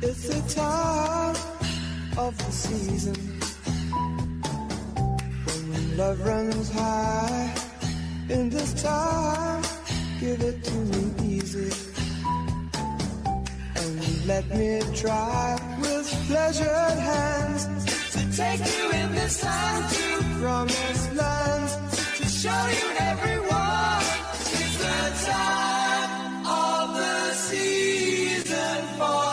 It's the time of the season when love runs high. In this time, give it to me easy and let me try with pleasured hands to take you in this time to promised lands, to show you everyone. It's the time of the season for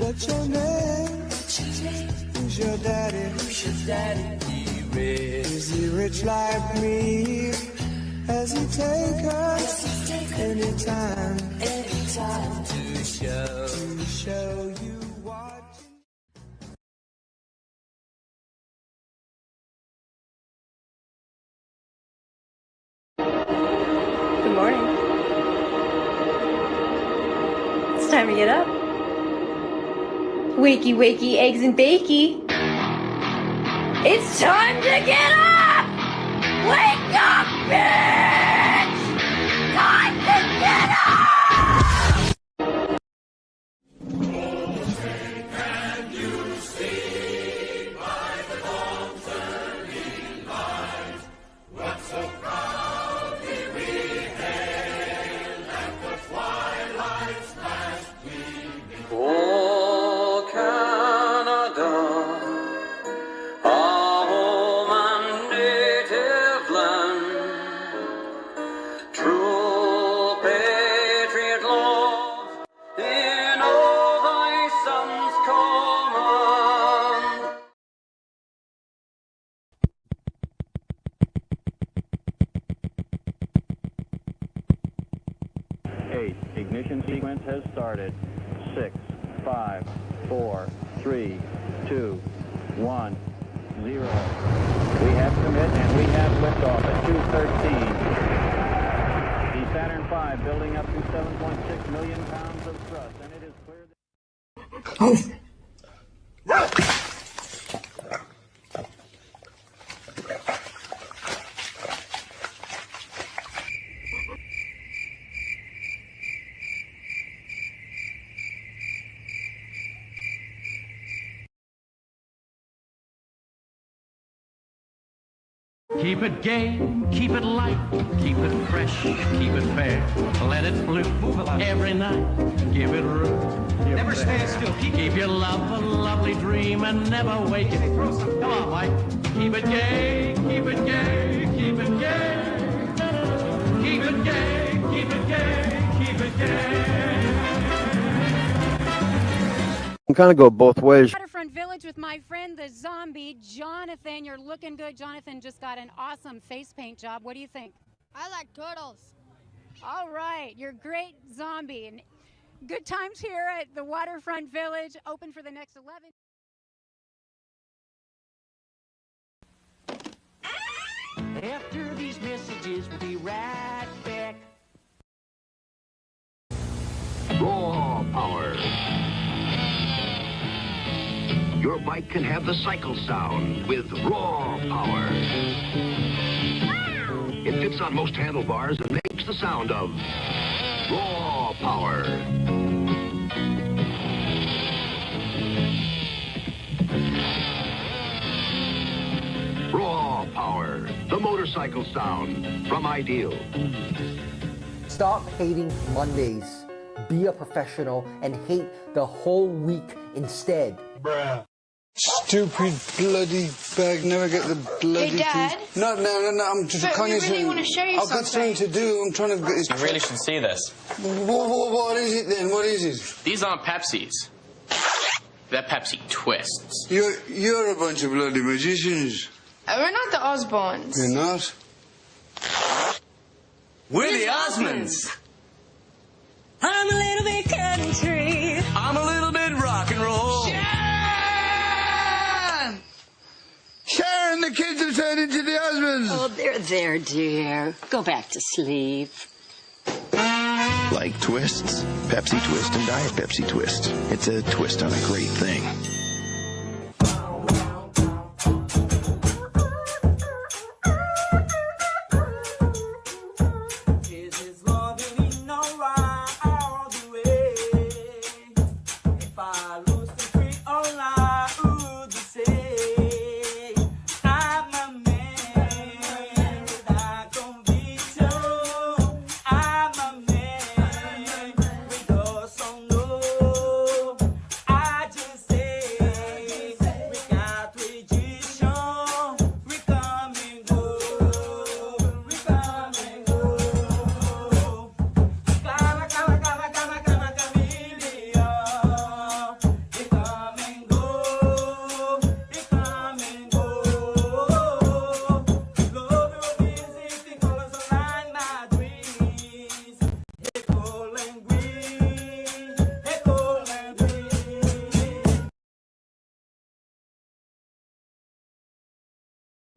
What's your name? Who's your daddy? Is he rich like me? Has he take us anytime to show you what? Good morning. It's time to get up. Wakey, wakey, eggs and bakey. It's time to get up! Wake up, bitch! Time to get up! Can you see by the dawn's early light what so proudly we hailed at the twilight's last gleaming? Oh, Canada, our home and native land, true patriot love in all thy sons' command. Ignition sequence has started. 6, 5, 4, 3, 2, 1, 0. We have commit and we have liftoff at 2:13. The Saturn V building up to 7.6 million pounds of thrust, and it is clear that... Keep it gay, keep it light, keep it fresh, keep it fair. Let it bloom every night. Give it room. Never stand still. Keep your love a lovely dream and never wake it. Come on, Mike. Keep it gay, keep it gay, keep it gay. Keep it gay, keep it gay, keep it gay. You kind of go both ways. Waterfront Village with my friend the zombie Jonathan. You're looking good. Jonathan just got an awesome face paint job. What do you think? I like turtles. All right, you're great zombie. And good times here at the Waterfront Village. Open for the next 11. After these messages, we'll be right back. Raw power. Your bike can have the cycle sound with raw power. It fits on most handlebars and makes the sound of raw power. Raw power, the motorcycle sound from Ideal. Stop hating Mondays. Be a professional and hate the whole week instead. Bruh. Stupid bloody bag, never get the bloody... Hey, Dad? No, I'm just... But we really want to show you I've got something to do, I'm trying to get this... You really should see this. What is it then? What is it? These aren't Pepsis. They're Pepsi Twists. You're a bunch of bloody magicians. We're not the Osbournes. You're not? We're the Osmonds. I'm a little bit country. I'm a little bit rock and roll. Sharon, the kids have turned into the Osmonds. Oh, they're there, dear. Go back to sleep. Like twists? Pepsi Twist and Diet Pepsi Twist. It's a twist on a great thing.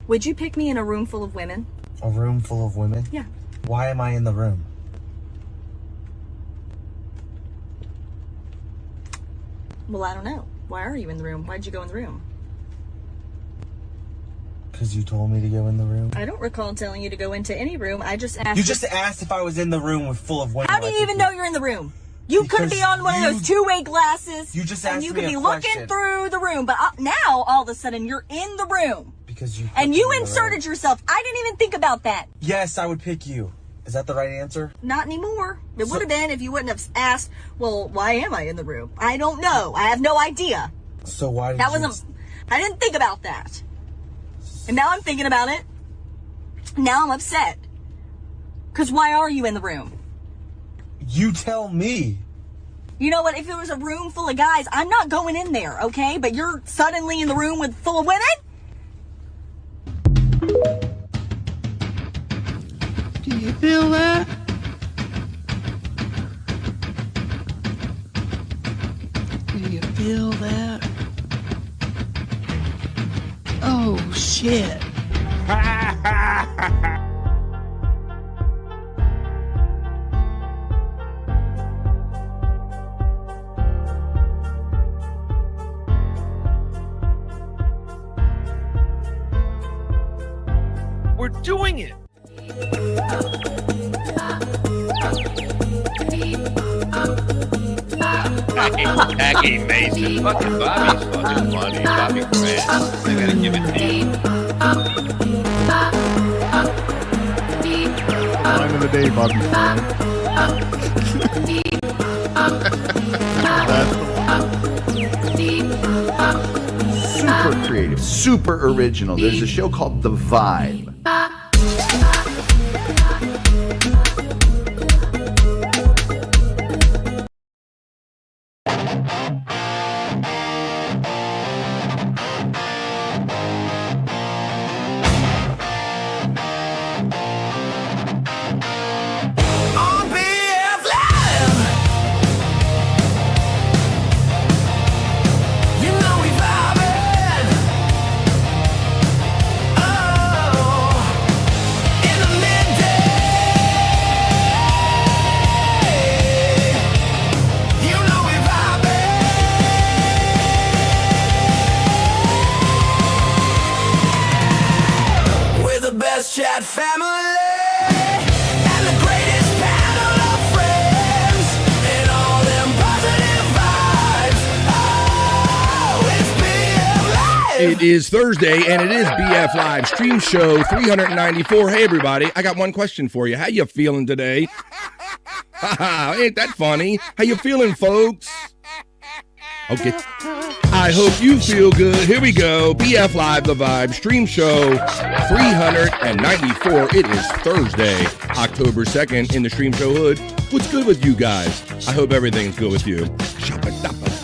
Would you pick me in a room full of women? A room full of women? Yeah. Why am I in the room? Well, I don't know. Why are you in the room? Why'd you go in the room? Because you told me to go in the room. I don't recall telling you to go into any room. I just asked. You just asked if I was in the room with full of women. How do you even know you're in the room? You could be on one of those two-way glasses. You just asked and you me could be a looking question. through the room. But now, all of a sudden, you're in the room. Because you. And you inserted yourself. I didn't even think about that. Yes, I would pick you. Is that the right answer? Not anymore. It would have been if you wouldn't have asked, well, why am I in the room? I don't know. I have no idea. So why did that you... wasn't. I didn't think about that. And now I'm thinking about it. Now I'm upset. Because why are you in the room? You tell me. You know what? If it was a room full of guys, I'm not going in there, okay? But you're suddenly in the room with full of women? Do you feel that? Do you feel that? Oh, shit. We're doing it. Jackie Mason. Fucking Bobby's fucking funny. Bobby Grant. I gotta give it to you. Line of the day, Bobby Super creative, super original. There's a show called The Vibe. Chat family and the greatest panel of friends and all them positive vibes. Oh, it's BF Live. It is Thursday and it is BF Live Stream Show 394. Hey everybody, I got one question for you. How you feeling today? Haha, ain't that funny? How you feeling, folks? Okay. I hope you feel good. Here we go. BF Live, The Vibe, Stream Show 394. It is Thursday, October 2nd in the Stream Show hood. What's good with you guys? I hope everything's good with you.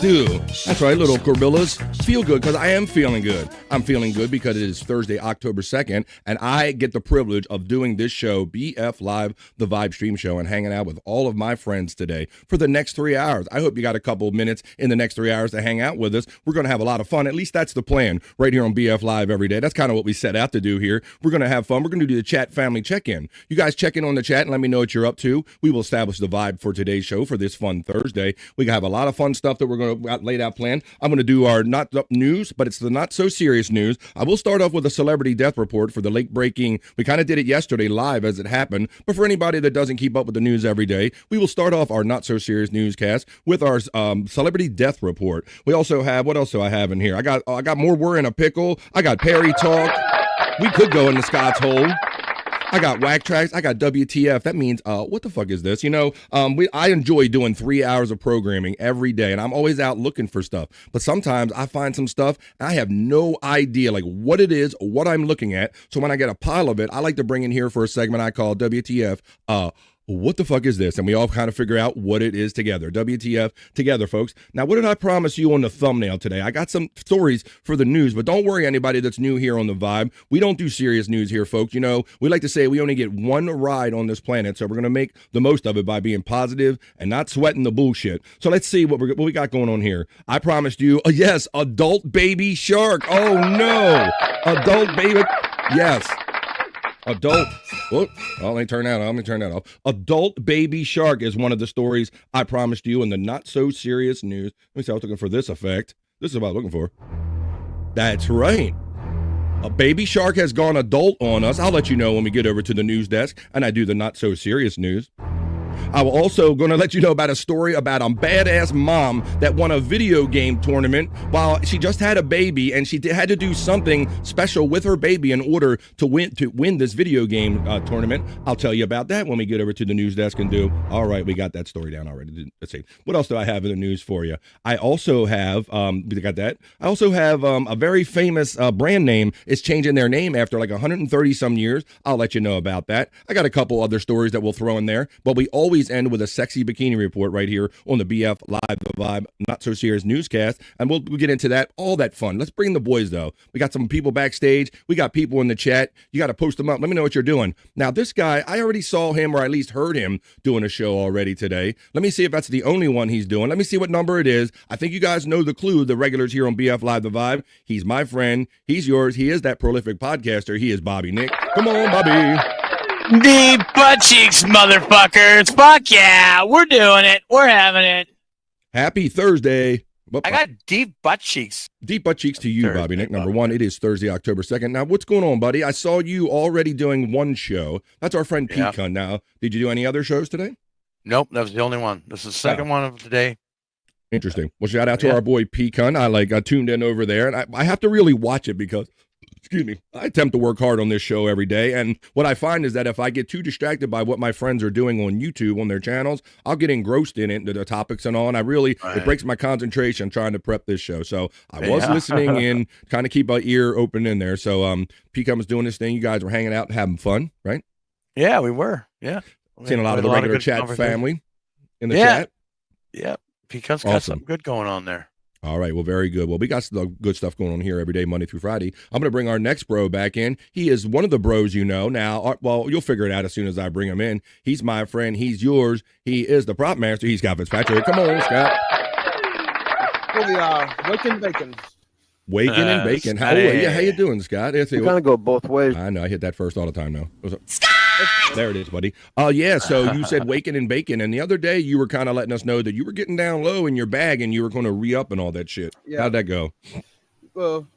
do. That's right, little gorillas. Feel good, because I am feeling good. I'm feeling good because it is Thursday, October 2nd, and I get the privilege of doing this show, BF Live, the Vibe Stream Show, and hanging out with all of my friends today for the next 3 hours. I hope you got a couple of minutes in the next 3 hours to hang out with us. We're going to have a lot of fun. At least that's the plan right here on BF Live every day. That's kind of what we set out to do here. We're going to have fun. We're going to do the chat family check-in. You guys check in on the chat and let me know what you're up to. We will establish the vibe for today's show for this fun Thursday. We have a lot of fun stuff that we're going to lay out planned. I'm going to do our not news, but it's the not so serious news. I will start off with a celebrity death report for the late breaking. We kind of did it yesterday live as it happened, but for anybody that doesn't keep up with the news every day, we will start off our not so serious newscast with our celebrity death report. We also have, what else do I have in here? I got more We're in a Pickle. I got Perry Talk. We could go into Scott's Hole. I got whack tracks. I got WTF. That means, what the fuck is this? You know, I enjoy doing 3 hours of programming every day, and I'm always out looking for stuff. But sometimes I find some stuff, and I have no idea, like, what it is or what I'm looking at. So when I get a pile of it, I like to bring in here for a segment I call WTF, what the fuck is this? And we all kind of figure out what it is together. WTF together, folks. Now, what did I promise you on the thumbnail today? I got some stories for the news, but don't worry, anybody that's new here on the Vibe. We don't do serious news here, folks. You know, we like to say we only get one ride on this planet, so we're going to make the most of it by being positive and not sweating the bullshit. So let's see what we got going on here. I promised you, yes, adult baby shark. Oh, no. Adult baby. Yes. Adult, let me turn that off. Adult baby shark is one of the stories I promised you in the not so serious news. Let me see, I was looking for this effect. This is what I was looking for. That's right. A baby shark has gone adult on us. I'll let you know when we get over to the news desk and I do the not so serious news. I will also going to let you know about a story about a badass mom that won a video game tournament while she just had a baby, and she had to do something special with her baby in order to win this video game tournament. I'll tell you about that when we get over to the news desk and do. All right, we got that story down already. Let's see. What else do I have in the news for you? I also have, we got that. I also have a very famous brand name is changing their name after like 130 some years. I'll let you know about that. I got a couple other stories that we'll throw in there, but we always end with a sexy bikini report right here on the BF Live, the Vibe, not so serious newscast, and we'll get into that, all that fun. Let's bring the boys, though. We got some people backstage. We got people in the chat. You got to post them up. Let me know what you're doing. Now, this guy, I already saw him, or at least heard him doing a show already today. Let me see if that's the only one he's doing. Let me see what number it is. I think you guys know the clue, the regulars here on BF Live, the Vibe. He's my friend. He's yours. He is that prolific podcaster. He is Bobby Nick. Come on, Bobby. Deep butt cheeks, motherfuckers. Fuck yeah. We're doing it. We're having it. Happy Thursday. I got deep butt cheeks. Deep butt cheeks to you, Thursday, Bobby Nick. Number one, it is Thursday, October 2nd. Now, what's going on, buddy? I saw you already doing one show. That's our friend Pickle. Now, did you do any other shows today? Nope, that was the only one. This is the second one of today. Interesting. Well, shout out to our boy Pickle. I tuned in over there, and I have to really watch it because, excuse me, I attempt to work hard on this show every day. And what I find is that if I get too distracted by what my friends are doing on YouTube, on their channels, I'll get engrossed in it, into the topics and all. And it breaks my concentration trying to prep this show. So I was listening in, kind of keep my ear open in there. So Pickle was doing this thing. You guys were hanging out and having fun, right? Yeah, we were. Yeah. Seeing a lot of the regular chat family in the chat. Yeah. Pickle's got something good going on there. All right, well, very good. Well, we got some good stuff going on here every day, Monday through Friday. I'm going to bring our next bro back in. He is one of the bros you know. Now, well, you'll figure it out as soon as I bring him in. He's my friend. He's yours. He is the prop master. He's Scott Fitzpatrick. Come on, Scott. For the Waking and Bacon. Waking and Bacon. How you doing, Scott? You kind of go both ways. I know. I hit that first all the time now. Scott! There it is, buddy. So you said Waking and Bacon, and the other day you were kind of letting us know that you were getting down low in your bag and you were going to re-up and all that shit. Yeah. How'd that go? Well,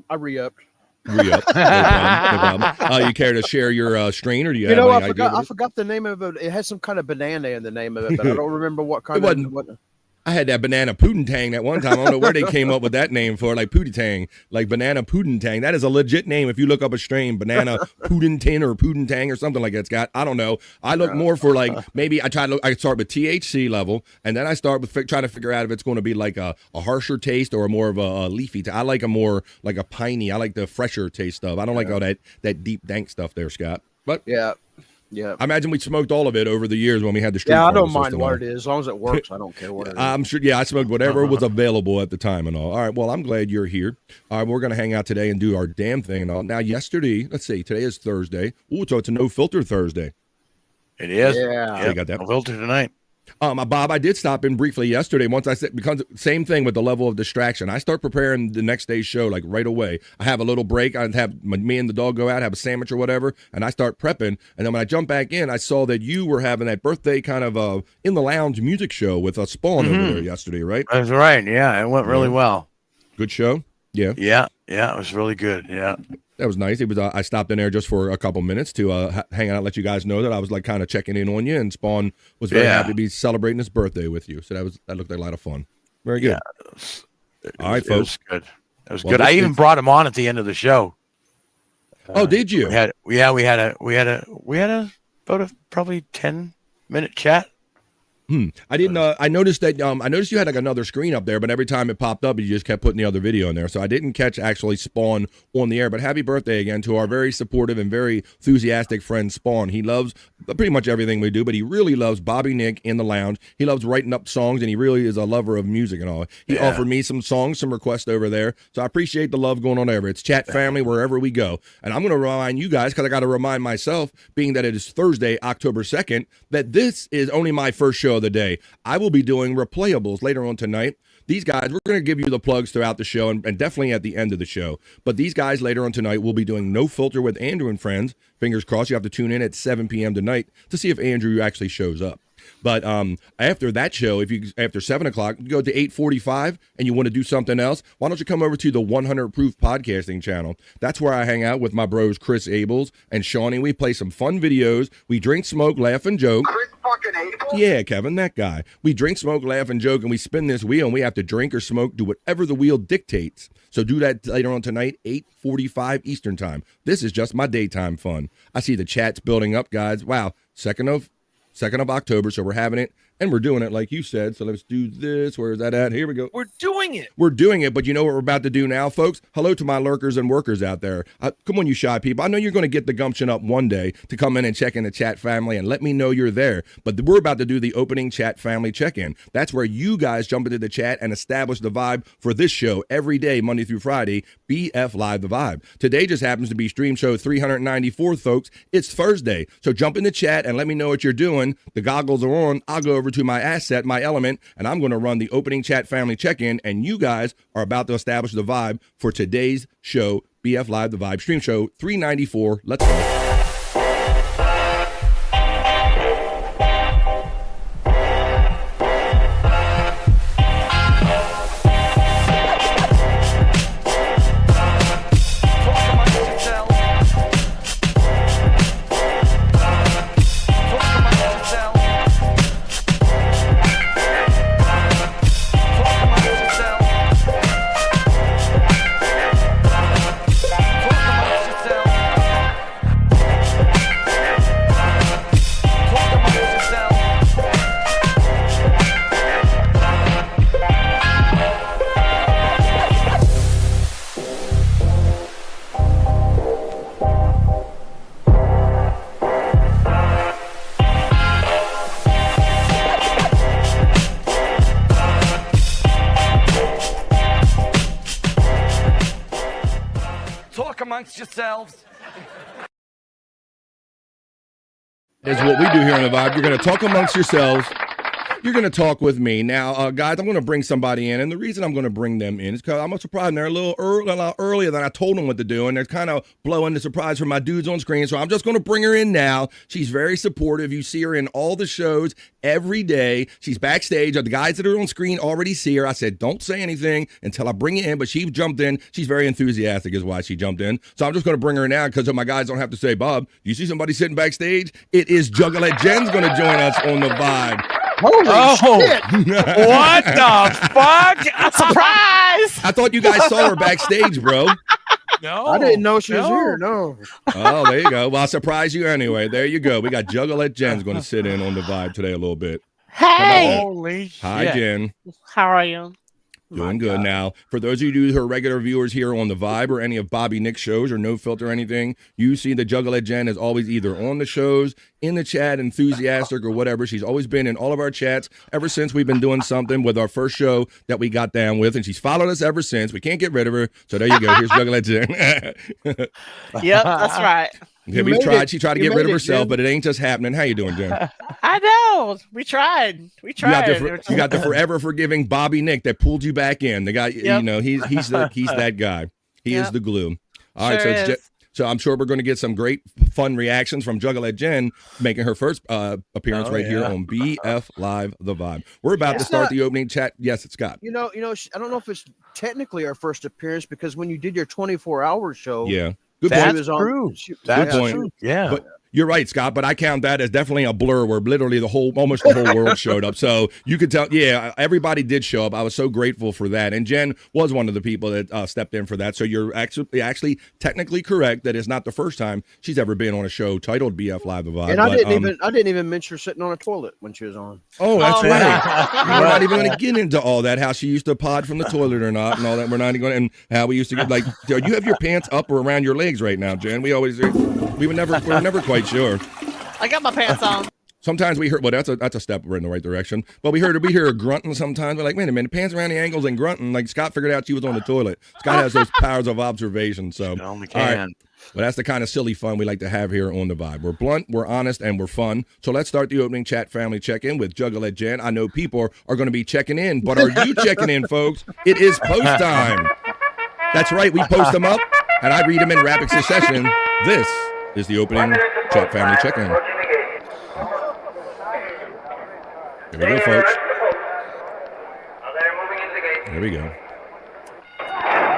I re-upped. No problem. You care to share your strain, or do you have know, any I forgot the name of it. It has some kind of banana in the name of it, but I don't remember what kind of. I had that banana Poontang that one time. I don't know where they came up with that name for, like Poontang, like banana Poontang. That is a legit name if you look up a strain, banana Poontang or Poontang or something like that, Scott. I don't know. I look more for like maybe I start with THC level, and then I start with trying to figure out if it's going to be like a harsher taste or more of a leafy. I like a more like a piney. I like the fresher taste stuff. I don't like all that deep dank stuff there, Scott. But yeah. Yeah. I imagine we smoked all of it over the years when we had the street. Yeah, I farm don't mind system what on. it is. As long as it works, I don't care what it is. I'm sure. Yeah, I smoked whatever was available at the time and all. All right. Well, I'm glad you're here. All right, we're gonna hang out today and do our damn thing and all. Now, yesterday, let's see. Today is Thursday. Ooh, so it's a no filter Thursday. It is. Yeah. You got that. No filter tonight. Bob, I did stop in briefly yesterday. Once I said, because same thing with the level of distraction. I start preparing the next day's show like right away. I have a little break. I have me and the dog go out, have a sandwich or whatever, and I start prepping. And then when I jump back in, I saw that you were having that birthday kind of in the lounge music show with a Spawn over there yesterday, right? That's right. Yeah, it went really well. Good show. Yeah. Yeah. It was really good. Yeah. That was nice. It was. I stopped in there just for a couple minutes to hang out, let you guys know that I was like kind of checking in on you, and Spawn was very happy to be celebrating his birthday with you. So that looked like a lot of fun. Very good. Yeah, all right, folks. It was good. It was good. I even brought him on at the end of the show. Oh, did you? We had a about a probably 10-minute chat. I didn't. I noticed that. I noticed you had like another screen up there, but every time it popped up, you just kept putting the other video in there. So I didn't catch actually Spawn on the air. But happy birthday again to our very supportive and very enthusiastic friend Spawn. He loves pretty much everything we do, but he really loves Bobby Nick in the lounge. He loves writing up songs, and he really is a lover of music and all. He offered me some songs, some requests over there. So I appreciate the love going on over. It's chat family wherever we go. And I'm going to remind you guys, because I got to remind myself, being that it is Thursday, October 2nd, that this is only my first show of the day. I will be doing replayables later on tonight. These guys, we're going to give you the plugs throughout the show and definitely at the end of the show. But these guys later on tonight will be doing No Filter with Andrew and Friends. Fingers crossed. You have to tune in at 7 p.m. tonight to see if Andrew actually shows up. But after that show, after 7 o'clock, you go to 8:45 and you want to do something else, why don't you come over to the 100 Proof Podcasting channel? That's where I hang out with my bros Chris Abels and Shawnee. We play some fun videos. We drink, smoke, laugh, and joke. Chris fucking Abels? Yeah, Kevin, that guy. We drink, smoke, laugh, and joke, and we spin this wheel, and we have to drink or smoke, do whatever the wheel dictates. So do that later on tonight, 8:45 Eastern time. This is just my daytime fun. I see the chats building up, guys. Wow, 2nd of October, so we're having it, and we're doing it like you said. So let's do this. Where is that at? Here we go. We're doing it. We're doing it, but you know what we're about to do now, folks? Hello to my lurkers and workers out there. Come on, you shy people. I know you're going to get the gumption up one day to come in and check in the chat family and let me know you're there. But we're about to do the opening chat family check-in. That's where you guys jump into the chat and establish the vibe for this show every day, Monday through Friday, BF Live The Vibe. Today just happens to be stream show 394, folks. It's Thursday, so jump in the chat and let me know what you're doing. The goggles are on. I'll go over to my asset, my element, and I'm going to run the opening chat family check-in, and you guys are about to establish the vibe for today's show, BF Live The Vibe, stream show 394. Let's go. Amongst yourselves. Is what we do here on The Vibe. You're going to talk amongst yourselves. You're going to talk with me. Now, guys, I'm going to bring somebody in, and the reason I'm going to bring them in is because I'm surprised, and they're a lot earlier than I told them what to do, and they're kind of blowing the surprise from my dudes on screen, so I'm just going to bring her in now. She's very supportive. You see her in all the shows every day. She's backstage. The guys that are on screen already see her. I said, don't say anything until I bring you in, but she jumped in. She's very enthusiastic is why she jumped in, so I'm just going to bring her now because my guys don't have to say, Bob, you see somebody sitting backstage? It is Juggalette Jen's going to join us on The Vibe. Holy shit! What the fuck? A surprise! I thought you guys saw her backstage, bro. No, I didn't know she was here. No. Oh, there you go. Well, I'll surprise you anyway. There you go. We got Juggalette Jen's going to sit in on The Vibe today a little bit. Hey! Holy shit. Hi, Jen. How are you? Doing good. Now, for those of you who are regular viewers here on The Vibe or any of Bobby Nick's shows or No Filter or anything, you see that Juggalette Jen is always either on the shows, in the chat, enthusiastic or whatever. She's always been in all of our chats ever since we've been doing something with our first show that we got down with, and she's followed us ever since. We can't get rid of her. So there you go. Here's Juggalette Jen. Yep, that's right. Okay, she tried to get rid of herself, but it ain't just happening. How you doing, Jen? I know. We tried. You got the forever forgiving Bobby Nick that pulled you back in. The guy, you know, he's that guy. He is the glue. All right, so I'm sure we're going to get some great fun reactions from Juggalette Jen making her first appearance here on BF Live The Vibe. We're about to start the opening chat. Yes, it's Scott. You know, I don't know if it's technically our first appearance because when you did your 24-hour show, good point. That's true. Good point. Yeah. But you're right, Scott, but I count that as definitely a blur where literally almost the whole world showed up. So you could tell, everybody did show up. I was so grateful for that. And Jen was one of the people that stepped in for that. So you're actually technically correct that it's not the first time she's ever been on a show titled BF Live The Vibe. And I didn't even mention her sitting on a toilet when she was on. Oh, that's right. We're not even going to get into all that, how she used to pod from the toilet or not and all that. We're not even going to, and how we used to get you have your pants up or around your legs right now, Jen. We were never quite sure. I got my pants on. Sometimes we heard, that's a step in the right direction. But we hear her grunting sometimes. We're like, wait a minute, pants around the ankles and grunting. Like Scott figured out she was on the toilet. Scott has those powers of observation. So only can. All right. Well, that's the kind of silly fun we like to have here on The Vibe. We're blunt, we're honest, and we're fun. So let's start the opening chat family check-in with Juggalette Jen. I know people are going to be checking in, but are you checking in, folks? It is post time. That's right, we post them up, and I read them in rapid succession. This is the opening chat family check-in. Here we go, folks. There we go.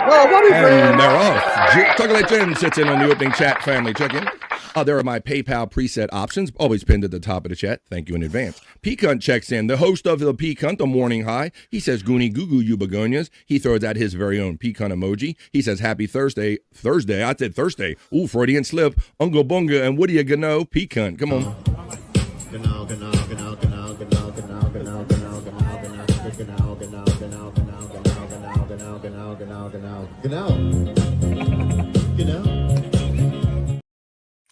And they're off. Juggalette Jen sits in on the opening chat family check-in. There are my PayPal preset options, always pinned at the top of the chat. Thank you in advance. Peacunt checks in. The host of the Peacunt, the Morning High. He says, Goonie Goo Goo, you begonias. He throws out his very own Peacunt emoji. He says, happy Thursday. I said Thursday. Ooh, Freudian slip. Unga Bunga, and what do you know? Peacunt. Come on.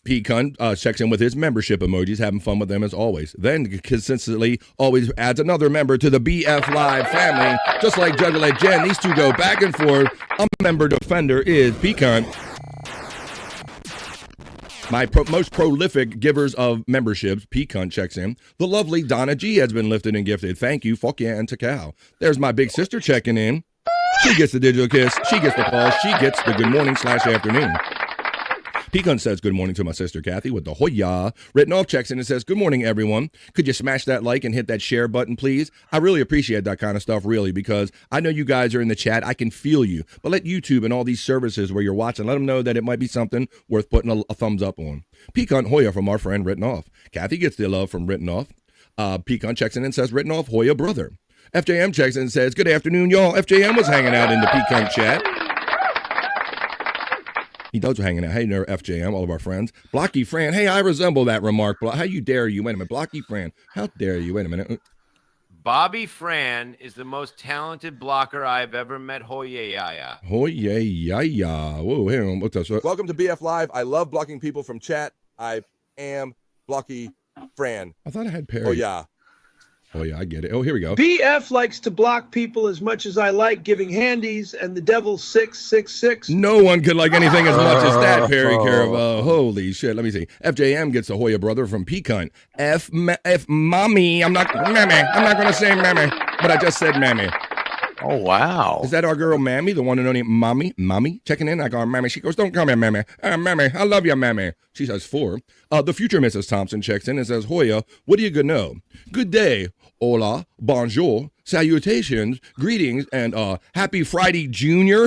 Peacunt checks in with his membership emojis, having fun with them as always. Then consistently always adds another member to the BF Live family. Just like Juggalette Jen, these two go back and forth. A member defender is Peacunt. My most prolific givers of memberships, Peacunt checks in. The lovely Donna G has been lifted and gifted. Thank you, fuck yeah, and Takao. There's my big sister checking in. She gets the digital kiss. She gets the pause. She gets the good morning/afternoon. Peacunt says good morning to my sister Kathy with the Hoya. Written off checks in and says, good morning, everyone. Could you smash that like and hit that share button, please? I really appreciate that kind of stuff, really, because I know you guys are in the chat. I can feel you. But let YouTube and all these services where you're watching, let them know that it might be something worth putting a thumbs up on. Peacunt Hoya from our friend Written Off. Kathy gets the love from Written Off. Peacunt checks in and says, Written Off, Hoya brother. FJM checks in and says, good afternoon, y'all. FJM was hanging out in the Peacunt chat. He does hanging out. Hey, there, FJM, all of our friends. Blocky Fran. Hey, I resemble that remark. How you dare you? Wait a minute. Blocky Fran. How dare you? Wait a minute. Bobby Fran is the most talented blocker I've ever met. Hoye-yaya. Hoye-yaya. Whoa, hang on. What's that? Welcome to BF Live. I love blocking people from chat. I am Blocky Fran. I thought I had Perry. Oh, yeah. Oh, yeah, I get it. Oh, here we go. BF likes to block people as much as I like giving handies, and the devil's 666. No one could like anything as much as that, Perry Caraval. Holy shit. Let me see. FJM gets a Hoya brother from Peacunt. F mommy. I'm not going to say mammy, but I just said mammy. Oh, wow. Is that our girl, Mammy, the one and only Mommy? Mommy checking in. I go, Mammy. She goes, don't come here, Mammy. Mammy, I love you, Mammy. She says 4. The future Mrs. Thompson checks in and says, Hoya, what do you gonna know? Good day. Hola, bonjour, salutations, greetings, and happy Friday, Junior.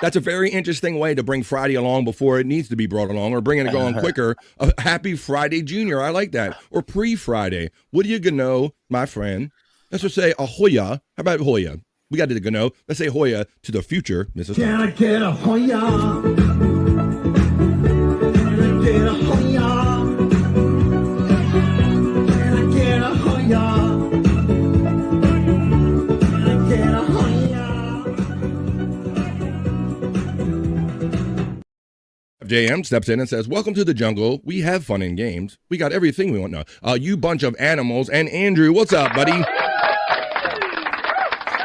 That's a very interesting way to bring Friday along before it needs to be brought along, or bringing it along quicker. Happy Friday, Junior. I like that. Or pre-Friday. What do you gonna know, my friend? Let's just say a Hoya. How about Hoya? We got to go. Let's say Hoya to the future, Mrs. Can I get a Hoya? Can I get a Hoya? Can I get a Hoya? Can I get a Hoya? FJM steps in and says, welcome to the jungle. We have fun and games. We got everything we want now. You bunch of animals. And Andrew, what's up, buddy?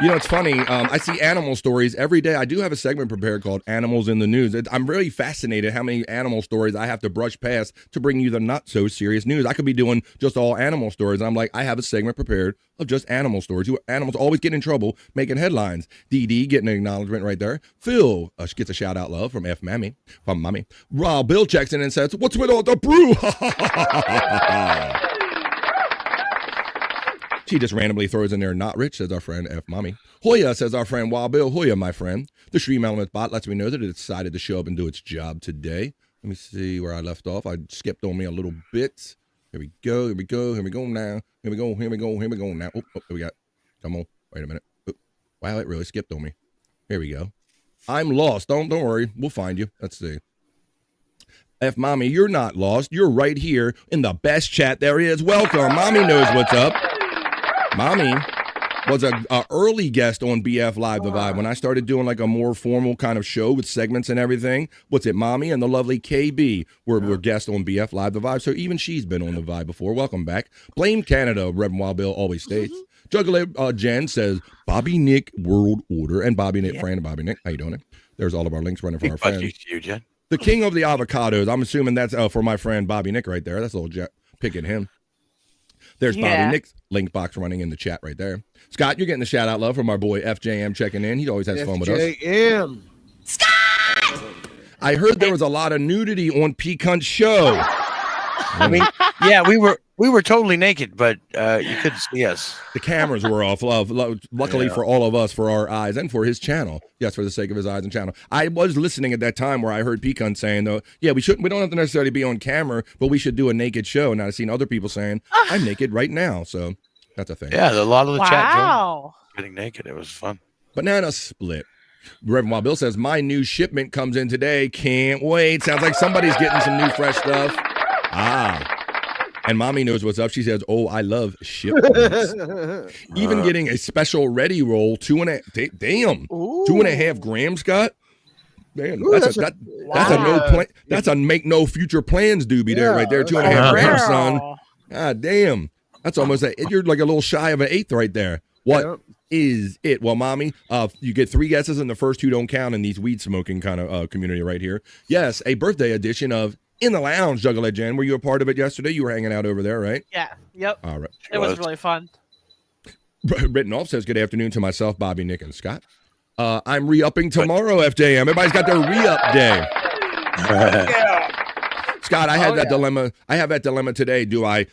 You know, it's funny. I see animal stories every day. I do have a segment prepared called Animals in the News. I'm really fascinated how many animal stories I have to brush past to bring you the not so serious news. I could be doing just all animal stories. I'm like, I have a segment prepared of just animal stories. Animals always get in trouble making headlines. DD getting an acknowledgement right there. Phil gets a shout out love from F Mammy. From Mommy. Bill checks in and says, what's with all the brew? She just randomly throws in there, not rich, says our friend F Mommy. Hoya, says our friend Wild Bill. Hoya, my friend. The Stream Element bot lets me know that it decided to show up and do its job today. Let me see where I left off. I skipped on me a little bit. Here we go. Here we go. Here we go now. Here we go. Here we go. Here we go now. Oh, here we got. Come on. Wait a minute. Oh, wow, it really skipped on me. Here we go. I'm lost. Don't worry. We'll find you. Let's see. F Mommy, you're not lost. You're right here in the best chat there is. Welcome. Mommy knows what's up. Mommy was a early guest on BF Live The Vibe when I started doing like a more formal kind of show with segments and everything. What's it, Mommy and the lovely KB were guests on BF Live The Vibe, so even she's been on The Vibe before. Welcome back. Blame Canada, Reverend Wild Bill always states. Juggler Jen says, Bobby Nick World Order, and Bobby Nick, Fran and Bobby Nick, how you doing? There's all of our links running for our friends. You, Jen. The king of the avocados, I'm assuming that's for my friend Bobby Nick right there. That's a little Jet picking him. There's Bobby Nick's link box running in the chat right there. Scott, you're getting the shout out love from our boy FJM checking in. He always has fun with us. FJM. Scott! I heard there was a lot of nudity on Peacunt's show. I mean, yeah, we were totally naked, but you couldn't see us. The cameras were off. Luckily for all of us, for our eyes, and for his channel. Yes, for the sake of his eyes and channel. I was listening at that time where I heard Peacunt saying, though, yeah, we don't have to necessarily be on camera, but we should do a naked show. And I've seen other people saying, I'm naked right now. So that's a thing. Yeah, a lot of the chat getting naked. It was fun. Banana split. Reverend Wild Bill says, my new shipment comes in today. Can't wait. Sounds like somebody's getting some new fresh stuff. And Mommy knows what's up. She says, oh, I love shipments. Even getting a special ready roll, 2.5 grams, Scott. Man, Ooh, that's a make no future plans doobie there, right there. 2.5 grams, son. God damn. That's almost you're like a little shy of an eighth right there. What is it? Well, Mommy, you get 3 guesses and the first 2 don't count in these weed smoking kind of community right here. Yes, a birthday edition of In the Lounge, Juggler Jen. Were you a part of it yesterday? You were hanging out over there, right? Yeah. Yep. All right. It was really fun. Written off says, good afternoon to myself, Bobby, Nick, and Scott. I'm re-upping tomorrow, FJM. Everybody's got their re-up day. Scott, I had that dilemma. I have that dilemma today. Do I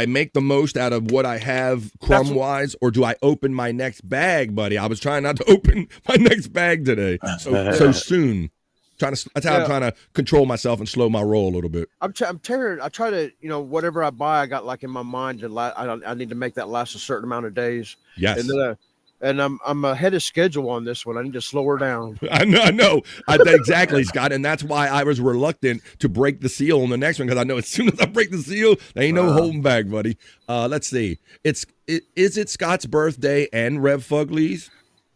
make the most out of what I have crumb-wise, or do I open my next bag, buddy? I was trying not to open my next bag today so soon. That's how I'm trying to control myself and slow my roll a little bit. I'm tearing. I try to, whatever I buy, I got like in my mind I need to make that last a certain amount of days. Yes. And I'm ahead of schedule on this one. I need to slow her down. I know. Exactly, Scott. And that's why I was reluctant to break the seal on the next one, because I know as soon as I break the seal, there ain't no holding back, buddy. Let's see. Is it Scott's birthday and Rev Fugly's?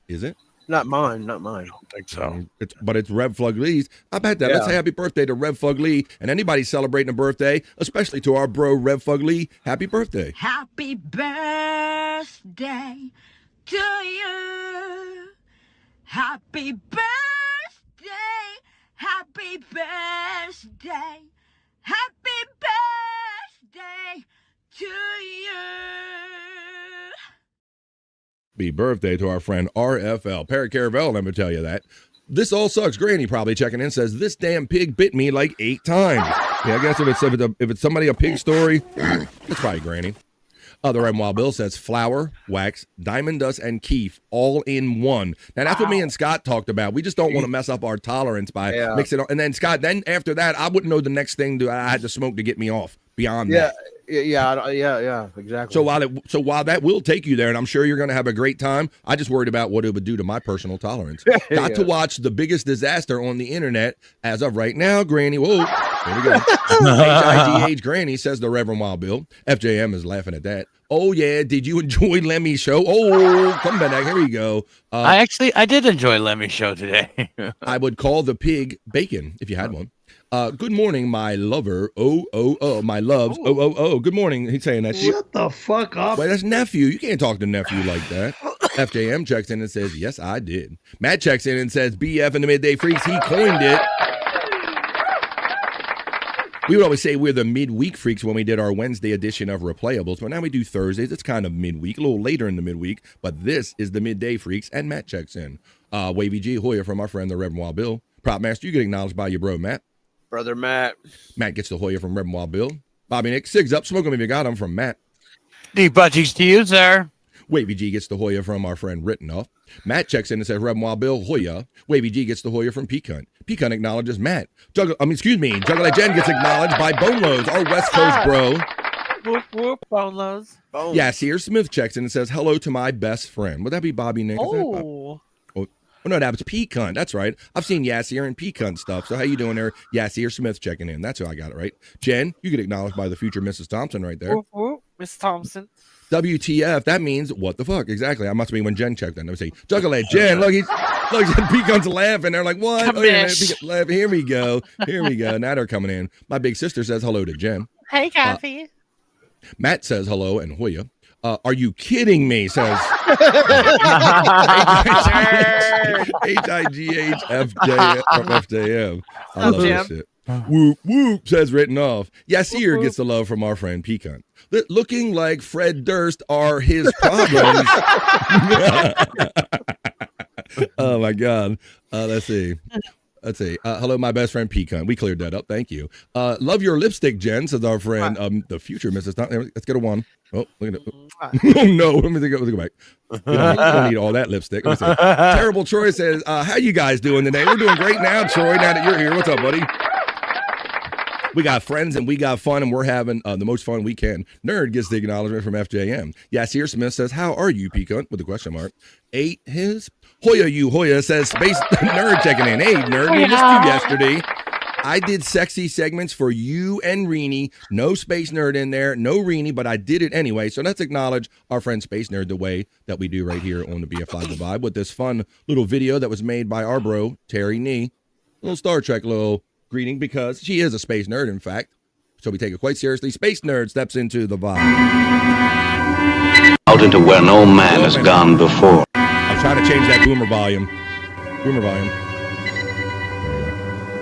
Is it? Not mine. I don't think so. But it's Rev Fugly's. I bet that. Let's say happy birthday to Rev Fugly, and anybody celebrating a birthday, especially to our bro Rev Fugly. Happy birthday. Happy birthday to you. Happy birthday. Happy birthday. Happy birthday to you. Happy birthday to our friend RFL. Perry Caravel, let me tell you that. This all sucks. Granny probably checking in says, this damn pig bit me like 8 times. Yeah, I guess if it's somebody a pig story, it's probably Granny. Other M Wild Bill says flour, wax, diamond dust, and keef all in one. Now that's what me and Scott talked about. We just don't want to mess up our tolerance by mixing it. And then Scott, after that, I wouldn't know the next thing I had to smoke to get me off. Beyond that. Yeah, exactly. So while that will take you there, and I'm sure you're going to have a great time, I just worried about what it would do to my personal tolerance. Got to watch the biggest disaster on the internet as of right now, Granny. Whoa, there we go. HIGH Granny, says the Reverend Wild Bill. FJM is laughing at that. Oh yeah, did you enjoy Lemmy's show? Oh, come back. Here we go. I did enjoy Lemmy's show today. I would call the pig bacon if you had one. Good morning, my lover. My loves. Good morning. He's saying that shit. Shut the fuck up. Wait, that's nephew. You can't talk to nephew like that. FJM checks in and says, yes, I did. Matt checks in and says, BF in the Midday Freaks. He coined it. We would always say we're the midweek freaks when we did our Wednesday edition of Replayables, but now we do Thursdays. It's kind of midweek, a little later in the midweek, but this is the Midday Freaks, and Matt checks in. Wavy G Hoya from our friend, the Reverend Wild Bill. Prop Master, you get acknowledged by your bro, Matt. Brother Matt. Matt gets the Hoya from Reverend Wild Bill. Bobby Nick, Sigs up, smoke 'em if you got 'em from Matt. Deep butt cheeks to you, sir. Wavy G gets the Hoya from our friend Rittenoff. Matt checks in and says, Reverend Wild Bill, Hoya. Wavy G gets the Hoya from Pecan. Pecan acknowledges Matt. Juggle Jen gets acknowledged by Bonelows, our West Coast bro. Whoop, whoop, Bonelows. Yassir Smith checks in and says, hello to my best friend. Would that be Bobby Nick? Oh. Oh, no, that was Pecan. That's right. I've seen Yassir and Pecan stuff. So how you doing there? Yassir Smith checking in. That's who I got it right. Jen, you get acknowledged by the future Mrs. Thompson right there. Whoop, whoop, Miss Thompson. WTF, that means what the fuck? Exactly. I must be when Jen checked in. Let me say, Juggalette Jen, look, Pecan's laughing. They're like, what? Here we go. Now they're coming in. My big sister says hello to Jen. Hey, Kathy. Matt says hello and Hoya. Are you kidding me? Says HIGHFJ from FJM. I love this shit. Whoop, whoop, says written off. Yassir gets the love from our friend Pecan. Looking like Fred Durst are his problems. Oh, my God. Let's see. Hello, my best friend Pecan. We cleared that up. Thank you. Love your lipstick, Jen, says our friend, the future Mrs. Thompson. Let's get a one. Oh, look at it. Oh, no. Let me go back. We don't need all that lipstick. Let me see. Terrible Troy says, how you guys doing today? We're doing great now, Troy, now that you're here. What's up, buddy? We got friends and we got fun and we're having the most fun we can. Nerd gets the acknowledgement from FJM. Yassir Smith says, how are you, Pecan? With a question mark. Ate his. Hoya says, Space Nerd checking in. Hey, Nerd, we missed you yesterday. I did sexy segments for you and Reenie. No Space Nerd in there, no Reenie, but I did it anyway. So let's acknowledge our friend Space Nerd the way that we do right here on the BF Live The Vibe with this fun little video that was made by our bro, Terry Nee. A little Star Trek little greeting because she is a space nerd, in fact. So we take it quite seriously. Space Nerd steps into the vibe. Out into where no man has gone before. I'm trying to change that boomer volume.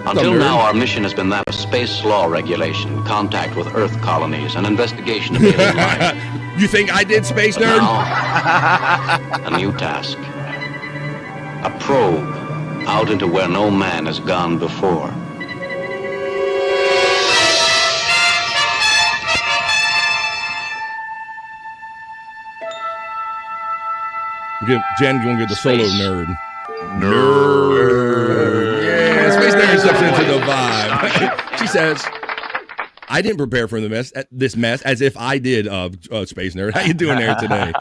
Until now, our mission has been that of space law regulation, contact with Earth colonies, and investigation of alien life. You think I did, Space Nerd? Now, a new task. A probe out into where no man has gone before. Jen gonna get the solo nerd. Yeah, Space Nerd steps into the vibe. She says, I didn't prepare for this mess as if I did, Space Nerd. How you doing there today?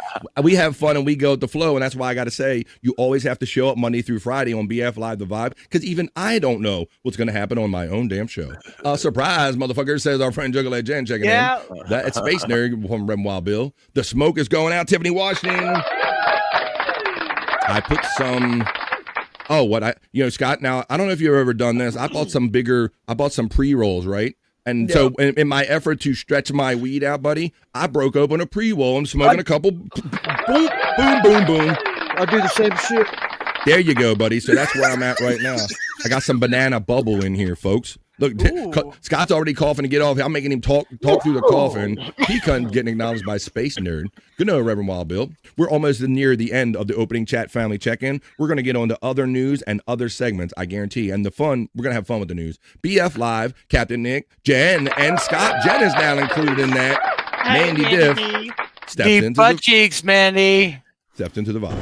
We have fun and we go with the flow, and that's why I got to say, you always have to show up Monday through Friday on BF Live The Vibe, because even I don't know what's going to happen on my own damn show. Surprise, motherfucker, says our friend Juggalette Jen checking in. That's Space Nerd from Reverend Wild Bill. The smoke is going out, Tiffany Washington. I put some... Scott, now, I don't know if you've ever done this. I bought some pre-rolls, right? And so in my effort to stretch my weed out, buddy, I broke open a pre-roll. I'm smoking a couple. Boom, boom, boom, boom. I do the same shit. There you go, buddy. So that's where I'm at right now. I got some banana bubble in here, folks. Look, Scott's already coughing to get off. I'm making him talk through the coughing. Pecan getting acknowledged by Space Nerd. Good night, Reverend Wild Bill. We're almost near the end of the opening chat family check-in. We're going to get on to other news and other segments, I guarantee. And the fun, we're going to have fun with the news. BF Live, Captain Nick, Jen, and Scott. Jen is now included in that. Mandy Diff steps into butt cheeks, Mandy. Steps into the vibe.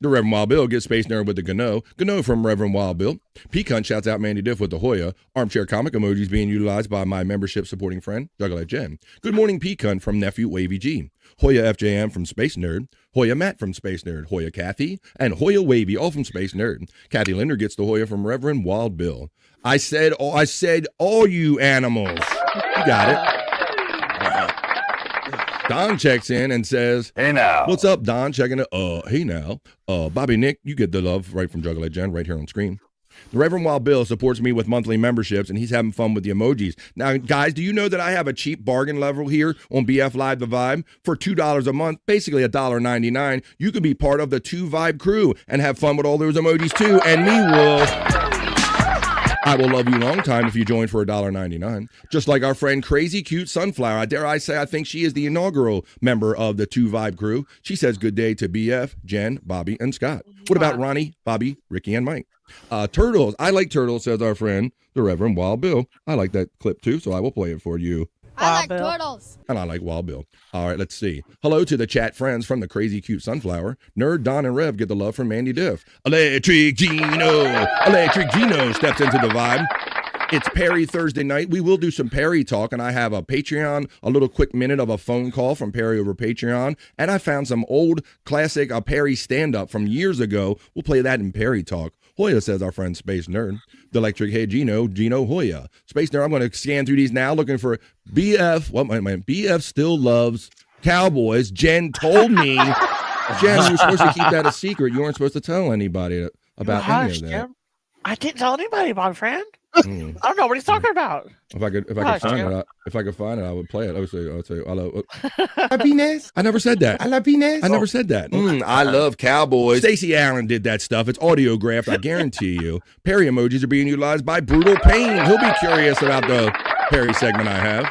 The Reverend Wild Bill gets Space Nerd with the Gano. Gano from Reverend Wild Bill. Pecan shouts out Mandy Diff with the Hoya. Armchair comic emojis being utilized by my membership supporting friend, Juggalette Jen. Good morning, Pecan from Nephew Wavy G. Hoya FJM from Space Nerd. Hoya Matt from Space Nerd. Hoya Kathy. And Hoya Wavy, all from Space Nerd. Kathy Linder gets the Hoya from Reverend Wild Bill. I said all you animals. You got it. Don checks in and says, Hey now. What's up, Don? Checking it. Hey now. Bobby Nick, you get the love right from Juggalette Jen right here on screen. The Reverend Wild Bill supports me with monthly memberships, and he's having fun with the emojis. Now, guys, do you know that I have a cheap bargain level here on BF Live The Vibe? For $2 a month, basically $1.99, you can be part of the 2 Vibe crew and have fun with all those emojis too, and me will... I will love you long time if you join for $1.99. Just like our friend Crazy Cute Sunflower. Dare I say, I think she is the inaugural member of the 2 Vibe crew. She says good day to BF, Jen, Bobby, and Scott. What about Ronnie, Bobby, Ricky, and Mike? Turtles. I like turtles, says our friend, the Reverend Wild Bill. I like that clip too, so I will play it for you. I like turtles. And I like Wild Bill. All right, let's see. Hello to the chat friends from the Crazy Cute Sunflower. Nerd, Don, and Rev get the love from Mandy Diff. Electric Gino steps into the vibe. It's Perry Thursday night. We will do some Perry talk, and I have a Patreon, a little quick minute of a phone call from Perry over Patreon, and I found some old classic Perry stand-up from years ago. We'll play that in Perry talk. Hoya, says our friend Space Nerd. The Electric Hey Gino Hoya. Space Nerd, I'm going to scan through these now looking for BF. What my BF still loves Cowboys. Jen told me, Jen, you were supposed to keep that a secret. You weren't supposed to tell anybody about any of that. Jim. I didn't tell anybody, my friend. I don't know what he's talking about. If I could find it, I would play it. I would say, I love happiness. I never said that. I love happiness. I never said that. I love Cowboys. Stacey Allen did that stuff. It's audiographed. I guarantee you. Perry emojis are being utilized by Brutal Pain. He'll be curious about the Perry segment I have.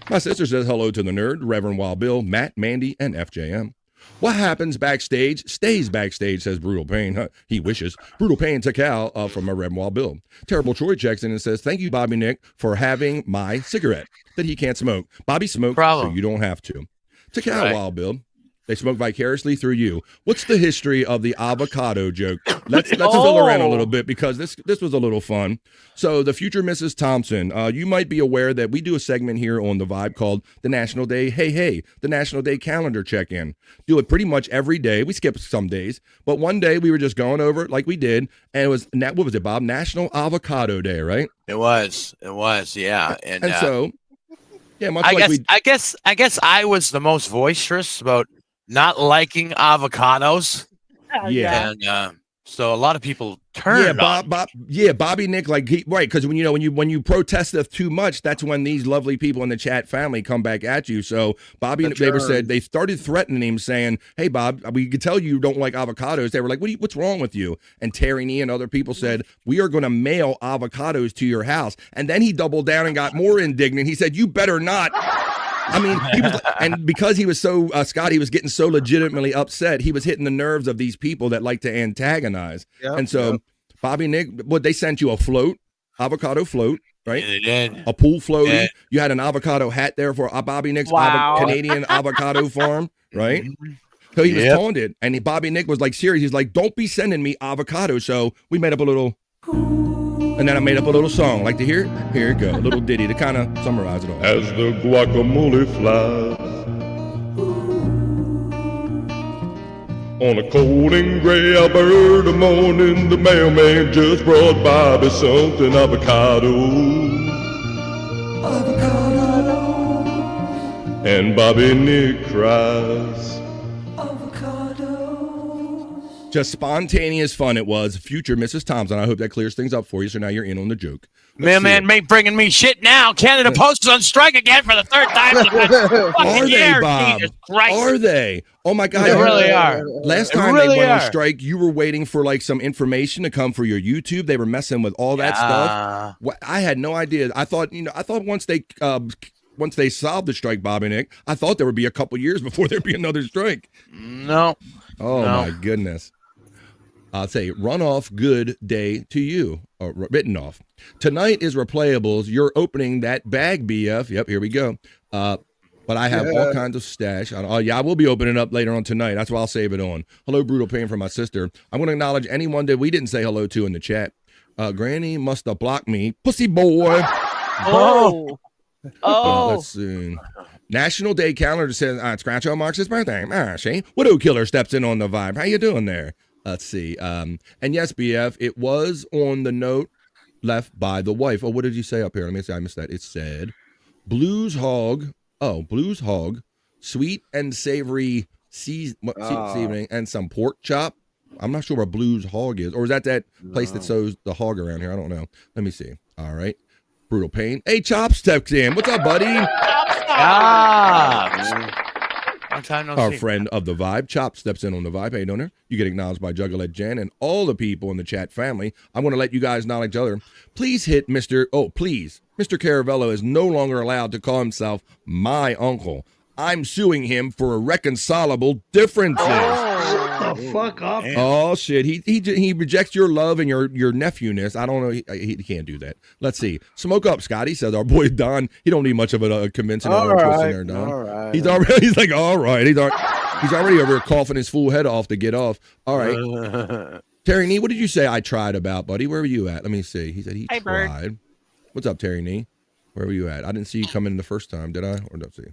My sister says hello to the nerd, Reverend Wild Bill, Matt, Mandy, and FJM. What happens backstage stays backstage, says Brutal Pain. He wishes. Brutal Pain to Cal from a Red Wall Bill. Terrible Troy checks in and says, thank you, Bobby Nick, for having my cigarette that he can't smoke. Bobby smokes, so you don't have to. To Cal, Wild Bill. They smoke vicariously through you. What's the history of the avocado joke? Let's fill around a little bit because this was a little fun. So the future Mrs. Thompson, you might be aware that we do a segment here on The Vibe called the National Day the National Day Calendar Check-In. Do it pretty much every day. We skip some days, but one day we were just going over it like we did, and it was, what was it, Bob? National Avocado Day, right? It was, yeah. And so, yeah, much I guess I was the most boisterous about not liking avocados. Yeah. And so a lot of people turned on. Bobby Nick, right, because when you protest too much, that's when these lovely people in the chat family come back at you. So Bobby and Baber said they started threatening him, saying, "Hey Bob, we can tell you don't like avocados." They were like, "What's wrong with you?" And Terry Nee and other people said, "We are going to mail avocados to your house." And then he doubled down and got more indignant. He said, "You better not." I mean, he was, and because he was so, Scott, he was getting so legitimately upset, he was hitting the nerves of these people that like to antagonize. And so, Bobby Nick, they sent you a float, avocado float, right? Yeah, they did. A pool floaty. Yeah. You had an avocado hat there for Bobby Nick's Canadian avocado farm, right? So he was taunted, and Bobby Nick was like serious. He's like, "Don't be sending me avocado." So we made up a little... And then I made up a little song. Like to hear it? Here it go. A little ditty to kind of summarize it all. As the guacamole flies on a cold and gray Alberta morning, the mailman just brought Bobby something avocado. And Bobby Nick cries. Just spontaneous fun it was. Future Mrs. Thompson. I hope that clears things up for you. So now you're in on the joke. Man, bringing me shit now. Canada Post is on strike again for the third time in the past Are year. they, Bob? Jesus Christ. Are they? Oh my God. They really are. Last time they went on strike, you were waiting for like some information to come for your YouTube. They were messing with all that stuff. I had no idea. I thought once they solved the strike, Bobby Nick, I thought there would be a couple years before there'd be another strike. No. Oh my goodness. I'll say runoff, good day to you. Or written off. Tonight is replayables. You're opening that bag, BF. Yep, here we go. But I have all kinds of stash. I will be opening up later on tonight. That's why I'll save it on. Hello, Brutal Pain from my sister. I'm going to acknowledge anyone that we didn't say hello to in the chat. Granny must have blocked me. Pussy boy. Let's see. National Day Calendar says it's Groucho Marx's birthday. See? Widow Killer steps in on the vibe. How you doing there? Let's see. And yes, BF, it was on the note left by the wife. Oh, what did you say up here? Let me see. I missed that. It said, Blues Hog. Oh, Blues Hog sweet and savory seasoning, and some pork chop. I'm not sure what Blue's Hog is, or is that place that sells the hog around here? I don't know. Let me see. All right. Brutal Pain. Hey, Chop steps in. What's up, buddy? Long time no Our see. friend of the Vibe, Chop, steps in on the Vibe. Hey, donor. You get acknowledged by Juggalette Jen and all the people in the chat family. I'm going to let you guys acknowledge each other. Please hit Mr. Caravello is no longer allowed to call himself my uncle. I'm suing him for irreconcilable differences. Shut the fuck up. Oh shit! He rejects your love and your nephewness. I don't know. He can't do that. Let's see. Smoke up, Scotty says our boy Don. He don't need much of a convincing All twist in right, there, Don. all right. He's like all right. He's already over here coughing his fool head off to get off. All right. Terry Nee, what did you say I tried about, buddy? Where were you at? Let me see. He said he Hey, tried. Bird. What's up, Terry Nee? Where were you at? I didn't see you come in the first time, did I? Or let's see.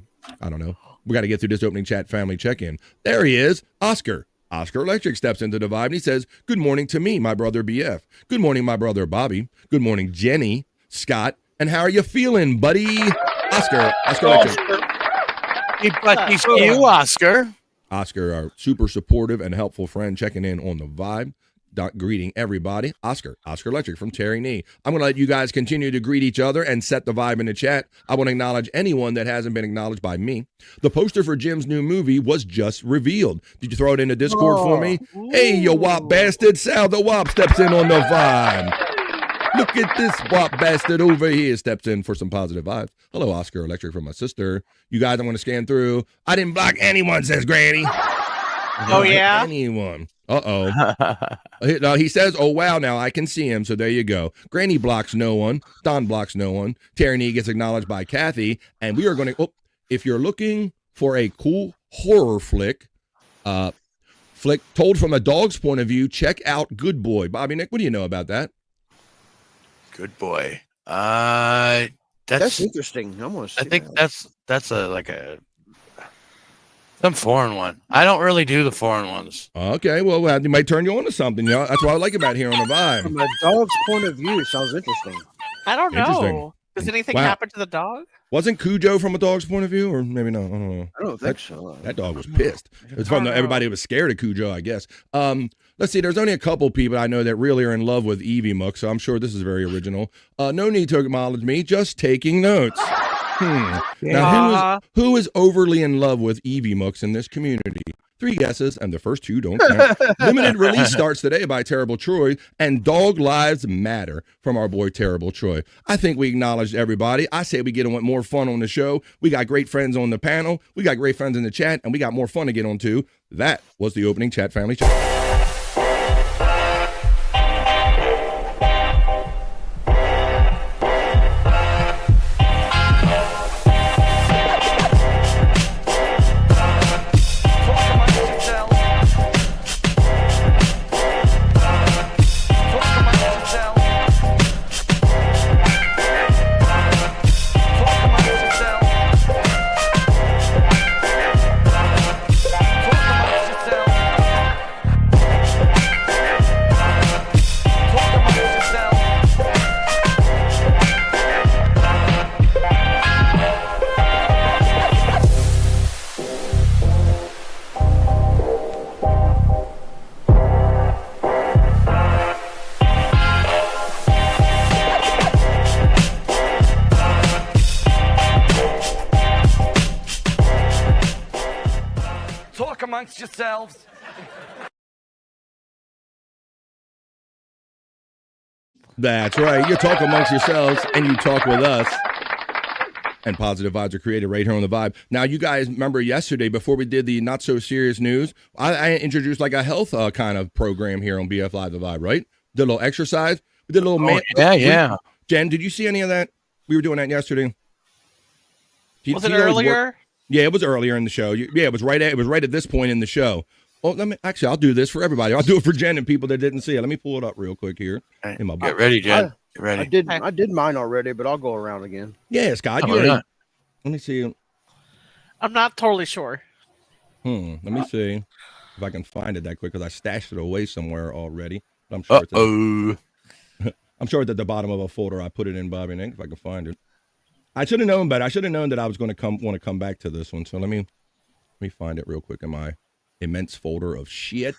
I don't know. We got to get through this opening chat family check-in. There he is, Oscar. Oscar Electric steps into the vibe and he says, good morning to me, my brother BF. Good morning, my brother Bobby. Good morning, Jenny, Scott, and how are you feeling, buddy? Oscar Electric. You, Oscar. Oscar, our super supportive and helpful friend, checking in on the vibe. Greeting everybody. Oscar Electric from Terry Nee. I'm going to let you guys continue to greet each other and set the vibe in the chat. I want to acknowledge anyone that hasn't been acknowledged by me. The poster for Jim's new movie was just revealed. Did you throw it in the Discord for me? Ooh. Hey, you wop bastard. Sal the Wop steps in on the vibe. Look at this wop bastard over here. Steps in for some positive vibes. Hello, Oscar Electric from my sister. You guys, I'm going to scan through. I didn't block anyone, says Granny. Oh, yeah? Anyone. Uh-oh. He says, oh, wow, now I can see him, so there you go. Granny blocks no one. Don blocks no one. Tyranny gets acknowledged by Kathy, and we are going to, if you're looking for a cool horror flick told from a dog's point of view, check out Good Boy. Bobby, Nick, what do you know about that? Good Boy. That's interesting. I want to see that's some foreign one. I don't really do the foreign ones. Okay, well, you might turn you on to something. That's what I like about here on the vibe. From a dog's point of view, sounds interesting. I don't know. Does anything happen to the dog? Wasn't Cujo from a dog's point of view, or maybe not? I don't know. I don't think so. That dog was pissed. It's from everybody was scared of Cujo, I guess. Let's see. There's only a couple people I know that really are in love with Evie Muck, so I'm sure this is very original. No need to acknowledge me, just taking notes. Now, who is overly in love with Evie Mucks in this community? 3 guesses, and the first 2 don't count. Limited release starts today by Terrible Troy, and Dog Lives Matter from our boy Terrible Troy. I think we acknowledged everybody. I say we get on more fun on the show. We got great friends on the panel. We got great friends in the chat, and we got more fun to get on to. That was the opening chat family chat. Amongst yourselves. That's right. You talk amongst yourselves and you talk with us. And positive vibes are created right here on the vibe. Now, you guys remember yesterday before we did the not so serious news, I introduced like a health kind of program here on BF Live the Vibe, right? Did a little exercise. We did a little yeah. Jen, did you see any of that? We were doing that yesterday. Was it earlier? Yeah, it was earlier in the show. Yeah, it was right at this point in the show. Well, I'll do this for everybody. I'll do it for Jen and people that didn't see it. Let me pull it up real quick here. In my book. Get ready, Jen. Get ready. I did mine already, but I'll go around again. Yeah, Scott. Let me see. I'm not totally sure. Let me see if I can find it that quick because I stashed it away somewhere already. But I'm sure I'm sure it's at the bottom of a folder I put it in, Bobby Nick, if I can find it. I should have known better. I should have known that I was going to want to come back to this one. So let me Let me find it real quick in my immense folder of shit.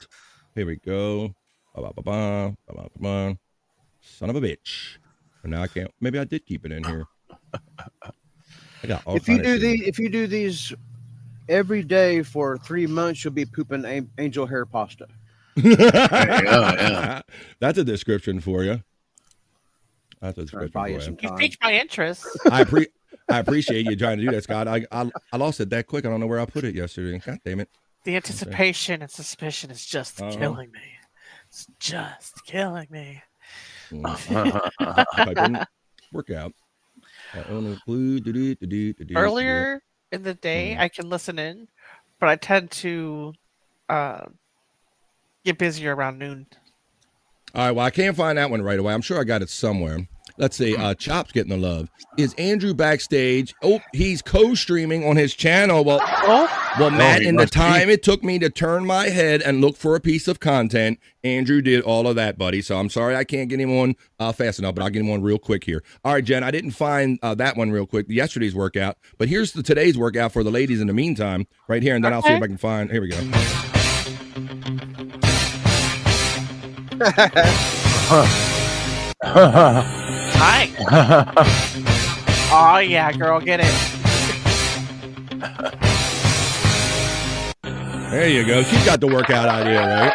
Here we go. Ba-ba-ba-ba, ba-ba-ba-ba. Son of a bitch. And now I can't. Maybe I did keep it in here. I got all If you kind of do shit. if you do these every day for 3 months, you'll be pooping angel hair pasta. Yeah. That's a description for you. That's a description for you. You piqued my interest. I appreciate you trying to do that, Scott. I lost it that quick. I don't know where I put it yesterday. God damn it. The anticipation and suspicion is just killing me. It's just killing me. If I didn't work out. Earlier in the day, I can listen in, but I tend to get busier around noon. All right, well, I can't find that one right away. I'm sure I got it somewhere. Let's see. Chop's getting the love. Is Andrew backstage? Oh, he's co-streaming on his channel. Well, Matt, in the time it took me to turn my head and look for a piece of content, Andrew did all of that, buddy. So I'm sorry I can't get him on fast enough, but I'll get him on real quick here. All right, Jen, I didn't find that one real quick, yesterday's workout, but here's today's workout for the ladies in the meantime, right here, and then I'll see if I can find. Here we go. Hi. Oh yeah, girl, get it. There you go. She's got the workout idea, right?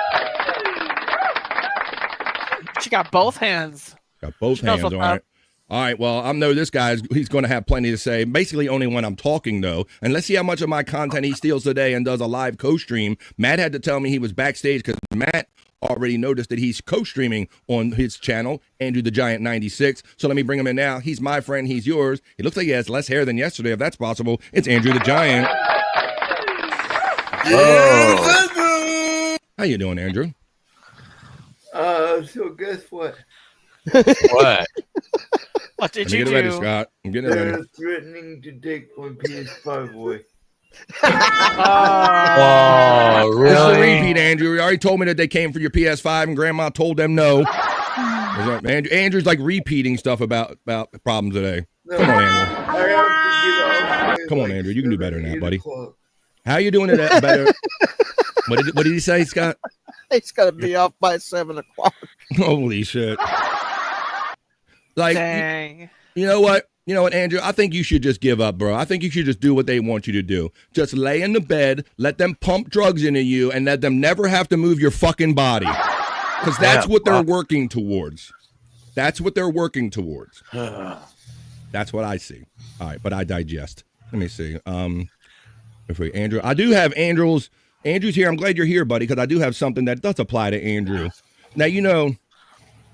She got both hands. Got both She knows hands what's on up. it. All right, well, I know this he's going to have plenty to say, basically only when I'm talking, though. And let's see how much of my content he steals today and does a live co-stream. Matt had to tell me he was backstage because Matt already noticed that he's co-streaming on his channel, Andrew the Giant 96. So let me bring him in now. He's my friend. He's yours. He looks like he has less hair than yesterday, if that's possible. It's Andrew the Giant. Oh. How you doing, Andrew? So guess what? What? What did Let me you get do? it ready, Scott. I'm getting it ready. They're threatening to take my PS5 away. Oh, really? This is a repeat, Andrew. You already told me that they came for your PS5 and Grandma told them no. Andrew's like repeating stuff about problems today. Come on, Andrew. Come on, Andrew. You can do better than that, buddy. How you doing it better? What did he say, Scott? It's got to be off by 7 o'clock. Holy shit. Like, Dang. You know what, Andrew? I think you should just give up, bro. I think you should just do what they want you to do. Just lay in the bed, let them pump drugs into you, and let them never have to move your fucking body. Because that's what they're working towards. That's what they're working towards. That's what I see. All right, but I digest. Let me see. Andrew, I do have Andrew's here. I'm glad you're here, buddy, because I do have something that does apply to Andrew. Now,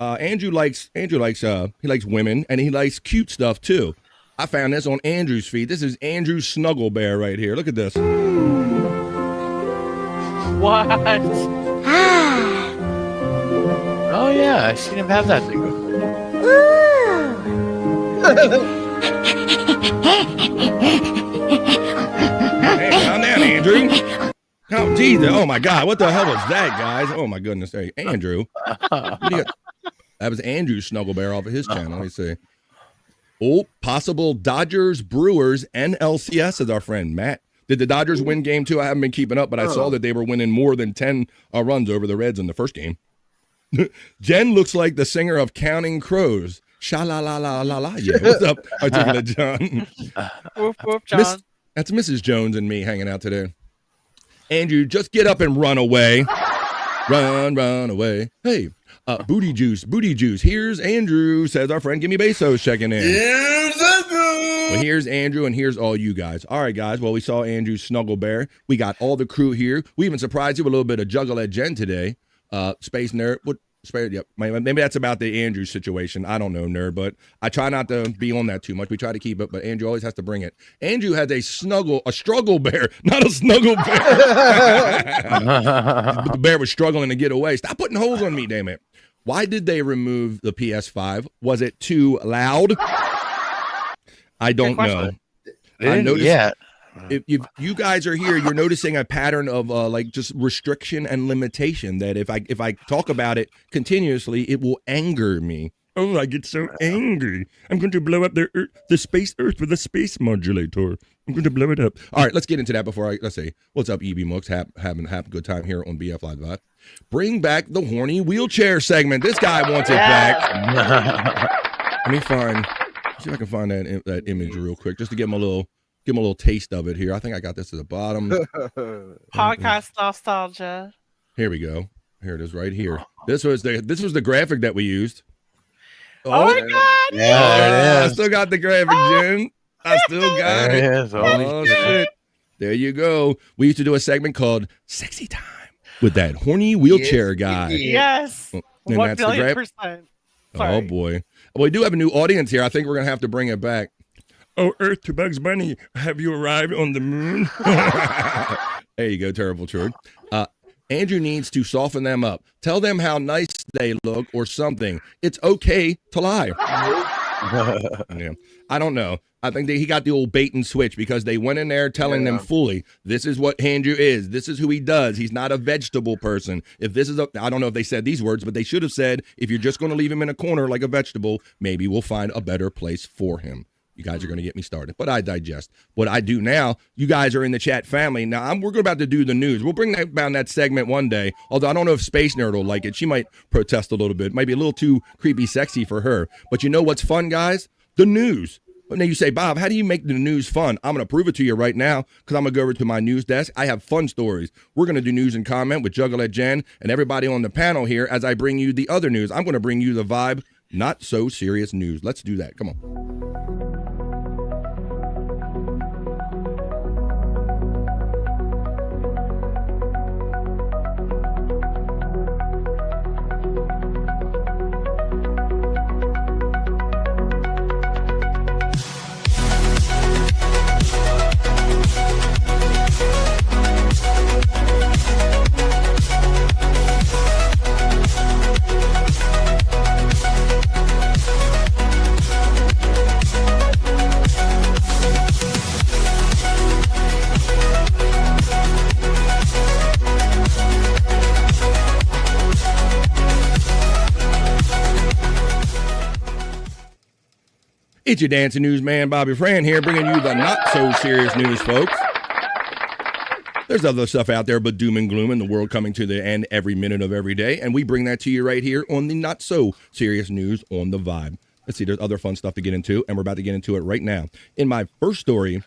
Andrew likes women, and he likes cute stuff too. I found this on Andrew's feed. This is Andrew's Snuggle Bear right here. Look at this. What? Oh yeah, I seen him have that thing. Hey, calm down, Andrew. Oh, Jesus. Oh my God. What the hell was that, guys? Oh my goodness. Hey, Andrew. That was Andrew's Snuggle Bear off of his channel. Let me see. Oh, possible Dodgers, Brewers, NLCS is our friend Matt. Did the Dodgers win game 2? I haven't been keeping up, but I saw that they were winning more than 10 runs over the Reds in the first game. Jen looks like the singer of Counting Crows. Sha-la-la-la-la-la. Yeah, what's up, Articulate John? Whoop, whoop, John. That's Mrs. Jones and me hanging out today. Andrew, just get up and run away. Run away. Hey, booty juice. Here's Andrew, says our friend Gimme Bezos checking in. Well, here's Andrew, and here's all you guys. All right, guys. Well, we saw Andrew's Snuggle Bear. We got all the crew here. We even surprised you with a little bit of Juggle at Jen today. Space Nerd. Yep. Maybe that's about the Andrew situation. I don't know, Nerd, but I try not to be on that too much. We try to keep it, but Andrew always has to bring it. Andrew has a struggle bear, not a snuggle bear. The bear was struggling to get away. Stop putting holes on me, damn it. Why did they remove the PS5? Was it too loud? I don't know. I noticed. If you guys are here, you're noticing a pattern of just restriction and limitation that if I talk about it continuously, it will anger me. Oh, I get so angry. I'm going to blow up the space Earth with a space modulator. I'm going to blow it up. All right, let's get into that before let's see. What's up, EB Mooks? Having a good time here on BF Live. Bring back the horny wheelchair segment. This guy wants it back. Let me see if I can find that image real quick, just to give him a little taste of it here. I think I got this at the bottom. Podcast nostalgia. Here we go. Here it is, right here. This was the graphic that we used. Oh my God! Yeah, there it is. I still got the graphic, Jen. I still got it. It is. Oh shit! There you go. We used to do a segment called "Sexy Time" with that horny wheelchair guy. Yes. And 1 that's the billion graphic. %. Oh Sorry. boy. Well, we do have a new audience here. I think we're gonna have to bring it back. Oh, Earth to Bugs Bunny, have you arrived on the moon? There you go, Terrible Truth. Andrew needs to soften them up. Tell them how nice they look or something. It's okay to lie. Yeah. I don't know. I think he got the old bait and switch because they went in there telling them fully, this is what Andrew is. This is who he does. He's not a vegetable person. If this is I don't know if they said these words, but they should have said, if you're just going to leave him in a corner like a vegetable, maybe we'll find a better place for him. You guys are going to get me started, but I digest. What I do now, you guys are in the chat family. Now, we're about to do the news. We'll bring down that segment one day, although I don't know if Space Nerd will like it. She might protest a little bit. It might be a little too creepy sexy for her. But you know what's fun, guys? The news. But now you say, Bob, how do you make the news fun? I'm going to prove it to you right now because I'm going to go over to my news desk. I have fun stories. We're going to do news and comment with Juggalette Jen and everybody on the panel here as I bring you the other news. I'm going to bring you the vibe, not so serious news. Let's do that. Come on. It's your dancing newsman, Bobby Fran here, bringing you the not-so-serious news, folks. There's other stuff out there but doom and gloom and the world coming to the end every minute of every day, and we bring that to you right here on the not-so-serious news on The Vibe. Let's see, there's other fun stuff to get into, and we're about to get into it right now. In my first story,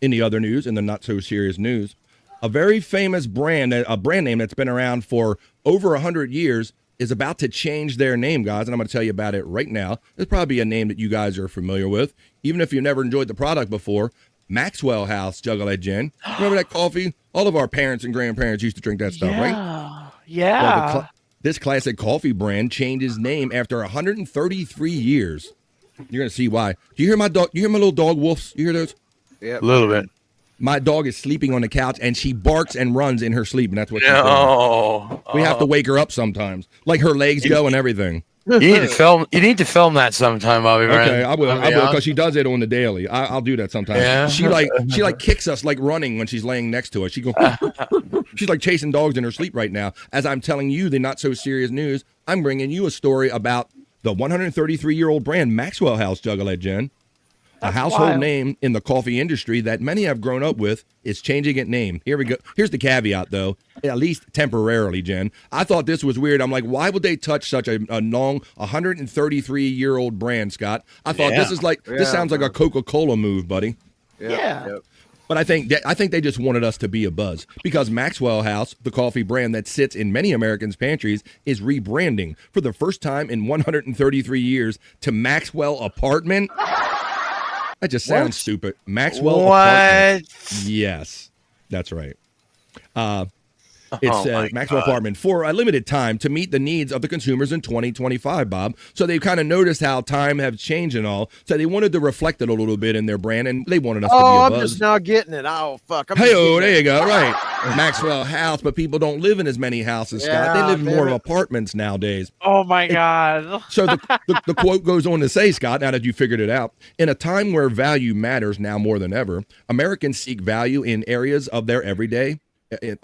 in the other news, in the not-so-serious news, a very famous brand, a brand name that's been around for over 100 years, is about to change their name, guys, and I'm going to tell you about it right now. It's probably a name that you guys are familiar with, even if you never enjoyed the product before. Maxwell House, Juggalette Jen. Remember that coffee? All of our parents and grandparents used to drink that stuff, right? Yeah. Well, this classic coffee brand changed its name after 133 years. You're going to see why. Do you hear my dog? You hear my little dog wolves? You hear those? Yeah. A little bit. My dog is sleeping on the couch, and she barks and runs in her sleep, and that's what she's doing. No. We have to wake her up sometimes, like her legs go and everything. You need to film. You need to film that sometime, Bobby. Okay, I will. I will because she does it on the daily. I'll do that sometime. Yeah. She like kicks us like running when she's laying next to us. She goes. She's like chasing dogs in her sleep right now. As I'm telling you the not so serious news, I'm bringing you a story about the 133-year-old brand Maxwell House, Juggalette Jen. A household name in the coffee industry that many have grown up with is changing its name. Here we go. Here's the caveat, though, at least temporarily, Jen. I thought this was weird. I'm like, why would they touch such a long 133-year-old brand, Scott? I thought this sounds like a Coca-Cola move, buddy. Yeah. But I think they just wanted us to be a buzz because Maxwell House, the coffee brand that sits in many Americans' pantries, is rebranding for the first time in 133 years to Maxwell Apartment. That just sounds stupid. Maxwell Apartment. Yes, that's right. It's Maxwell Apartment for a limited time to meet the needs of the consumers in 2025, Bob. So they've kind of noticed how time has changed and all. So they wanted to reflect it a little bit in their brand, and they wanted us to be a buzz. I'm just now getting it. Oh, fuck. Hey-oh, there you go. Right. Maxwell House, but people don't live in as many houses, Scott. They live in more apartments nowadays. Oh, my God. So the quote goes on to say, Scott, now that you figured it out, in a time where value matters now more than ever, Americans seek value in areas of their everyday. And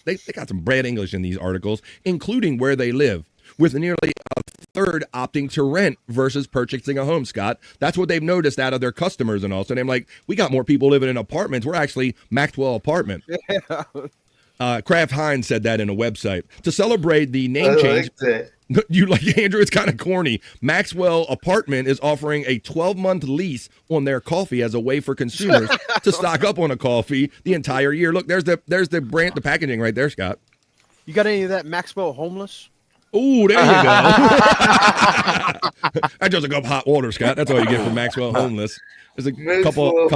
they got some bad English in these articles, including where they live. with nearly a third opting to rent versus purchasing a home, Scott. That's what they've noticed out of their customers and all. So they're like, we got more people living in apartments. We're actually Maxwell apartment. Kraft Heinz said that in a website. To celebrate the name change. You like Andrew? It's kind of corny. Maxwell Apartment is offering a 12-month lease on their coffee as a way for consumers to stock up on a coffee the entire year. Look, there's the brand, the packaging right there, Scott. You got any of that Maxwell Homeless? Oh, there you go. I just a cup of hot water, Scott. That's all you get from Maxwell Homeless. There's a couple.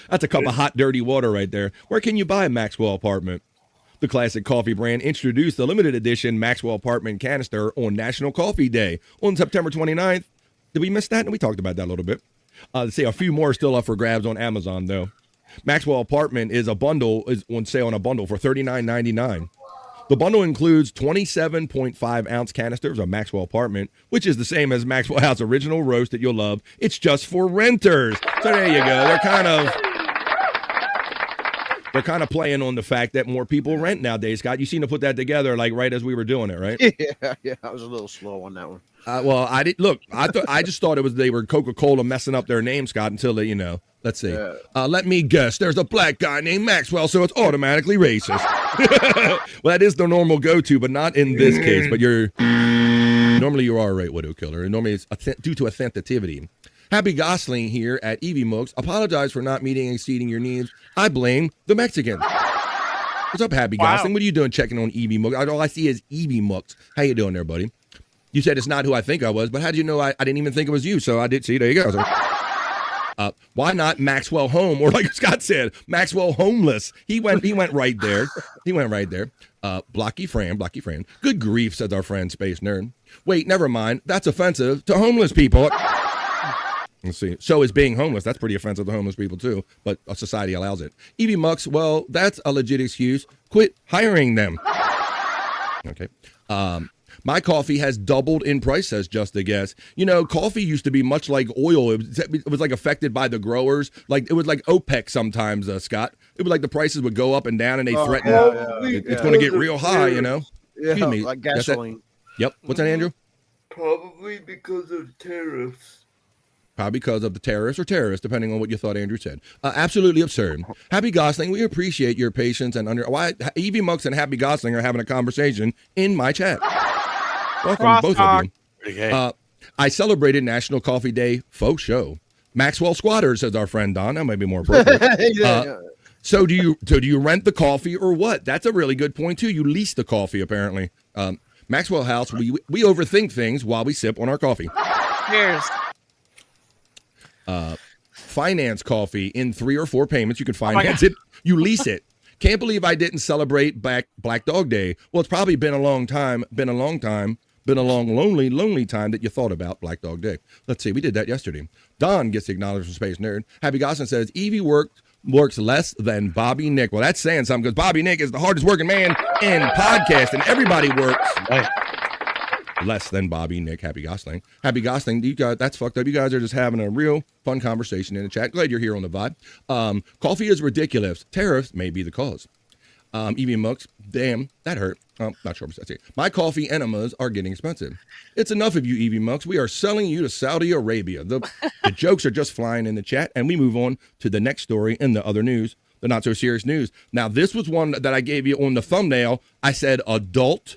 That's a cup of hot, dirty water right there. Where can you buy a Maxwell Apartment? The classic coffee brand introduced the limited edition Maxwell Apartment canister on National Coffee Day on September 29th. Did we miss that? We talked about that a little bit. Let's see, a few more still up for grabs on Amazon, though. Maxwell Apartment is on sale on a bundle for $39.99. The bundle includes 27.5 ounce canisters of Maxwell Apartment, which is the same as Maxwell House Original Roast that you'll love. It's just for renters. So there you go. They're kind of playing on the fact that more people rent nowadays, Scott. You seem to put that together like right as we were doing it, right? Yeah, I was a little slow on that one. Well, I did look. I just thought it was they were Coca-Cola messing up their name, Scott. Until they, let's see. Yeah. Let me guess. There's a black guy named Maxwell, so it's automatically racist. Well, that is the normal go-to, but not in this case. But normally you are right, Widow Killer. Normally it's due to authenticity. Happy Gosling here at Evie Mooks. Apologize for not meeting and exceeding your needs. I blame the Mexicans. What's up, Happy Gosling? What are you doing checking on Evie Mooks? All I see is Evie Mooks. How you doing there, buddy? You said it's not who I think I was, but how did you know I didn't even think it was you? So I did. See, there you go. Why not Maxwell Home? Or like Scott said, Maxwell Homeless. He went right there. Blocky Fran. Good grief, says our friend Space Nerd. Wait, never mind. That's offensive to homeless people. Let's see. So is being homeless. That's pretty offensive to homeless people, too. But society allows it. Evie Mucks, well, that's a legit excuse. Quit hiring them. Okay. My coffee has doubled in price, says Just a Guess. Coffee used to be much like oil. It was like affected by the growers. Like it was like OPEC sometimes, Scott. It was like the prices would go up and down and they threaten it's going to get real high, Yeah, Excuse me. like gasoline. Yep. What's that, Andrew? Probably because of tariffs. Probably because of the terrorists or terrorists, depending on what you thought Andrew said. Absolutely absurd. Happy Gosling, we appreciate your patience and why Evie Mucks and Happy Gosling are having a conversation in my chat. Welcome, both of you. I celebrated National Coffee Day faux show. Maxwell Squatters, says our friend Don. That might be more appropriate. So do you rent the coffee or what? That's a really good point too. You lease the coffee apparently. Maxwell House, we overthink things while we sip on our coffee. Cheers. Finance coffee in 3 or 4 payments. You can finance it. You lease it. Can't believe I didn't celebrate Black Dog Day. Well, it's probably been a long, lonely time that you thought about Black Dog Day. Let's see. We did that yesterday. Don gets acknowledged from Space Nerd. Happy Gosling says, Evie works less than Bobby Nick. Well, that's saying something because Bobby Nick is the hardest working man in podcasting. Everybody works less than Bobby Nick. Happy Gosling. That's fucked up. You guys are just having a real fun conversation in the chat. Glad you're here on the vibe. Coffee is ridiculous. Tariffs may be the cause. Evie Mooks, damn, that hurt. Not sure. That's it. My coffee enemas are getting expensive. It's enough of you, Evie Mooks. We are selling you to Saudi Arabia. The jokes are just flying in the chat, and we move on to the next story in the other news, the not so serious news. Now, this was one that I gave you on the thumbnail. I said adult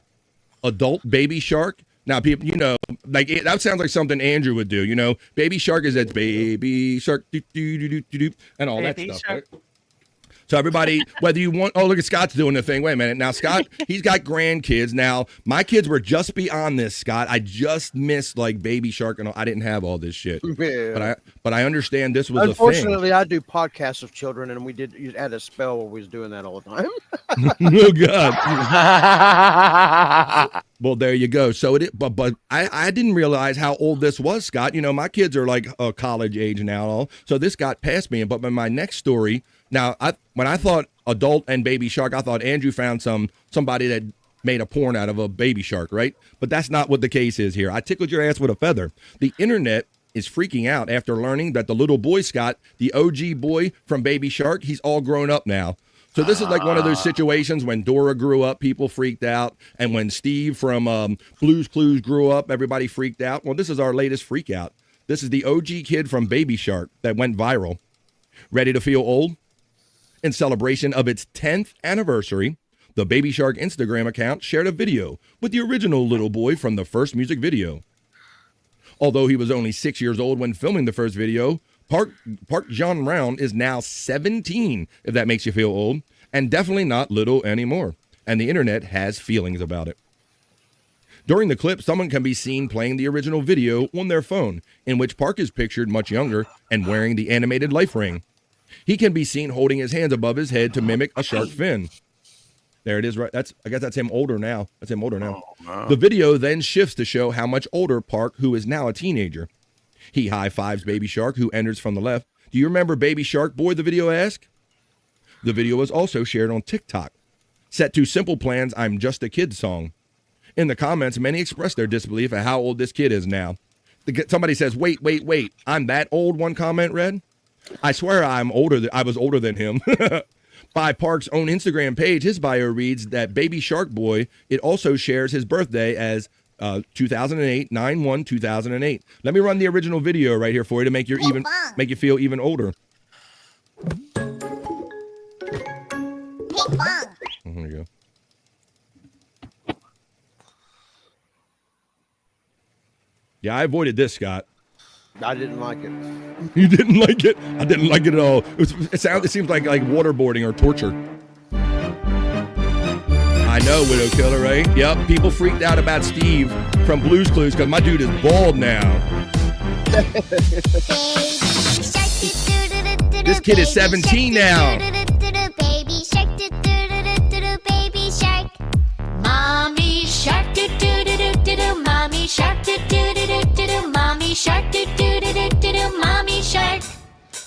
baby shark. Now, people, that sounds like something Andrew would do. Baby shark is that baby shark, and all that stuff. Right? So everybody, whether you want, look at Scott's doing the thing. Wait a minute. Now, Scott, he's got grandkids. Now, my kids were just beyond this, Scott. I just missed like baby shark and all. I didn't have all this shit. Yeah. But I understand this was a thing. Unfortunately, I do podcasts of children, and you had a spell where we was doing that all the time. Oh, God. Well, there you go. So but I didn't realize how old this was, Scott. My kids are like college age now. So this got past me. But my next story. Now, when I thought adult and baby shark, I thought Andrew found somebody that made a porn out of a baby shark, right? But that's not what the case is here. I tickled your ass with a feather. The internet is freaking out after learning that the little boy, Scott, the OG boy from Baby Shark, he's all grown up now. So this is like one of those situations when Dora grew up, people freaked out. And when Steve from Blue's Clues grew up, everybody freaked out. Well, this is our latest freak out. This is the OG kid from Baby Shark that went viral. Ready to feel old? In celebration of its 10th anniversary, the Baby Shark Instagram account shared a video with the original little boy from the first music video. Although he was only 6 years old when filming the first video, Park John Round is now 17, if that makes you feel old, and definitely not little anymore. And the internet has feelings about it. During the clip, someone can be seen playing the original video on their phone, in which Park is pictured much younger and wearing the animated life ring. He can be seen holding his hands above his head to mimic a shark fin. There it is, right? I guess that's him older now. That's him older now. Oh, no. The video then shifts to show how much older Park, who is now a teenager. He high-fives Baby Shark, who enters from the left. Do you remember Baby Shark Boy, the video asked? The video was also shared on TikTok. Set to Simple Plan's I'm Just a Kid song. In the comments, many expressed their disbelief at how old this kid is now. Somebody says, wait, I'm that old, one comment read. I swear I was older than him. By Park's own Instagram page, his bio reads that Baby Shark Boy, it also shares his birthday as 2008, 9/1/2008. Let me run the original video right here for you to make you feel even older. There you go. Yeah, I avoided this, Scott. I didn't like it. You didn't like it? I didn't like it at all. It seems like waterboarding or torture. I know, Widow Killer, right? Yep, people freaked out about Steve from Blue's Clues because my dude is bald now. This kid is 17 now. Baby shark, baby shark. Mommy shark, do do do do do do. Mommy shark, do do do do do do. Mommy shark, do do do do do do. Mommy shark.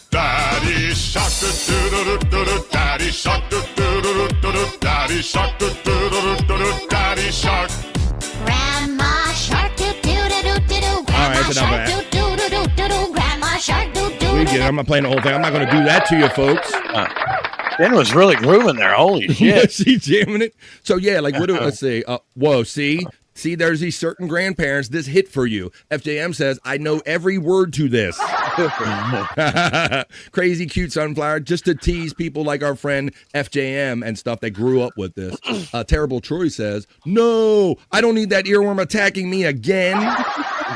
Daddy shark, do do do do do. Daddy shark, do do do do do. Daddy shark, do do do do do. Daddy shark. Grandma shark, do do do do do. Grandma shark, do do do do do. Grandma shark, do do. We get it. I'm not playing the whole thing. I'm not going to do that to you, folks. Ben was really grooving there. Holy shit. She jamming it. So yeah, like let's see. Whoa, see, there's these certain grandparents. This hit for you. FJM says, I know every word to this. Crazy cute sunflower, just to tease people like our friend FJM and stuff that grew up with this. Terrible Troy says, no, I don't need that earworm attacking me again.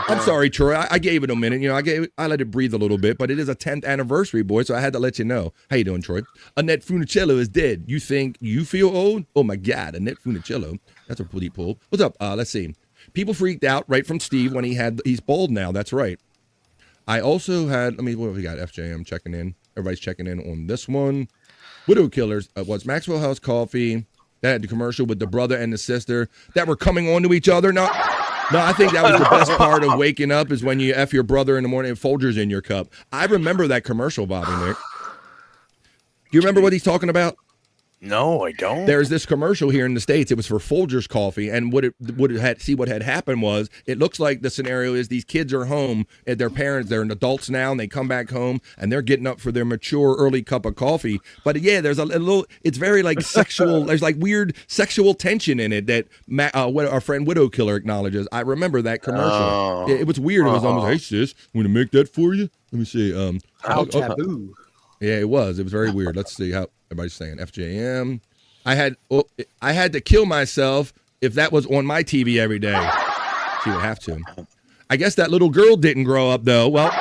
I'm sorry, Troy. I gave it a minute. You know, I let it breathe a little bit, but it is a 10th anniversary, boy, so I had to let you know. How you doing, Troy? Annette Funicello is dead. You think you feel old? Oh my God, Annette Funicello. That's a pretty pull. What's up? Let's see. People freaked out right from Steve when he's bald now. That's right. I also had, what have we got? FJM checking in. Everybody's checking in on this one. Widow Killers was Maxwell House Coffee. That had the commercial with the brother and the sister that were coming on to each other. No, I think that was the best part of waking up is when you F your brother in the morning and Folgers in your cup. I remember that commercial, Bobby Nick. Do you remember what he's talking about? No, I don't. There's this commercial here in the States. It was for Folgers coffee, and what had happened was it looks like the scenario is these kids are home at their parents. They're adults now, and they come back home, and they're getting up for their mature early cup of coffee. But yeah, there's a little. It's very like sexual. There's like weird sexual tension in it that what our friend Widow Killer acknowledges. I remember that commercial. Oh. It was weird. It was almost, hey sis, I'm gonna make that for you. Let me see. How taboo. Yeah, it was. It was very weird. Let's see how everybody's saying. FJM. I had to kill myself if that was on my TV every day. She would have to. I guess that little girl didn't grow up though. Well,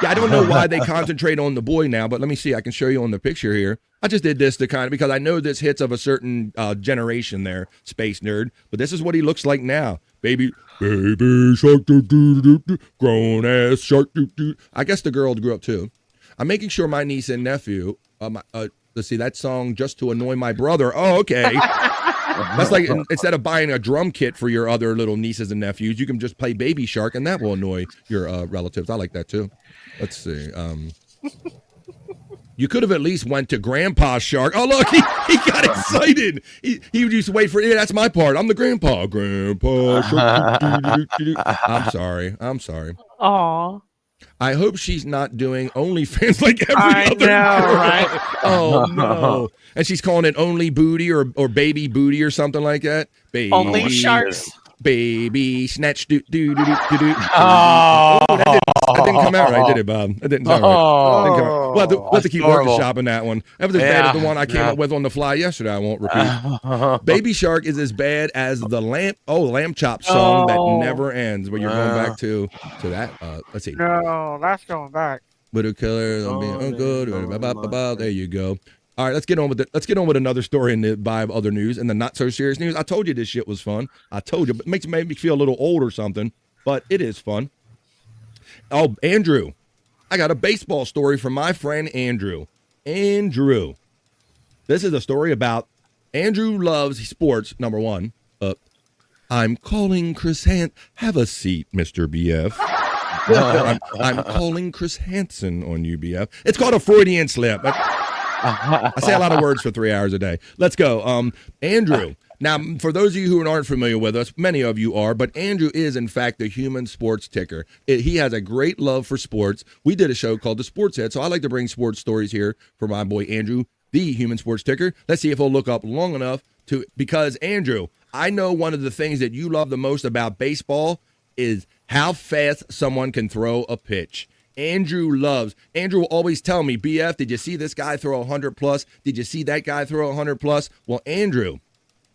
yeah, I don't know why they concentrate on the boy now, but let me see. I can show you on the picture here. I just did this to because I know this hits of a certain generation there, space nerd. But this is what he looks like now. Baby shark, grown ass shark. I guess the girl grew up too. I'm making sure my niece and nephew, let's see, that song Just to Annoy My Brother. Oh, okay. That's like, instead of buying a drum kit for your other little nieces and nephews, you can just play Baby Shark, and that will annoy your relatives. I like that, too. Let's see. You could have at least went to Grandpa Shark. Oh, look, he got excited. He used to wait for, yeah, that's my part. I'm the Grandpa Shark. I'm sorry. Aw. I hope she's not doing OnlyFans like every I other know, girl. right? Oh no! And she's calling it Only Booty or Baby Booty or something like that. Baby Only sharks. Baby snatch do do do do do do. Oh, that didn't come out right, did it, Bob? That didn't sound right. Didn't come out. We'll have to keep horrible. workshopping that one. That was as bad as the one I came up with on the fly yesterday. I won't repeat. Baby Shark is as bad as the lamb chop song that never ends. Where you're going back to that. Let's see. No, that's going back. Widow killer, good. There you go. All right, let's get on with another story in the vibe other news and the not so serious news. I told you this shit was fun. I told you, but it made me feel a little old or something, but it is fun. Oh, Andrew, I got a baseball story from my friend Andrew. Andrew, this is a story about Andrew loves sports. Number one, I'm calling Chris have a seat, Mr. BF. I'm calling Chris Hansen on UBF. It's called a Freudian slip. I say a lot of words for 3 hours a day. Let's go. Andrew. Now, for those of you who aren't familiar with us, many of you are, but Andrew is, in fact, the human sports ticker. He has a great love for sports. We did a show called The Sports Head, so I like to bring sports stories here for my boy Andrew, the human sports ticker. Let's see if he'll look up long enough because, Andrew, I know one of the things that you love the most about baseball is how fast someone can throw a pitch. Andrew will always tell me, BF, did you see this guy throw 100 plus? Did you see that guy throw 100 plus? Well, Andrew,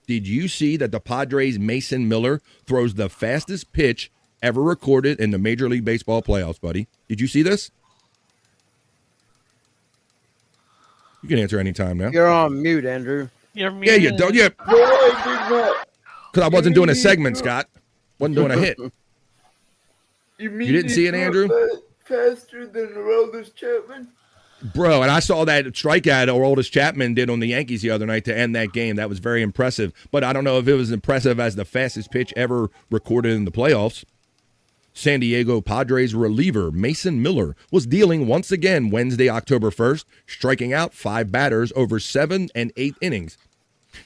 did you see that the Padres' Mason Miller throws the fastest pitch ever recorded in the Major League Baseball playoffs, buddy? Did you see this? You can answer anytime now. You're on mute, Andrew. You're muted. Yeah, you don't. Yeah. No, I did not. Because I wasn't doing a segment, Scott. Wasn't doing a hit. You didn't see it, Andrew? Faster than Aroldis Chapman? Bro, and I saw that strikeout Aroldis Chapman did on the Yankees the other night to end that game. That was very impressive. But I don't know if it was impressive as the fastest pitch ever recorded in the playoffs. San Diego Padres reliever Mason Miller was dealing once again Wednesday, October 1st, striking out 5 batters over 7 and 8 innings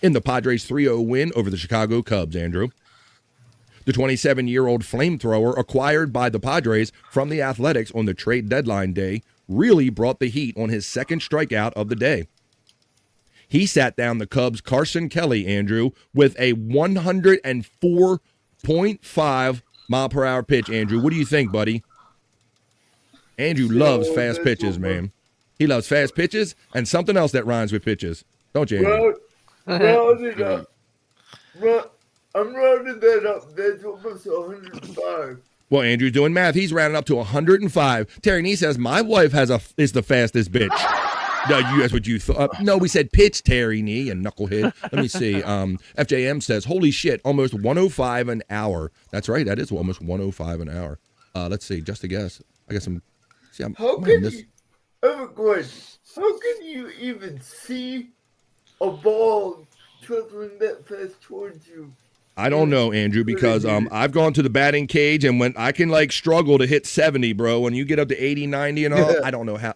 in the Padres' 3-0 win over the Chicago Cubs, Andrew. The 27-year-old flamethrower acquired by the Padres from the Athletics on the trade deadline day really brought the heat on his second strikeout of the day. He sat down the Cubs' Carson Kelly, Andrew, with a 104.5 mile per hour pitch, Andrew. What do you think, buddy? Andrew loves fast pitches, man. He loves fast pitches and something else that rhymes with pitches. Don't you, Andrew? Round it up. I'm rounding that up. That's almost 105. Well, Andrew's doing math. He's rounding up to 105. Terry Nee says, my wife is the fastest bitch. No, that's what you thought. No, we said pitch, Terry Nee and knucklehead. Let me see. FJM says, holy shit, almost 105 an hour. That's right. That is almost 105 an hour. Let's see. Just a guess. I got some. See, I have a question. How can you even see a ball traveling that fast towards you? I don't know, Andrew, because I've gone to the batting cage and when I can like struggle to hit 70, bro. When you get up to 80, 90 and all, I don't know how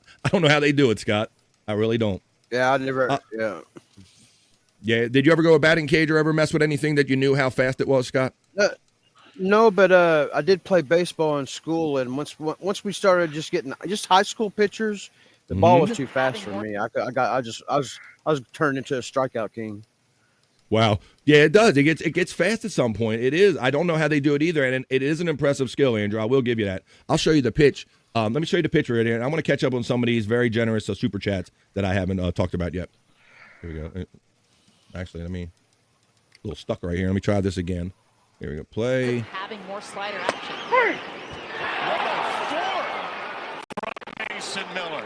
they do it, Scott. I really don't. Yeah, I never. Yeah. Did you ever go to a batting cage or ever mess with anything that you knew how fast it was, Scott? No, but I did play baseball in school, and once we started just getting high school pitchers, the ball was too fast for me. I was turned into a strikeout king. Wow. Yeah, it does. It gets fast at some point. It is. I don't know how they do it either, and it is an impressive skill, Andrew. I will give you that. I'll show you the pitch. Let me show you the picture right here. And I want to catch up on some of these very generous super chats that I haven't talked about yet. Here we go. Actually, a little stuck right here. Let me try this again. Here we go. Play. Having more slider action. Mason Miller.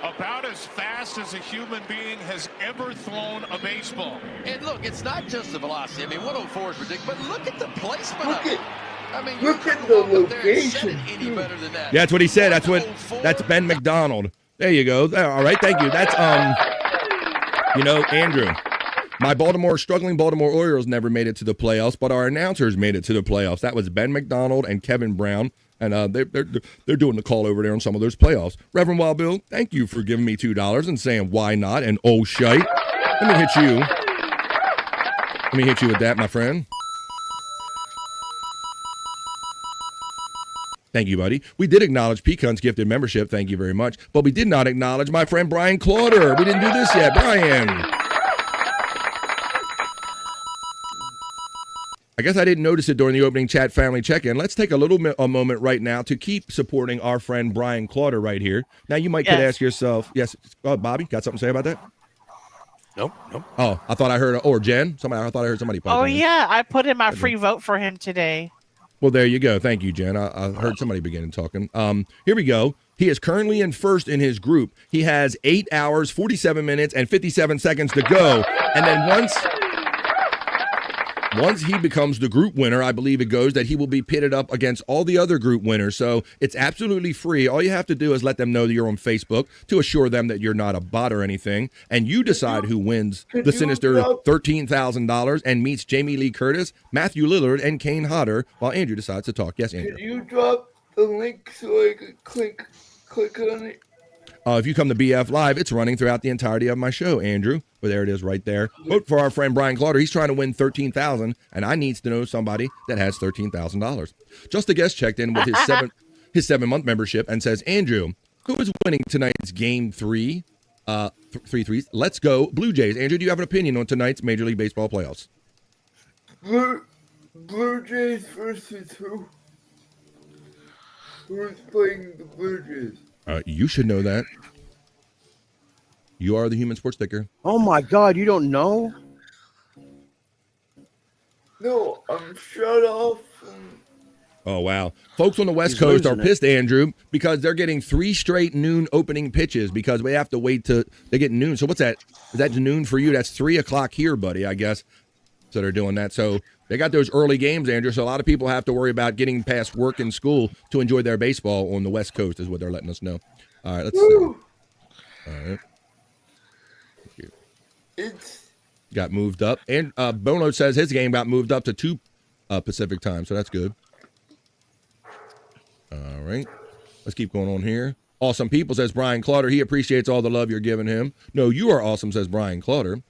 About as fast as a human being has ever thrown a baseball. And look, it's not just the velocity. I mean, 104 is ridiculous, but look at the placement of it. I mean, look at the location. Any better than that. Yeah, that's what he said. That's Ben McDonald. There you go. All right, thank you. That's Andrew. My struggling Baltimore Orioles never made it to the playoffs, but our announcers made it to the playoffs. That was Ben McDonald and Kevin Brown. And they're doing the call over there on some of those playoffs. Reverend Wild Bill, thank you for giving me $2 and saying why not and oh Shyt. Let me hit you. Let me hit you with that, my friend. Thank you, buddy. We did acknowledge Pecun's gifted membership. Thank you very much. But we did not acknowledge my friend Brian Clauder. We didn't do this yet. Brian. I guess I didn't notice it during the opening chat family check-in. Let's take a moment right now to keep supporting our friend Brian Clauder right here. Now, you might could ask yourself, yes, Bobby, got something to say about that? Nope. Oh, I thought I heard, or Jen, I thought I heard somebody. Oh, yeah, I put in my free vote for him today. Well, there you go. Thank you, Jen. I heard somebody begin talking. Here we go. He is currently in first in his group. He has 8 hours, 47 minutes, and 57 seconds to go. And then once he becomes the group winner, I believe it goes that he will be pitted up against all the other group winners. So it's absolutely free. All you have to do is let them know that you're on Facebook to assure them that you're not a bot or anything. And you decide who wins the sinister $13,000 and meets Jamie Lee Curtis, Matthew Lillard, and Kane Hodder while Andrew decides to talk. Yes, Andrew. Can you drop the link so I could click on it? If you come to BF Live, it's running throughout the entirety of my show, Andrew. Well, there it is right there. Vote for our friend Brian Clauder. He's trying to win $13,000, and I needs to know somebody that has $13,000. Just a guest checked in with his 7-month membership and says, Andrew, who is winning tonight's game 3? 3-3. Let's go Blue Jays. Andrew, do you have an opinion on tonight's Major League Baseball playoffs? Blue Jays versus who? Who's playing the Blue Jays? You should know that. You are the human sports sticker. Oh my God, you don't know? No, I'm shut off. Oh, wow. Folks on the West Coast are pissed, Andrew, because they're getting 3 straight noon opening pitches because they have to wait to they get noon. So what's that? Is that noon for you? That's 3 o'clock here, buddy, I guess. So they're doing that. So they got those early games, Andrew. So a lot of people have to worry about getting past work and school to enjoy their baseball on the West Coast is what they're letting us know. All right, let's see. All right. It's got moved up. And Bono says his game got moved up to 2 Pacific time, so that's good. All right. Let's keep going on here. Awesome people, says Brian Clauder. He appreciates all the love you're giving him. No, you are awesome, says Brian Clauder.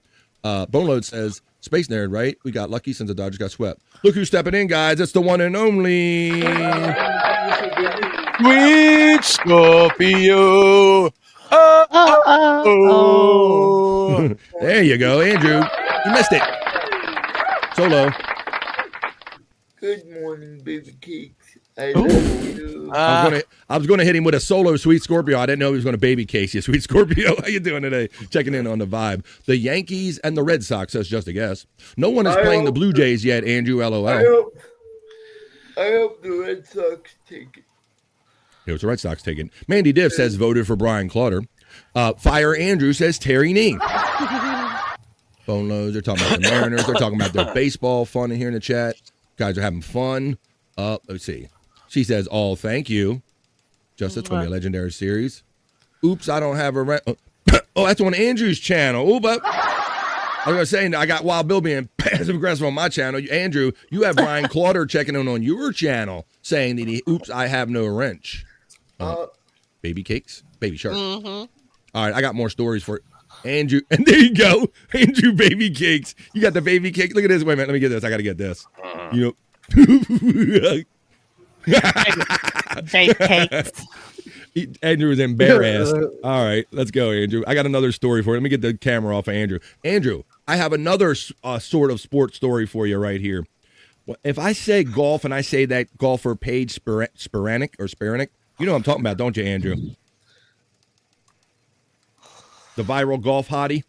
Boneload says, Space Nerd, right? We got lucky since the Dodgers got swept. Look who's stepping in, guys. It's the one and only. Sweet Scorpio. Oh. There you go, Andrew. You missed it. Solo. Good morning, baby cakes. I love you. I was going to hit him with a solo Sweet Scorpio. I didn't know he was going to baby case you. Sweet Scorpio, how you doing today? Checking in on the vibe. The Yankees and the Red Sox, that's just a guess. No one is playing the Blue Jays yet, Andrew, LOL. I hope the Red Sox take it. It was the Red Sox taking. Mandy Diff says voted for Brian Clauder. Fire Andrew says Terry Nee. Phone loads. They're talking about the Mariners. They're talking about their baseball fun in here in the chat. Guys are having fun. Let's see. She says, all thank you. Just it's going to be a legendary series. Oops, I don't have a rent. Oh, that's on Andrew's channel. Ooh, but I was going to say, I got Wild Bill being passive aggressive on my channel. Andrew, you have Brian Clauder checking in on your channel saying that oops, I have no wrench. Baby cakes, baby shark. Mm-hmm. All right, I got more stories for Andrew. And there you go. Andrew baby cakes. You got the baby cake. Look at this. Wait a minute. Let me get this. I got to get this. You know. Baby cakes. Andrew is embarrassed. All right, let's go, Andrew. I got another story for you. Let me get the camera off of Andrew. Andrew, I have another sort of sports story for you right here. If I say golf and I say that golfer Paige Spiranac, you know what I'm talking about, don't you, Andrew? The viral golf hottie?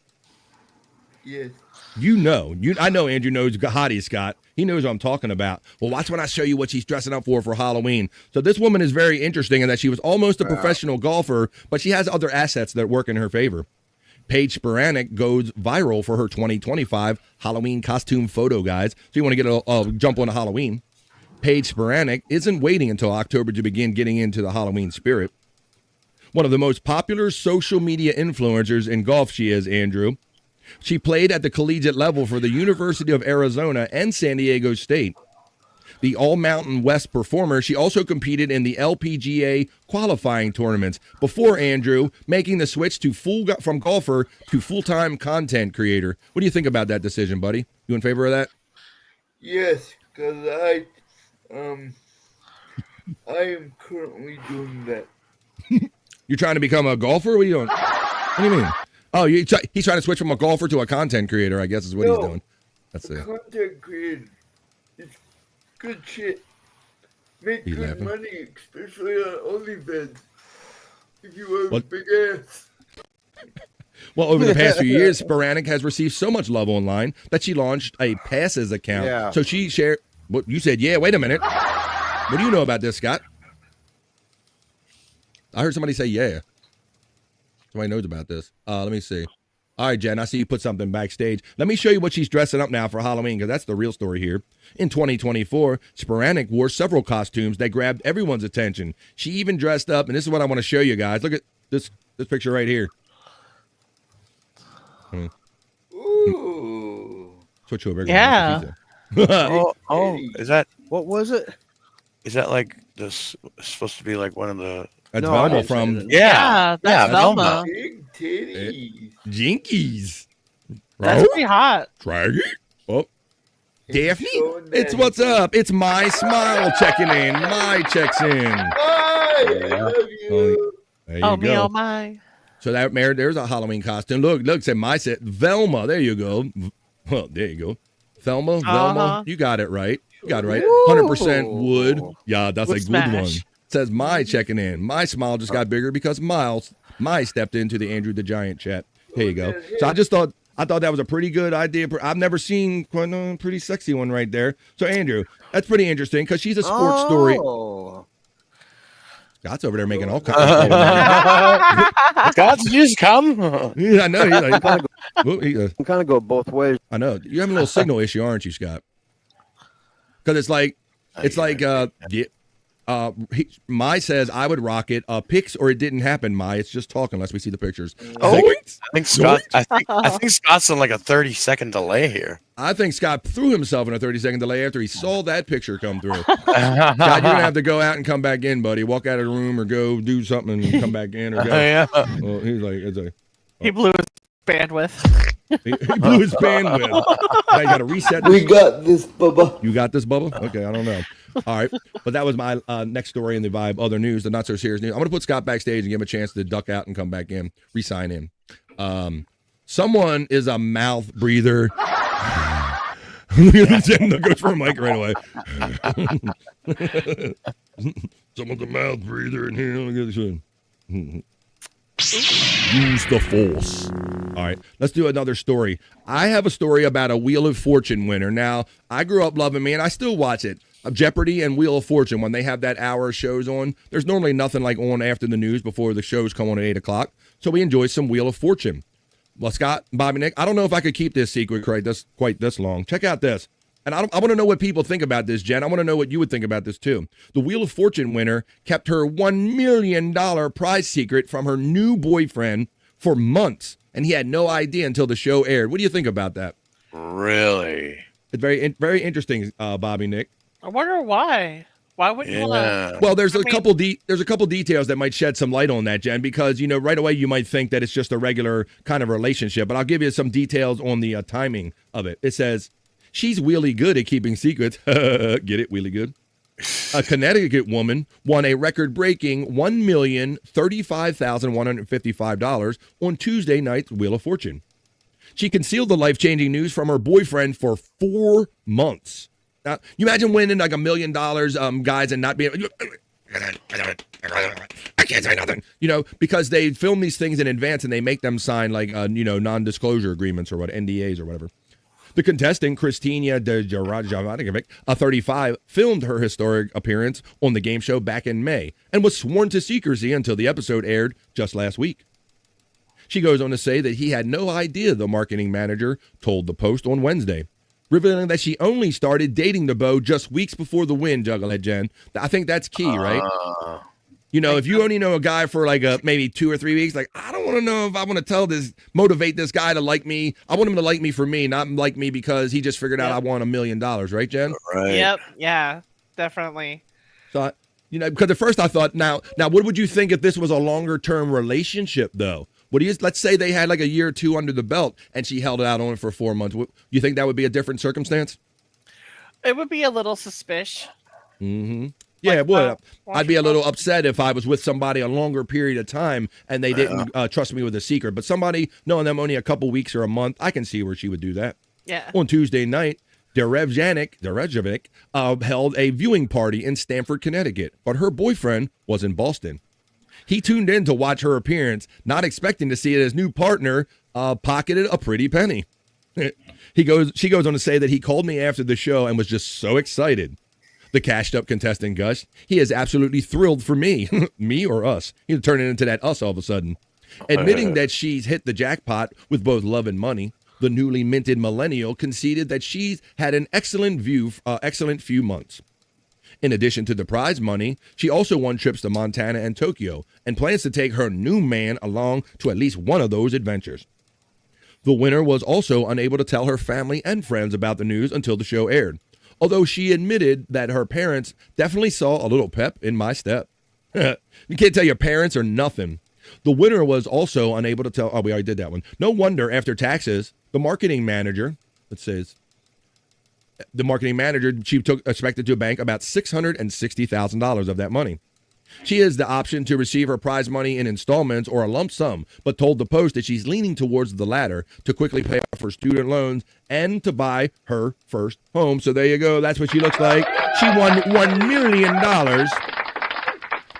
Yes. You know. I know Andrew knows hottie, Scott. He knows what I'm talking about. Well, watch when I show you what she's dressing up for Halloween. So this woman is very interesting in that she was almost a professional golfer, but she has other assets that work in her favor. Paige Spiranac goes viral for her 2025 Halloween costume photo, guys. So you want to get a jump on to Halloween. Paige Spiranac isn't waiting until October to begin getting into the Halloween spirit. One of the most popular social media influencers in golf she is, Andrew. She played at the collegiate level for the University of Arizona and San Diego State. The All-Mountain West performer, she also competed in the LPGA qualifying tournaments before, Andrew, making the switch to from golfer to full-time content creator. What do you think about that decision, buddy? You in favor of that? Yes, because I am currently doing that. You're trying to become a golfer? What are you doing? What do you mean? Oh, he's trying to switch from a golfer to a content creator, I guess is what he's doing. That's it. Content creator. It's good shit. Make He's good laughing. money, especially on OnlyFans. If you have a big ass. Well, over the past few years, Sporadic has received so much love online that she launched a Passes account. Yeah. So she shared. What you said? Yeah. Wait a minute. What do you know about this, Scott? I heard somebody say yeah. Somebody knows about this. Let me see. All right, Jen, I see you put something backstage. Let me show you what she's dressing up now for Halloween, because that's the real story here. In 2024, Sporadic wore several costumes that grabbed everyone's attention. She even dressed up, and this is what I want to show you guys. Look at this picture right here. Ooh. Switch over. Yeah. Is that What was it? is that like this supposed to be like one of the? That's No, I Velma didn't say from that. Yeah, that's Velma. Big titties. Jinkies. That's pretty hot. Draggy. Oh. Daphne, So it's nasty. what's up. It's My Smile checking in. My checks in. Hi, I love you. There you Oh, go. me, oh, my. So that there's a Halloween costume. Look, say my set. Velma. There you go. Well, there you go. Velma. Uh-huh. You got it right. You got it right. 100% wood. Yeah, that's Wood a good smash. one. It says my checking in. My smile just got bigger because my stepped into the Andrew the Giant chat. There you go. So I thought that was a pretty good idea. I've never seen quite a pretty sexy one right there. So Andrew, that's pretty interesting because she's a sports story. Scott's over there making all kinds of Scott, did you just come? Yeah, I know. I'm kind of go both ways. I know. You're having a little signal issue, aren't you, Scott? Because My says I would rock it. Pics or it didn't happen. My, it's just talking unless we see the pictures. I think Scott's on like a 30-second delay here. I think Scott threw himself in a 30-second delay after he saw that picture come through. Scott, you're gonna have to go out and come back in, buddy. Walk out of the room or go do something and come back in or go. Yeah. Well, he's like, it's like, He blew his bandwidth. He blew his bandwidth. Now you got to reset. We got this, Bubba. You got this, Bubba? Okay, I don't know. All right, but that was my next story in the vibe. Other news, the not so serious news. I'm gonna put Scott backstage and give him a chance to duck out and come back in, re-sign in. Someone is a mouth breather. That goes for a mic right away. Someone's a mouth breather in here. Look at this one. Use the force. All right, let's do another story. I have a story about a Wheel of Fortune winner. Now, I grew up loving me, and I still watch it. Jeopardy and Wheel of Fortune, when they have that hour of shows on, there's normally nothing like on after the news before the shows come on at 8 o'clock. So we enjoy some Wheel of Fortune. Well, Scott, Bobby, Nick, I don't know if I could keep this secret quite this long. Check out this. And I want to know what people think about this, Jen. I want to know what you would think about this, too. The Wheel of Fortune winner kept her $1 million prize secret from her new boyfriend for months, and he had no idea until the show aired. What do you think about that? Really? It's very interesting, Bobby, Nick. I wonder why. Why wouldn't you want to? Well, there's a couple details that might shed some light on that, Jen, because right away you might think that it's just a regular kind of relationship, but I'll give you some details on the timing of it. It says she's really good at keeping secrets. Get it? Really good. A Connecticut woman won a record-breaking $1,035,155 on Tuesday night's Wheel of Fortune. She concealed the life-changing news from her boyfriend for 4 months. Now, you imagine winning like $1 million, guys, and not being. I can't say nothing. Because they film these things in advance and they make them sign like, non-disclosure agreements or what, NDAs or whatever. The contestant, Christina Dejavanovic, a 35, filmed her historic appearance on the game show back in May and was sworn to secrecy until the episode aired just last week. She goes on to say that he had no idea, the marketing manager told the Post on Wednesday, revealing that she only started dating the beau just weeks before the win, Juggalhead Jen. I think that's key, right? If you only know a guy for like maybe 2 or 3 weeks, like, I don't want to know if I want to motivate this guy to like me. I want him to like me for me, not like me because he just figured out I want $1 million, right, Jen? Right. Yep. Yeah, definitely. So, because at first I thought, now, what would you think if this was a longer term relationship, though? Let's say they had like a year or two under the belt and she held it out on it for 4 months. You think that would be a different circumstance? It would be a little suspicious. Mm-hmm. Yeah, Like, it would. why I'd don't be you a little upset if I was with somebody a longer period of time and they didn't trust me with a secret. But somebody knowing them only a couple weeks or a month, I can see where she would do that. Yeah. On Tuesday night, Derevjanik held a viewing party in Stamford, Connecticut, but her boyfriend was in Boston. He tuned in to watch her appearance, not expecting to see his new partner pocketed a pretty penny. She goes on to say that he called me after the show and was just so excited. The cashed up contestant gushed. He is absolutely thrilled for me. Me or us? He's turning into that us all of a sudden. Admitting that she's hit the jackpot with both love and money, the newly minted millennial conceded that she's had an excellent few months. In addition to the prize money, she also won trips to Montana and Tokyo and plans to take her new man along to at least one of those adventures. The winner was also unable to tell her family and friends about the news until the show aired, although she admitted that her parents definitely saw a little pep in my step. You can't tell your parents or nothing. The winner was also unable to tell. Oh, we already did that one. No wonder after taxes, the marketing manager, she expected to bank about $660,000 of that money. She has the option to receive her prize money in installments or a lump sum, but told the Post that she's leaning towards the latter to quickly pay off her student loans and to buy her first home. So there you go. That's what she looks like. She won $1 million.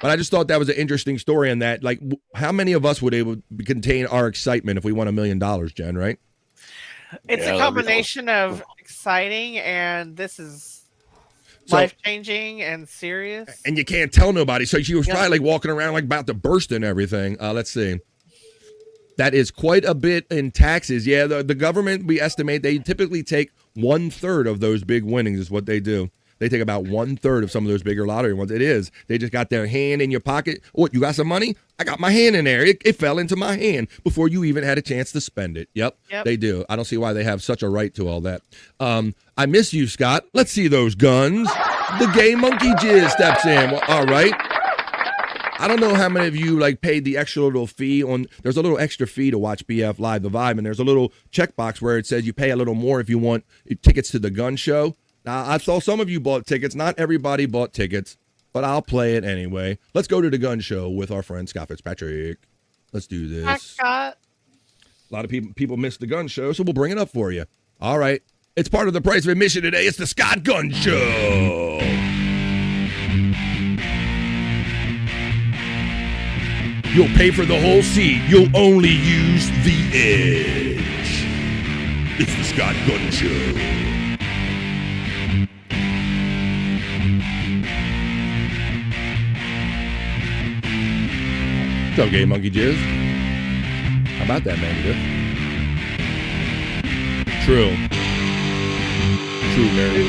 But I just thought that was an interesting story in that, like, how many of us would able to contain our excitement if we won $1 million, Jen, right? It's a combination of exciting and this is life-changing and serious. And you can't tell nobody. So she was probably like walking around like about to burst and everything. Let's see. That is quite a bit in taxes. Yeah, the government, we estimate they typically take 1/3 of those big winnings is what they do. They take about 1/3 of some of those bigger lottery ones. It is. They just got their hand in your pocket. What, you got some money? I got my hand in there. It fell into my hand before you even had a chance to spend it. Yep, they do. I don't see why they have such a right to all that. I miss you, Scott. Let's see those guns. The gay monkey jizz steps in. Well, all right. I don't know how many of you like paid the extra little fee on. There's a little extra fee to watch BF Live the Vibe, and there's a little checkbox where it says you pay a little more if you want tickets to the gun show. Now, I saw some of you bought tickets. Not everybody bought tickets, but I'll play it anyway. Let's go to the gun show with our friend Scott Fitzpatrick. Let's do this. Hi, Scott. A lot of people missed the gun show, so we'll bring it up for you. All right. It's part of the price of admission today. It's the Scott Gun Show. You'll pay for the whole seat. You'll only use the edge. It's the Scott Gun Show. What's up, Gay Monkey Jizz? How about that, man? True. True, Mary.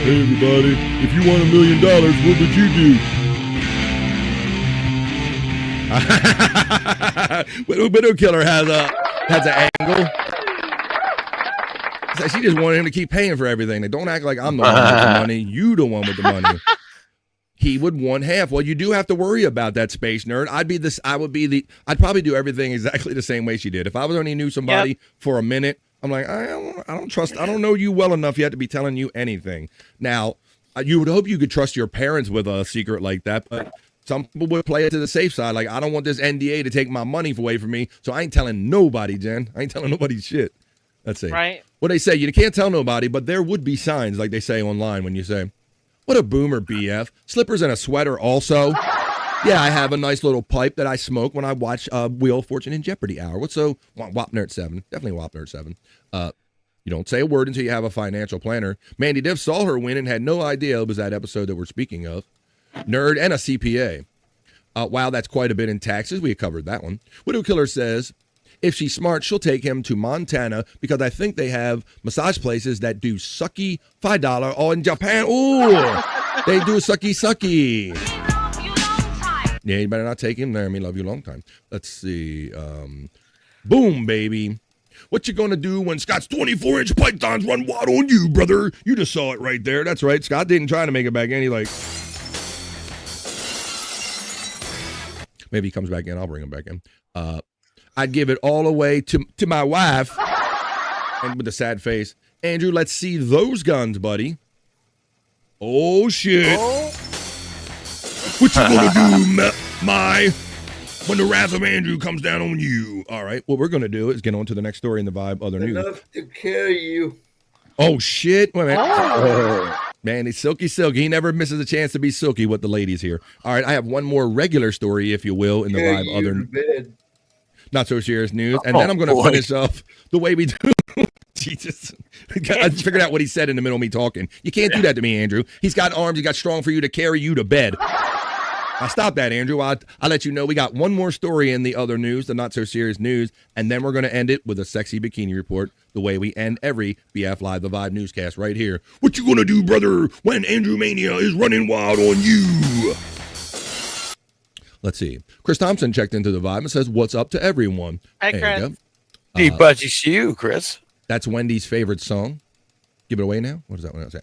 Hey, everybody. If you won $1 million, what would you do? Widow Killer has an angle. It's like she just wanted him to keep paying for everything. They don't act like I'm the one with the money. You the one with the money. He would want half. Well, you do have to worry about that, space nerd. I'd probably do everything exactly the same way she did. If I only knew somebody for a minute, I'm like, I don't know you well enough yet to be telling you anything. Now, you would hope you could trust your parents with a secret like that, but some people would play it to the safe side. Like, I don't want this NDA to take my money away from me, so I ain't telling nobody, Jen. I ain't telling nobody shit. Let's see. Right. What they say, you can't tell nobody, but there would be signs, like they say online when you say, what a boomer, BF. Slippers and a sweater also. Yeah, I have a nice little pipe that I smoke when I watch Wheel of Fortune and Jeopardy Hour. What's so WAP Nerd 7? Definitely WAP Nerd 7. You don't say a word until you have a financial planner. Mandy Div saw her win and had no idea it was that episode that we're speaking of. Nerd and a CPA. Wow, that's quite a bit in taxes. We covered that one. Widow Killer says, if she's smart, she'll take him to Montana because I think they have massage places that do sucky $5. Oh, in Japan, they do sucky. Yeah, you better not take him there. Me love you long time. Let's see. Boom, baby. What you gonna do when Scott's 24-inch pythons run wild on you, brother? You just saw it right there. That's right. Scott didn't try to make it back in. He like... Maybe he comes back in. I'll bring him back in. I'd give it all away to my wife. And with a sad face, Andrew, let's see those guns, buddy. Oh, shit. What you gonna do, my, when the wrath of Andrew comes down on you? All right, what we're gonna do is get on to the next story in the Vibe Other News. Enough to carry you. Oh, shit. Wait a minute. Oh. Man, he's silky. He never misses a chance to be silky with the ladies here. All right, I have one more regular story, if you will, in the Vibe Other Not So Serious News. And then I'm going to finish off the way we do. Jesus. I figured out what he said in the middle of me talking. You can't do that to me, Andrew. He's got arms. He got strong for you to carry you to bed. Now, stop that, Andrew. I'll let you know we got one more story in the other news, the Not So Serious News, and then we're going to end it with a sexy bikini report, the way we end every BF Live The Vibe newscast right here. What you going to do, brother, when Andrew Mania is running wild on you? Let's see. Chris Thompson checked into the Vibe and says, what's up to everyone? Hi, There Chris. you go. Deep budgies to you, Chris. That's Wendy's favorite song. Give it away now. What is that one I say?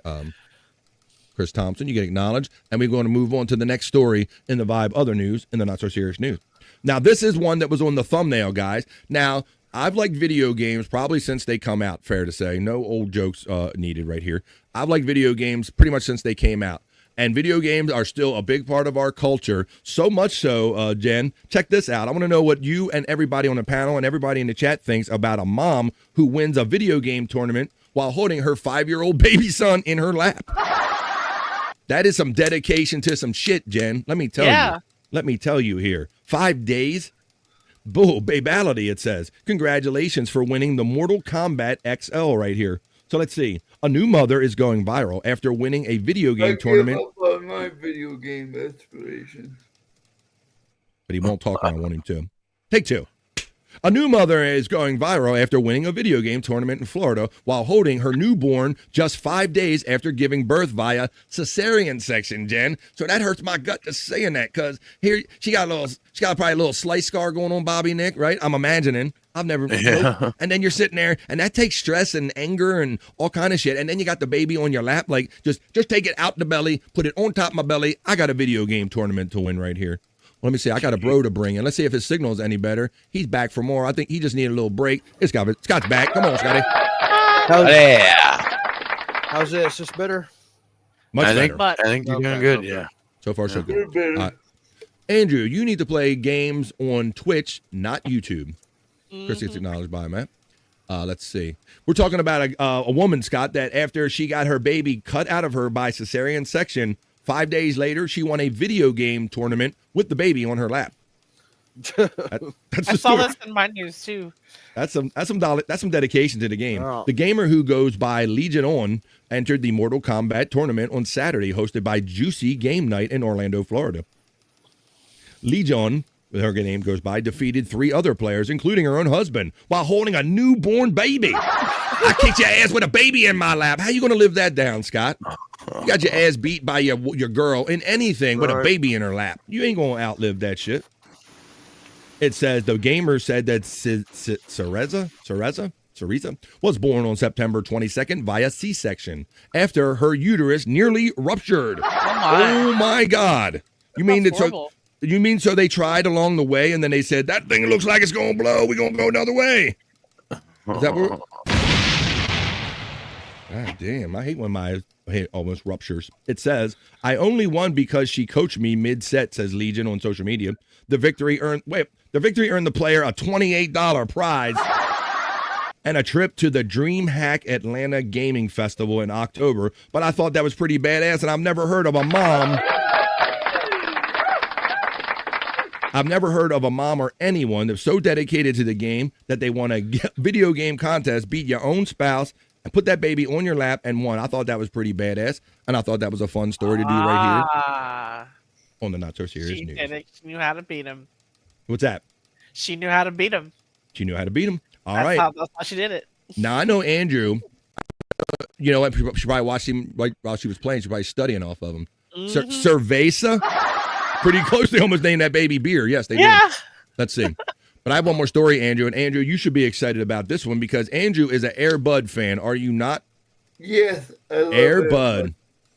Chris Thompson, you get acknowledged. And we're going to move on to the next story in the Vibe Other News, in the Not So Serious News. Now, this is one that was on the thumbnail, guys. Now, I've liked video games probably since they come out, fair to say. No old jokes needed right here. I've liked video games pretty much since they came out. And video games are still a big part of our culture. So much so, Jen, check this out. I want to know what you and everybody on the panel and everybody in the chat thinks about a mom who wins a video game tournament while holding her 5-year-old baby son in her lap. That is some dedication to some shit, Jen. Let me tell you. Let me tell you here. 5 days? Bull, babality, it says. Congratulations for winning the Mortal Kombat XL right here. So let's see. A new mother is going viral after winning a video game tournament. Give up on my video game aspirations. But he won't talk when I want him to. Take two. A new mother is going viral after winning a video game tournament in Florida while holding her newborn just 5 days after giving birth via cesarean section, Jen. So that hurts my gut just saying that, because here she got probably a little slice scar going on, Bobby Nick, right? I'm imagining. I've never. Yeah. And then you're sitting there, and that takes stress and anger and all kind of shit. And then you got the baby on your lap, like just take it out the belly, put it on top of my belly. I got a video game tournament to win right here. Let me see. I got a bro to bring in. Let's see if his signal is any better. He's back for more. I think he just needed a little break. Scott's back. Come on, Scotty. How's this? Is this better? Much better. I think you're doing good. Yeah. So far, so good. Andrew, you need to play games on Twitch, not YouTube. Chris gets acknowledged by Matt. Let's see. We're talking about a woman, Scott, that after she got her baby cut out of her by cesarean section, 5 days later, she won a video game tournament with the baby on her lap. That's I saw this in my news too. That's some dedication to the game. Oh. The gamer who goes by Legion On entered the Mortal Kombat tournament on Saturday, hosted by Juicy Game Night in Orlando, Florida. Legion, with her name goes by, defeated 3 other players, including her own husband, while holding a newborn baby. I kicked your ass with a baby in my lap. How you going to live that down, Scott? You got your ass beat by your girl in anything with a baby in her lap. You ain't going to outlive that shit. It says the gamer said that Cereza was born on September 22nd via C-section after her uterus nearly ruptured. Oh my God. You mean so they tried along the way and then they said, that thing looks like it's going to blow. We're going to go another way. Is that what? God damn, I hate when my head almost ruptures. It says, I only won because she coached me mid-set, says Legion on social media. The victory earned the player a $28 prize and a trip to the DreamHack Atlanta Gaming Festival in October. But I thought that was pretty badass, and I've never heard of a mom or anyone that's so dedicated to the game that they won a video game contest, beat your own spouse, and put that baby on your lap and won. I thought that was pretty badass, and I thought that was a fun story to do right here on the Not So Serious News. Did it. She knew how to beat him. What's that? She knew how to beat him. All right. That's how she did it. Now, I know Andrew, you know what? She probably watched him while she was playing. She was probably studying off of him. Cerveza? Pretty close. They almost named that baby beer. Yes, they did. Let's see. But I have one more story, Andrew. And Andrew, you should be excited about this one because Andrew is an Air Bud fan. Are you not? Yes, I love Air Bud.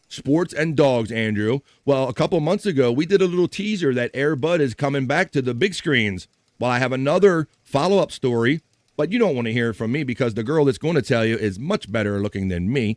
Sports and dogs, Andrew. Well, a couple months ago, we did a little teaser that Air Bud is coming back to the big screens. Well, I have another follow-up story, but you don't want to hear it from me because the girl that's going to tell you is much better looking than me.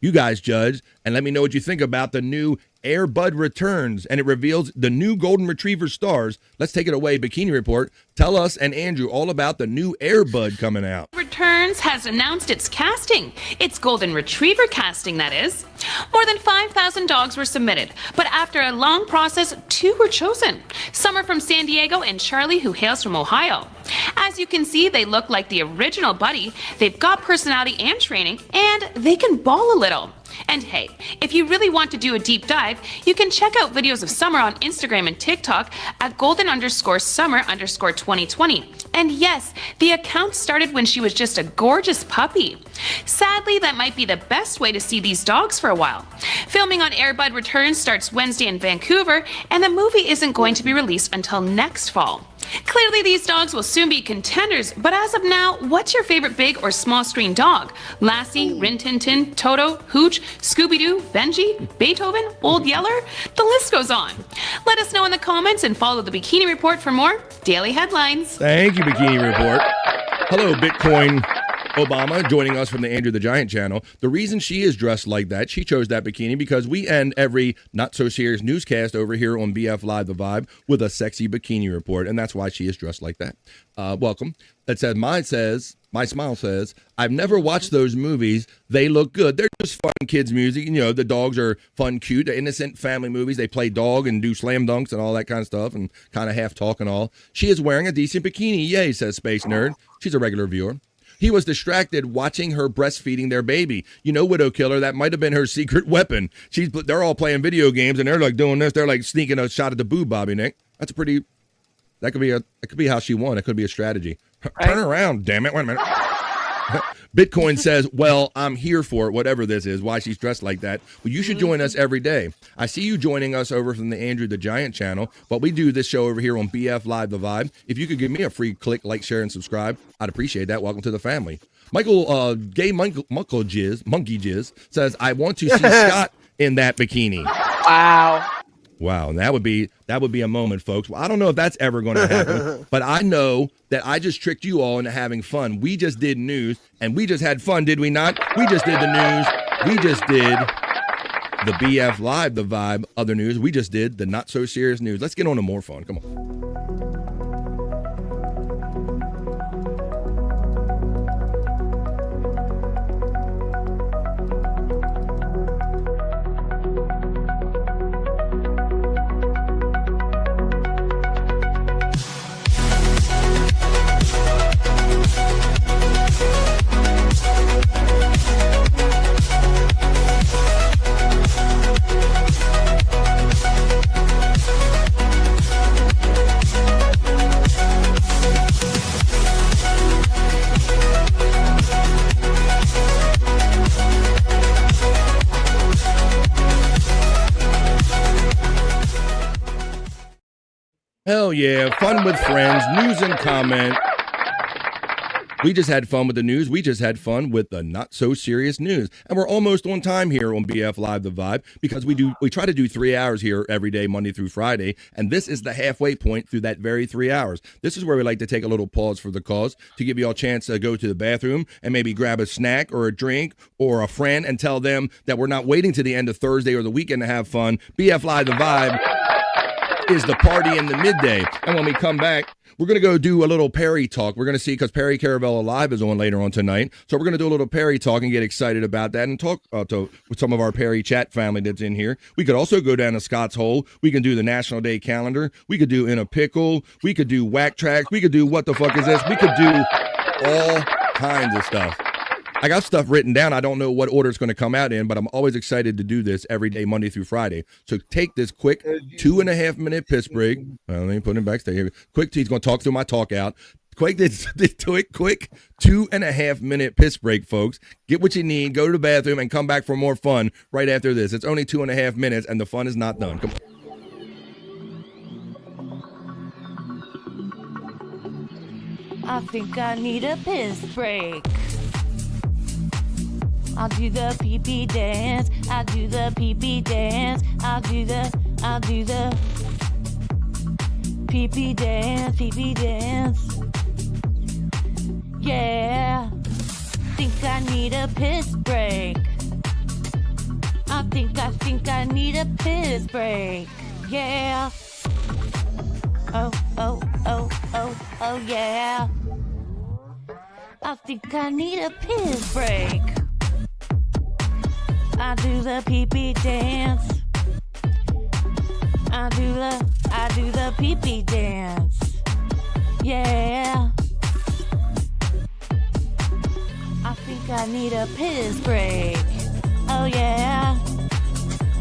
You guys judge and let me know what you think about the new Air Bud returns, and it reveals the new Golden Retriever stars. Let's take it away, Bikini Report. Tell us and Andrew all about the new Air Bud coming out. Returns has announced its casting. Its Golden Retriever casting, that is. More than 5,000 dogs were submitted, but after a long process, 2 were chosen. Summer from San Diego and Charlie, who hails from Ohio. As you can see, they look like the original Buddy. They've got personality and training, and they can bawl a little. And hey, if you really want to do a deep dive, you can check out videos of Summer on Instagram and TikTok at golden_summer_2020. And yes, the account started when she was just a gorgeous puppy. Sadly, that might be the best way to see these dogs for a while. Filming on Air Bud Returns starts Wednesday in Vancouver, and the movie isn't going to be released until next fall. Clearly, these dogs will soon be contenders, but as of now, what's your favorite big or small screen dog? Lassie, Rin Tin Tin, Toto, Hooch, Scooby-Doo, Benji, Beethoven, Old Yeller? The list goes on. Let us know in the comments and follow the Bikini Report for more daily headlines. Thank you, Bikini Report. Hello, Bitcoin Obama, joining us from the Andrew the Giant channel. The reason she is dressed like that, she chose that bikini because we end every not-so-serious newscast over here on BF Live The Vibe with a sexy bikini report, and that's why she is dressed like that. Welcome. It says, my smile says, I've never watched those movies. They look good. They're just fun kids music. You know, the dogs are fun, cute, innocent family movies. They play dog and do slam dunks and all that kind of stuff and kind of half talk and all. She is wearing a decent bikini. Yay, says Space Nerd. She's a regular viewer. He was distracted watching her breastfeeding their baby. You know, Widow Killer, that might have been her secret weapon. They're all playing video games and they're like doing this. They're like sneaking a shot at the boob, Bobby Nick. That could be how she won. It could be a strategy. Turn around, damn it. Wait a minute. Bitcoin says, well, I'm here for it, whatever this is, why she's dressed like that. Well, you should join us every day. I see you joining us over from the Andrew the Giant channel, but we do this show over here on BF Live The Vibe. If you could give me a free click, like, share, and subscribe, I'd appreciate that. Welcome to the family. Michael, Monkey Jizz says, I want to see Scott in that bikini. Wow, and that would be a moment, folks. Well, I don't know if that's ever going to happen, but I know that I just tricked you all into having fun. We just did news, and we just had fun, did we not? We just did the news. We just did the BF Live, The Vibe, other news. We just did the not-so-serious news. Let's get on to more fun. Come on. Hell yeah, fun with friends, news and comment. We just had fun with the news. We just had fun with the not-so-serious news. And we're almost on time here on BF Live The Vibe because we try to do 3 hours here every day, Monday through Friday, and this is the halfway point through that very 3 hours. This is where we like to take a little pause for the cause to give you all a chance to go to the bathroom and maybe grab a snack or a drink or a friend and tell them that we're not waiting to the end of Thursday or the weekend to have fun. BF Live The Vibe is the party in the midday. And when we come back, we're going to go do a little Perry talk. We're going to see, because Perry Caravella Live is on later on tonight. So we're going to do a little Perry talk and get excited about that and talk with some of our Perry chat family that's in here. We could also go down to Scott's Hole. We can do the National Day calendar. We could do In a Pickle. We could do Whack Tracks. We could do What the Fuck Is This? We could do all kinds of stuff. I got stuff written down. I don't know what order it's going to come out in, but I'm always excited to do this every day, Monday through Friday. So take this quick 2.5 minute piss break. Let me put him backstage here. Quick, he's going to talk through my talk out. Quick 2.5 minute piss break, folks. Get what you need, go to the bathroom, and come back for more fun right after this. It's only 2.5 minutes, and the fun is not done. Come on. I think I need a piss break. I'll do the pee-pee dance. I'll do the pee-pee dance. I'll do the pee-pee dance, pee-pee dance. Yeah. Think I need a piss break. think I need a piss break. Yeah. Oh, yeah. I think I need a piss break. I do the pee-pee dance. I do the pee-pee dance. Yeah. I think I need a piss break. Oh yeah.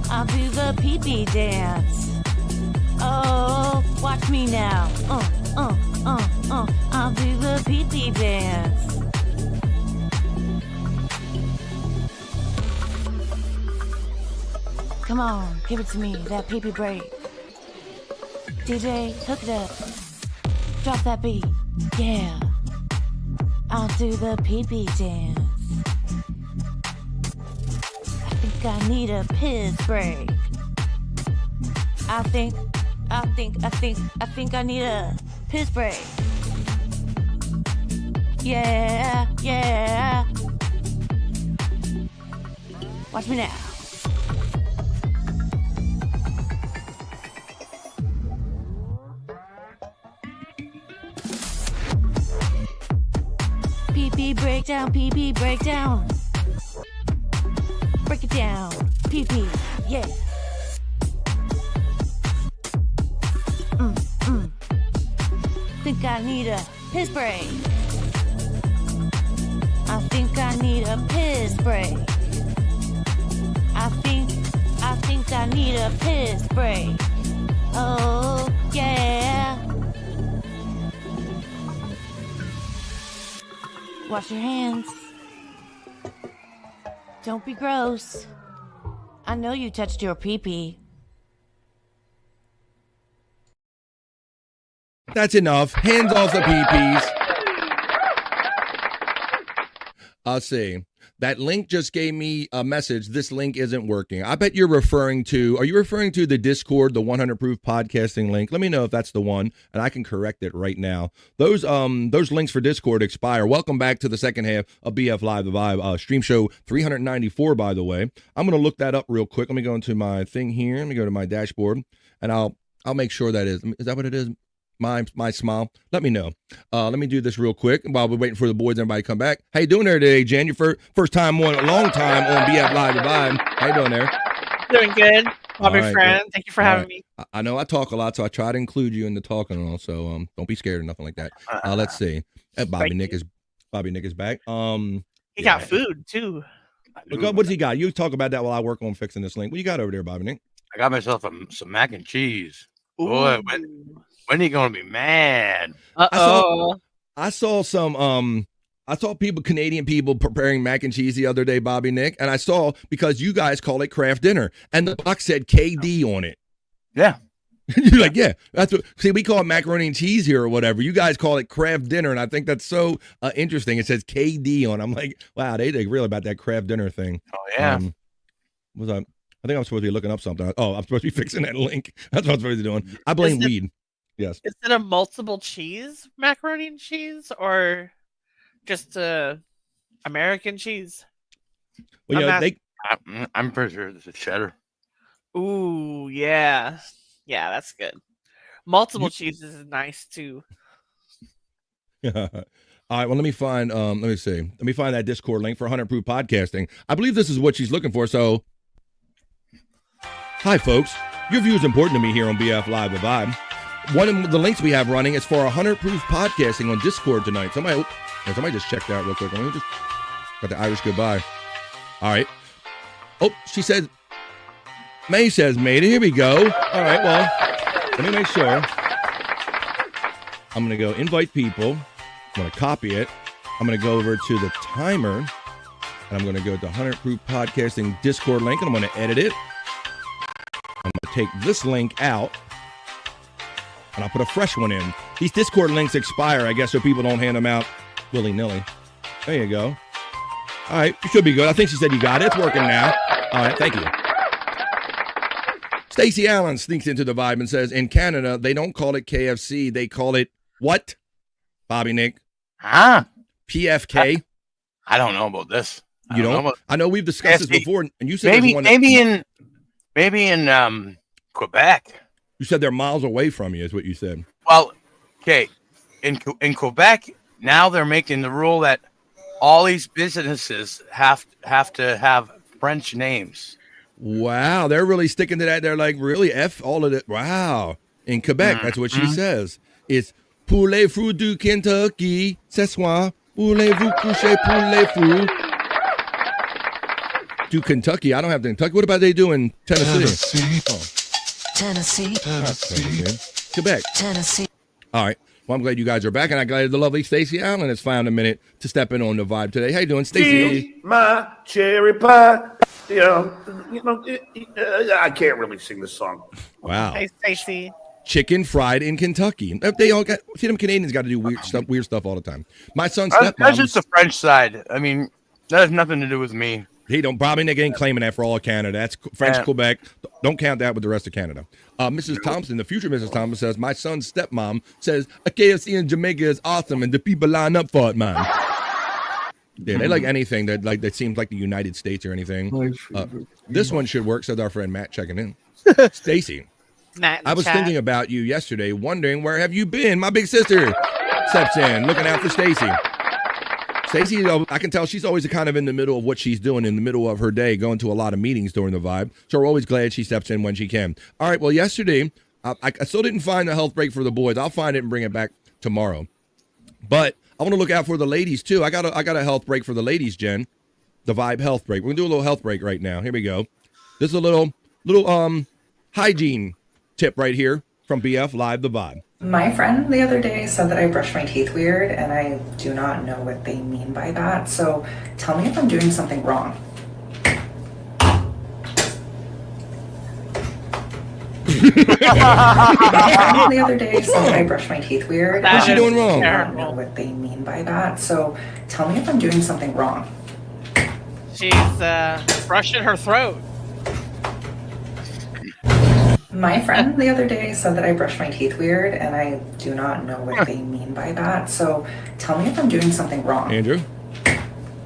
I'll do the pee-pee dance. Oh, watch me now. I'll do the pee-pee dance. Come on, give it to me, that pee-pee break. DJ, hook it up. Drop that beat. Yeah. I'll do the pee-pee dance. I think I need a piss break. I think I need a piss break. Yeah. Watch me now. Pee-pee breakdown, pee-pee breakdown. Break it down, pee-pee, yeah. Think I need a piss break. I think I need a piss break. I think I need a piss break. Oh, yeah. Wash your hands. Don't be gross. I know you touched your pee-pee. That's enough. Hands off the pee-pees. I'll see. That link just gave me a message. This link isn't working. I bet you're referring to, are you referring to the Discord, the 100 Proof Podcasting link? Let me know if that's the one, and I can correct it right now. Those links for Discord expire. Welcome back to the second half of BF Live the Vibe, stream show 394, by the way. I'm going to look that up real quick. Let me go into my thing here. Let me go to my dashboard, and I'll make sure that is that what it is? My smile. Let me know. Let me do this real quick while we're waiting for the boys and everybody to come back. How you doing there today, Jen? Your first time on a long time on BF Live the Vibe. How you doing there? Doing good. Bobby Right, friend. good. Thank you for having me. I know I talk a lot, so I try to include you in the talking and all. So don't be scared or nothing like that. Let's see. Bobby Nick is back. He got food too. Look, what's he got? You talk about that while I work on fixing this link. What you got over there, Bobby Nick? I got myself some mac and cheese. Ooh. Boy, when are you gonna be mad? I saw some I saw Canadian people preparing mac and cheese the other day, Bobby Nick, and I saw, because you guys call it craft dinner, and the box said KD on it. Yeah. You're like, yeah, that's what. See, we call it macaroni and cheese here or whatever. You guys call it craft dinner, and I think that's so interesting. It says KD on. I'm like, wow, they really about that craft dinner thing. Oh yeah. I think I'm supposed to be looking up something. Oh, I'm supposed to be fixing that link. That's what I'm supposed to be doing. I blame weed. Yes. Is it a multiple cheese macaroni and cheese, or just American cheese? Well, I'm pretty sure this is cheddar. Ooh, yeah, that's good. Multiple cheeses is nice too. All right. Well, let me find. Let me see. Let me find that Discord link for 100 Proof Podcasting. I believe this is what she's looking for. So, hi, folks. Your view is important to me here on BF Live the Vibe. One of the links we have running is for 100 Proof Podcasting on Discord tonight. Somebody just checked that real quick. Let me just got the Irish goodbye. All right. Oh, she said. May says, made it. Here we go. All right. Well, let me make sure. I'm gonna go invite people. I'm going to copy it. I'm going to go over to the timer, and I'm going to go to 100 Proof Podcasting Discord link, and I'm going to edit it. I'm going to take this link out, and I'll put a fresh one in. These Discord links expire, I guess, so people don't hand them out willy-nilly. There you go. All right, you should be good. I think she said you got it. It's working now. All right, thank you. Stacey Allen sneaks into the vibe and says, in Canada, they don't call it KFC. They call it what? Bobby Nick. Huh? PFK. I don't know about this. You don't? I know we've discussed this before, and you said maybe there's one maybe in Quebec. You said they're miles away from you, is what you said. Well, okay, in Quebec now they're making the rule that all these businesses have to have French names. Wow, they're really sticking to that. They're like, really, F all of it. Wow. In Quebec, that's what she says. It's Voulez-vous du Kentucky? Ce soir, voulez-vous coucher voulez-vous? Do Kentucky. I don't have Kentucky. What about they do in Tennessee? Tennessee. Quebec. Tennessee. All right. Well, I'm glad you guys are back, and I'm glad the lovely Stacey Allen has found a minute to step in on the vibe today. How you doing, Stacey? Eat my cherry pie. I can't really sing this song. Wow. Hey, Stacey. Chicken fried in Kentucky. They all got. See, them Canadians got to do weird stuff all the time. My son's That's stepmom. just the French side. I mean, that has nothing to do with me. He don't. Bobby Nick ain't claiming that for all of Canada. That's French Quebec. Don't count that with the rest of Canada. Mrs. Thompson, the future Mrs. Thompson, says my son's stepmom says a KFC in Jamaica is awesome, and the people line up for it, man. Yeah, they like anything that seems like the United States or anything. This one should work, says our friend Matt checking in. Stacy, I was thinking about you yesterday, wondering where have you been? My big sister steps in, looking out for Stacy. Stacy, I can tell she's always kind of in the middle of what she's doing in the middle of her day, going to a lot of meetings during the vibe. So we're always glad she steps in when she can. All right, well, yesterday, I still didn't find a health break for the boys. I'll find it and bring it back tomorrow. But I want to look out for the ladies, too. I got a health break for the ladies, Jen. The vibe health break. We're going to do a little health break right now. Here we go. This is a little hygiene tip right here from BF Live, the vibe. My friend the other day said that I brush my teeth weird, and I do not know what they mean by that. So tell me if I'm doing something wrong. My friend the other day said that I brush my teeth weird. What's she doing wrong? I don't know what they mean by that. So tell me if I'm doing something wrong. She's brushing her throat. My friend the other day said that I brush my teeth weird, and I do not know what they mean by that. So tell me if I'm doing something wrong. Andrew?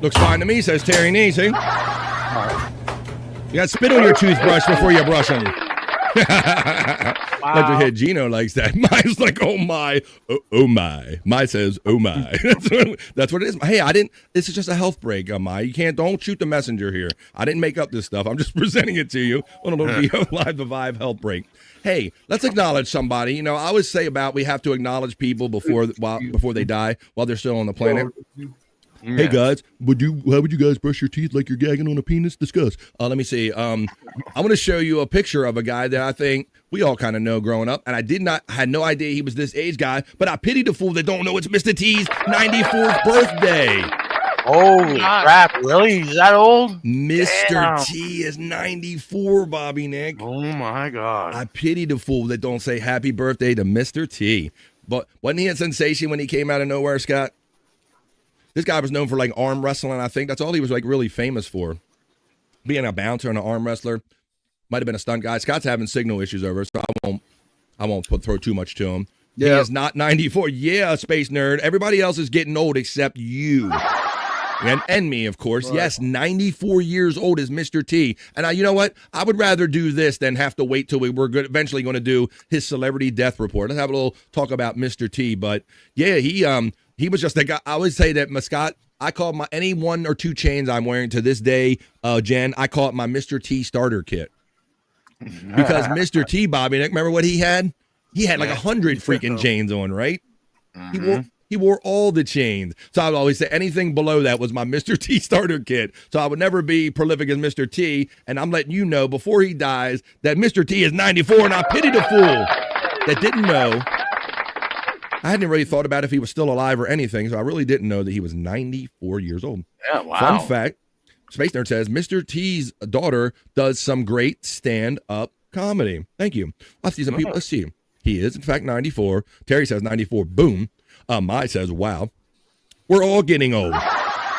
Looks fine to me, says Terry Nee, see? You got spit on your toothbrush before you brush them. Like your head, Gino likes that. Mine's like, oh my, oh my. Mine says, oh my. That's what it is. Hey, this is just a health break, Mai. Don't shoot the messenger here. I didn't make up this stuff. I'm just presenting it to you on a little BO Live the Vibe health break. Hey, let's acknowledge somebody. You know, I always say we have to acknowledge people before they die while they're still on the planet. Hey guys, how would you guys brush your teeth like you're gagging on a penis? Discuss. Let me see. I'm going to show you a picture of a guy that I think we all kind of know growing up, and I had no idea he was this age guy, but I pity the fool that don't know it's Mr. T's 94th birthday. Holy crap, really? He's that old? Mr. T is 94, Bobby Nick. Oh my God. I pity the fool that don't say happy birthday to Mr. T. But wasn't he a sensation when he came out of nowhere, Scott? This guy was known for like arm wrestling, I think. That's all he was like really famous for. Being a bouncer and an arm wrestler. Might have been a stunt guy. Scott's having signal issues over, so I won't throw too much to him. Yeah. He is not 94. Yeah, space nerd. Everybody else is getting old except you. And me, of course. Right. Yes, 94 years old is Mr. T. And you know what? I would rather do this than have to wait till we're eventually going to do his celebrity death report. Let's have a little talk about Mr. T. But yeah, he was just a guy. I always say that Scott, I call any 1 or 2 chains I'm wearing to this day, Jen, I call it my Mr. T starter kit. Because Mr. T, Bobby, remember what he had? He had like 100 freaking chains on, right? He wore all the chains. So I would always say anything below that was my Mr. T starter kit. So I would never be prolific as Mr. T. And I'm letting you know before he dies that Mr. T is 94, and I pity the fool that didn't know. I hadn't really thought about if he was still alive or anything, so I really didn't know that he was 94 years old. Yeah, wow. Fun fact, Space Nerd says, Mr. T's daughter does some great stand-up comedy. Thank you. I see some people. Let's see. He is, in fact, 94. Terry says 94. Boom. Mai says, wow. We're all getting old.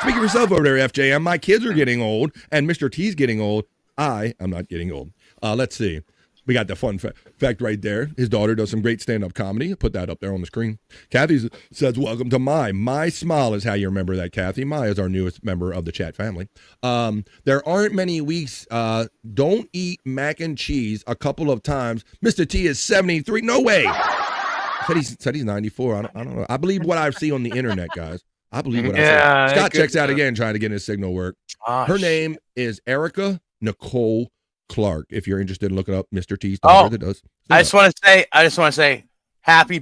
Speak of yourself over there, FJM. My kids are getting old, and Mr. T's getting old. I am not getting old. Let's see. We got the fun fact right there. His daughter does some great stand-up comedy. Put that up there on the screen. Kathy says, welcome to My smile is how you remember that, Kathy. My is our newest member of the chat family. There aren't many weeks. Don't eat mac and cheese a couple of times. Mr. T is 73. No way. Said he's 94. I don't know. I believe what I see on the internet, guys. I believe what I see. Scott checks out again, trying to get his signal work. Her name is Erica Nicole Clark. If you're interested in looking up Mr. T's daughter that does. I just want to say happy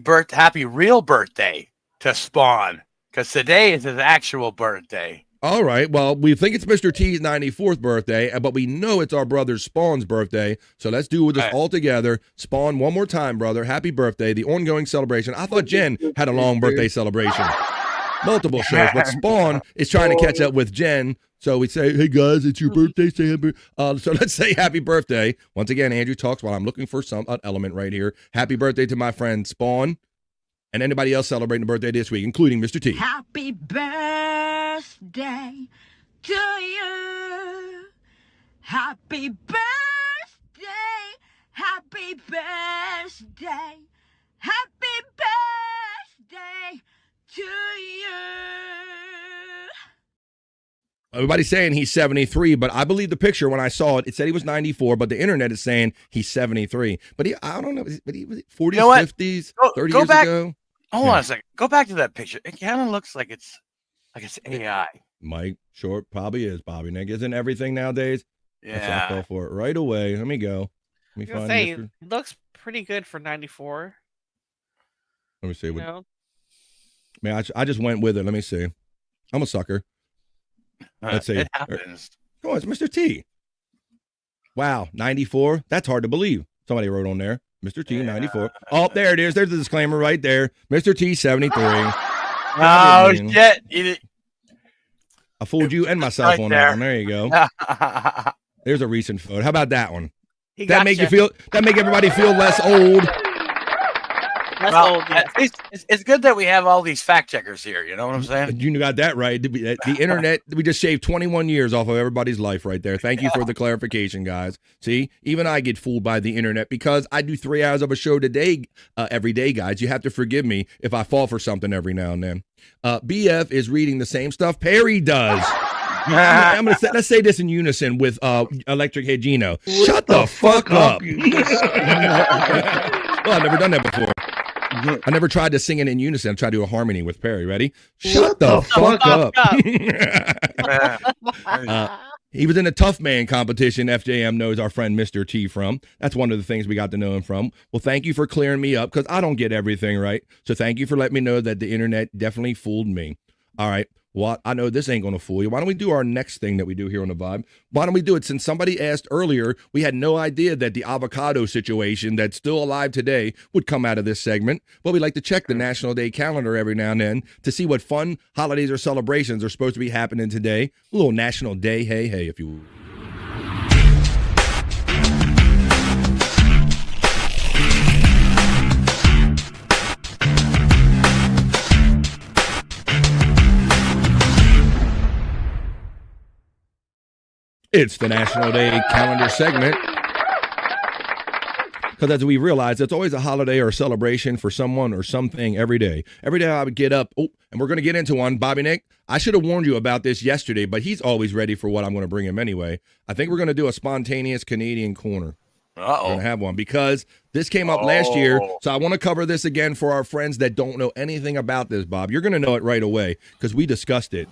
real birthday to Spawn, because today is his actual birthday. All right. Well, we think it's Mr. T's 94th birthday, but we know it's our brother Spawn's birthday. So let's do this all together. Spawn, one more time, brother. Happy birthday. The ongoing celebration. I thought Jen had a long birthday celebration. Multiple shows, but Spawn is trying to catch up with Jen. So we say, hey guys, it's your birthday. Say happy. So let's say happy birthday. Once again, Andrew talks while I'm looking for some element right here. Happy birthday to my friend Spawn and anybody else celebrating a birthday this week, including Mr. T. Happy birthday to you. Happy birthday. Happy birthday. Happy birthday to you. Everybody's saying he's 73, but I believe the picture when I saw it, it said he was 94, but the internet is saying he's 73. But I don't know, but he was 40s, 50s, 30 years ago. Hold on a second. Go back to that picture. It kind of looks like it's AI. Mike Short probably is. Bobby Nick isn't everything nowadays. Yeah. I'll go for it right away. Let me go. Let me find it looks pretty good for 94. Let me see. Man, I just went with it. Let me see. I'm a sucker. Let's see. It happens. Come on, it's Mr. T. Wow, 94. That's hard to believe. Somebody wrote on there. Mr. T, 94. Oh, there it is. There's the disclaimer right there. Mr. T, 73. Oh, shit. I fooled you and myself right on there. that one. There you go. There's a recent photo. How about that one? That make everybody feel less old. It's good that we have all these fact checkers here. You know what I'm saying? You got that right. The internet, we just shaved 21 years off of everybody's life right there. Thank you for the clarification, guys. See, even I get fooled by the internet because I do 3 hours of a show today, every day, guys. You have to forgive me if I fall for something every now and then. BF is reading the same stuff Perry does. Let's say this in unison with Electric Head Gino. Shut the fuck up. Well, I've never done that before. I never tried to sing it in unison. I tried to do a harmony with Perry. Ready? Shut the fuck up. He was in a Tough Man competition. FJM knows our friend Mr. T from. That's one of the things we got to know him from. Well, thank you for clearing me up because I don't get everything right. So thank you for letting me know that the internet definitely fooled me. All right. Well, I know this ain't going to fool you. Why don't we do our next thing that we do here on The Vibe? Why don't we do it? Since somebody asked earlier, we had no idea that the avocado situation that's still alive today would come out of this segment. But we like to check the National Day calendar every now and then to see what fun holidays or celebrations are supposed to be happening today. A little National Day, hey, if you will. It's the National Day calendar segment. Because as we realize, it's always a holiday or a celebration for someone or something every day. Every day I would get up, and we're going to get into one. Bobby Nick, I should have warned you about this yesterday, but he's always ready for what I'm going to bring him anyway. I think we're going to do a spontaneous Canadian corner. We're going to have one because this came up last year, so I want to cover this again for our friends that don't know anything about this, Bob. You're going to know it right away because we discussed it.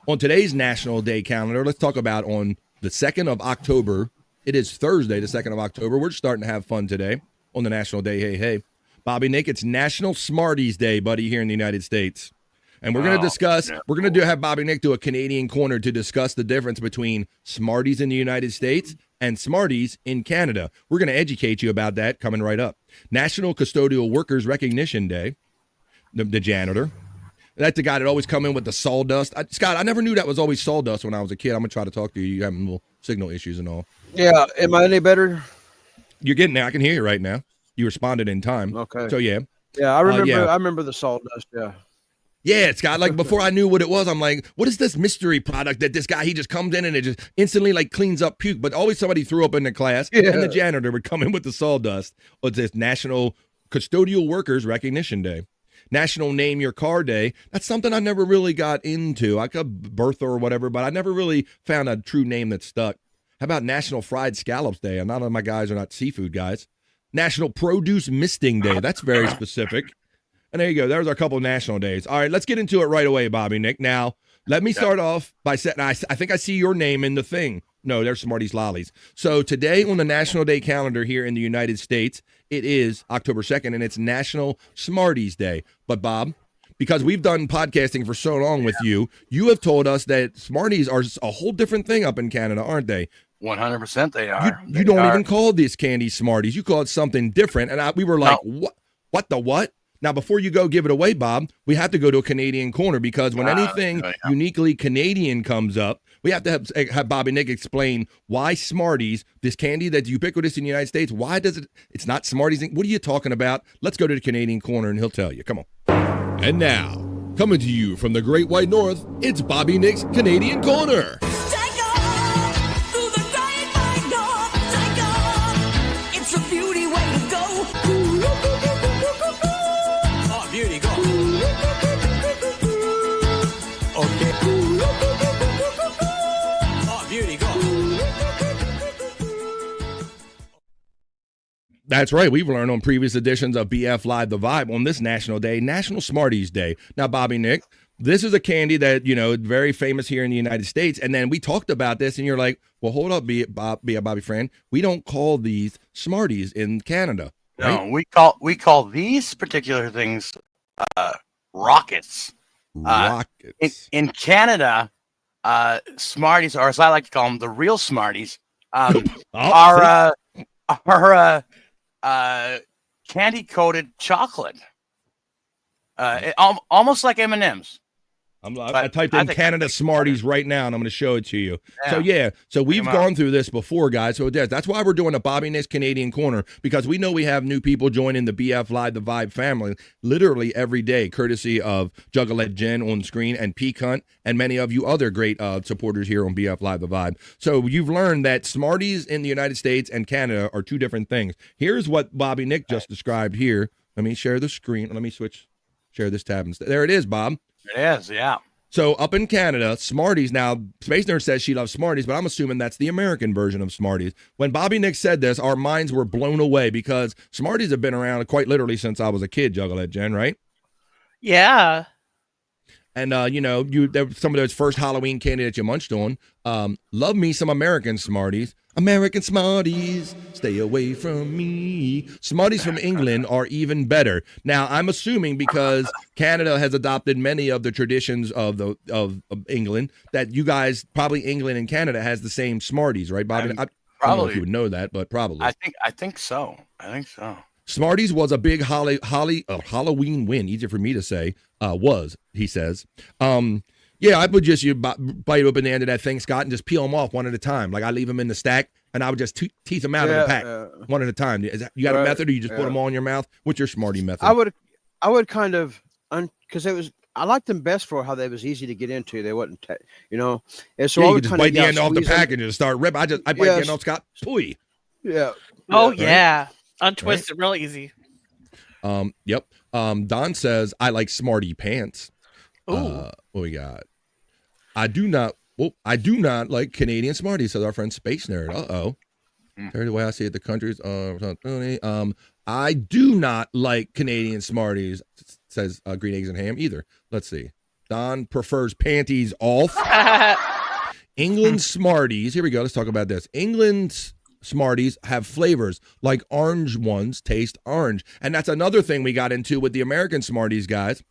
On today's National Day calendar, let's talk about on the 2nd of October. It is Thursday, the 2nd of October. We're starting to have fun today on the National Day. Hey. Bobby Nick, it's National Smarties Day, buddy, here in the United States. And we're going to discuss, we're going to have Bobby Nick do a Canadian corner to discuss the difference between Smarties in the United States and Smarties in Canada. We're going to educate you about that coming right up. National Custodial Workers Recognition Day, the janitor. That's the guy that always come in with the sawdust. Scott, I never knew that was always sawdust when I was a kid. I'm going to try to talk to you. You having little signal issues and all. Yeah. Am I any better? You're getting there. I can hear you right now. You responded in time. Okay. So, yeah. Yeah, I remember. I remember the sawdust. Yeah. Yeah, Scott. Like before I knew what it was, I'm like, what is this mystery product that this guy, he just comes in and it just instantly like cleans up puke. But always somebody threw up in the class and the janitor would come in with the sawdust. Or this National Custodial Workers Recognition Day. National Name Your Car Day. That's something I never really got into. I could Bertha or whatever, but I never really found a true name that stuck. How about National Fried Scallops Day? And none of my guys are not seafood guys. National Produce Misting Day. That's very specific. And there you go. There's our couple of national days. All right, let's get into it right away, Bobby Nick. Now, let me start off by saying, I think I see your name in the thing. No, there's Smarties Lollies. So today on the National Day calendar here in the United States, it is October 2nd, and it's National Smarties Day. But, Bob, because we've done podcasting for so long with you, you have told us that Smarties are a whole different thing up in Canada, aren't they? 100% they are. You don't even call these candy Smarties. You call it something different. And we were like, what the what? Now, before you go give it away, Bob, we have to go to a Canadian corner because when anything uniquely Canadian comes up, we have to have Bobby Nick explain why Smarties, this candy that's ubiquitous in the United States, why does it's not Smarties? What are you talking about? Let's go to the Canadian corner and he'll tell you. Come on. And now, coming to you from the Great White North, it's Bobby Nick's Canadian Corner. It's a beauty way to go. Oh, beauty, go. Okay. Oh, beauty, go. That's right. We've learned on previous editions of BF Live The Vibe on this National Day, National Smarties Day. Now, Bobby Nick, this is a candy that, very famous here in the United States. And then we talked about this and you're like, well, hold up, be a Bobby friend. We don't call these Smarties in Canada. Right? No, we call these particular things rockets. Rockets. In Canada, Smarties, or as I like to call them, the real Smarties, are candy-coated chocolate. Almost like M&Ms. I typed in Canada Smarties right now, and I'm going to show it to you. So we've gone through this before, guys. So that's why we're doing a Bobby Nick's Canadian Corner, because we know we have new people joining the BF Live The Vibe family literally every day, courtesy of Juggalette Jen on screen and Peak Hunt and many of you other great supporters here on BF Live The Vibe. So you've learned that Smarties in the United States and Canada are two different things. Here's what Bobby Nick just described here. Let me share the screen. Let me share this tab. There it is, Bob. It is, yeah. So up in Canada, Smarties, now Space Nerd says she loves Smarties, but I'm assuming that's the American version of Smarties. When Bobby Nick said this, our minds were blown away because Smarties have been around quite literally since I was a kid, Juggalette Jen, right? Yeah. And, there were some of those first Halloween candy that you munched on. Love me some American Smarties. American Smarties, stay away from me. Smarties from England are even better. Now, I'm assuming because Canada has adopted many of the traditions of England that you guys, probably England and Canada, has the same Smarties, right, Bobby? I don't know if you would know that, but probably. I think so. Smarties was a big Halloween win. Easier for me to say. He says. Yeah, I would just bite open the end of that thing, Scott, and just peel them off one at a time. Like I leave them in the stack, and I would just tease them out of the pack one at a time. You got a method, or you just put them all in your mouth? What's your Smartie method? I would kind of, because I liked them best for how they was easy to get into. They wasn't, And so I would you just bite the end off the pack and just start ripping. I bite the end off, Scott. Pooey. Yeah. Oh yeah, untwist it real easy. Yep. Don says I like Smartie pants. Ooh. What we got? I do not like Canadian Smarties, says our friend Space Nerd. The way I see it, the countries. I do not like Canadian Smarties, says Green Eggs and Ham either. Let's see. Don prefers panties off. England Smarties. Here we go. Let's talk about this. England's Smarties have flavors like orange ones taste orange. And that's another thing we got into with the American Smarties, guys.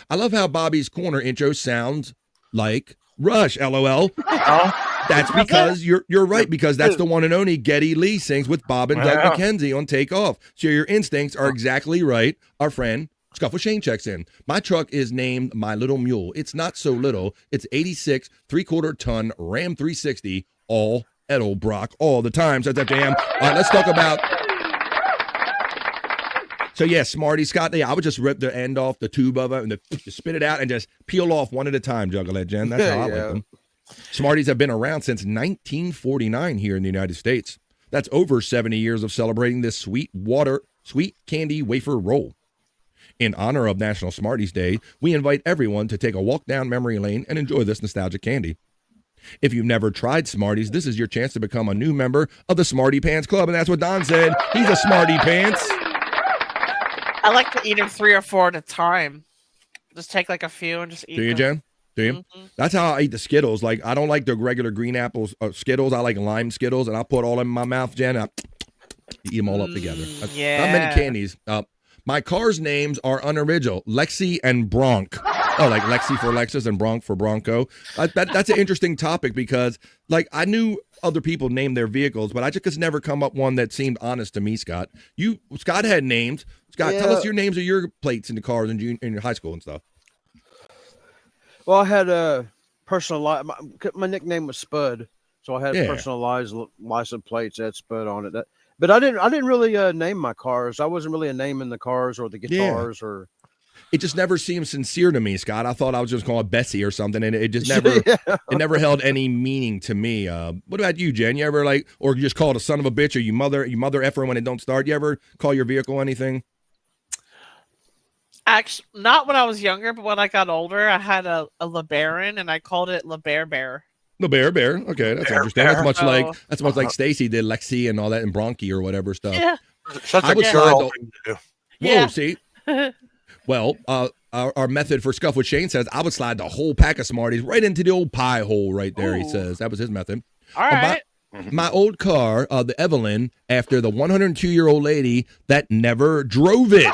I love how Bobby's Corner intro sounds like Rush, LOL. That's because you're right, because that's the one and only Geddy Lee sings with Bob and Doug McKenzie on Take Off. So your instincts are exactly right. Our friend Scuffle Shane checks in. My truck is named My Little Mule. It's not so little. It's 86 3/4 ton Ram 360 all Edelbrock all the time. So that's FJM. All right, let's talk about. So yeah, Smarties, Scott. Yeah, I would just rip the end off the tube of it and just spit it out and just peel off one at a time. Juggle that, Jen. That's how I like them. Smarties have been around since 1949 here in the United States. That's over 70 years of celebrating this sweet candy wafer roll. In honor of National Smarties Day, we invite everyone to take a walk down memory lane and enjoy this nostalgic candy. If you've never tried Smarties, this is your chance to become a new member of the Smarty Pants Club, and that's what Don said. He's a Smarty Pants. I like to eat them 3 or 4 at a time. Just take like a few and just eat them. Do you, Jen? Do you? That's how I eat the Skittles. Like, I don't like the regular green apples Skittles. I like lime Skittles, and I put all in my mouth, Jen. I eat them all up together. Not many candies. My cars' names are unoriginal. Lexi and Bronc. Oh, like Lexi for Lexus and Bronc for Bronco. That's an interesting topic because, like, I knew other people named their vehicles, but I just could never come up one that seemed honest to me, Scott. Scott had names. Scott, tell us your names of your plates in the cars in your high school and stuff. Well, I had a personalized. My nickname was Spud, so I had personalized license plates that had Spud on it. But I didn't really name my cars. I wasn't really a name in the cars or the guitars or. It just never seemed sincere to me, Scott. I thought I was just calling Bessie or something, and it just never it never held any meaning to me. What about you, Jen? You ever or you just call it a son of a bitch, or you mother effer when it don't start? You ever call your vehicle anything? Actually, not when I was younger, but when I got older, I had a LeBaron, and I called it LeBear Bear. The Bear. Okay, that's interesting. That's much like Stacy did Lexi and all that and Bronchi or whatever stuff. Yeah. Such a girl thing to do. Whoa, see? Well, our method for Scuff with Shane says I would slide the whole pack of Smarties right into the old pie hole right there. He says that was his method. All right. My old car, the Evelyn, after the 102-year-old lady that never drove it.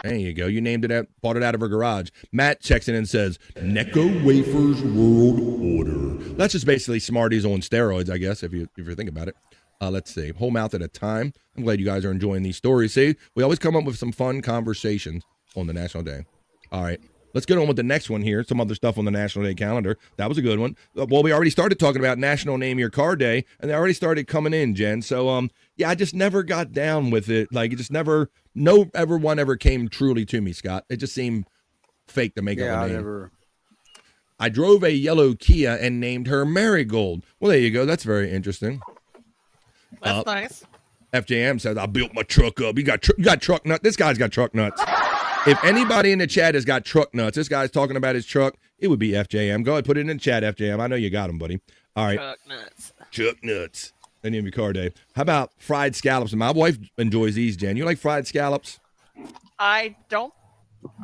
There you go. You named it, bought it out of her garage. Matt checks in and says, Necco Wafers World Order. That's just basically Smarties on steroids, I guess, if you think about it. Let's see. Whole mouth at a time. I'm glad you guys are enjoying these stories. See, we always come up with some fun conversations on the National Day. All right. Let's get on with the next one here. Some other stuff on the National Day calendar. That was a good one. Well, we already started talking about National Name Your Car Day, and they already started coming in, Jen. So, yeah, I just never got down with it. Like, it just never came truly to me, Scott. It just seemed fake to make up a name. I drove a yellow Kia and named her Marigold. Well, there you go. That's very interesting. That's nice. FJM says, I built my truck up. You got truck nuts. This guy's got truck nuts. If anybody in the chat has got truck nuts, this guy's talking about his truck, it would be FJM. Go ahead, put it in the chat, FJM. I know you got them, buddy. All right. Truck nuts. The name of your car day. How about fried scallops? My wife enjoys these, Jen. You like fried scallops? I don't.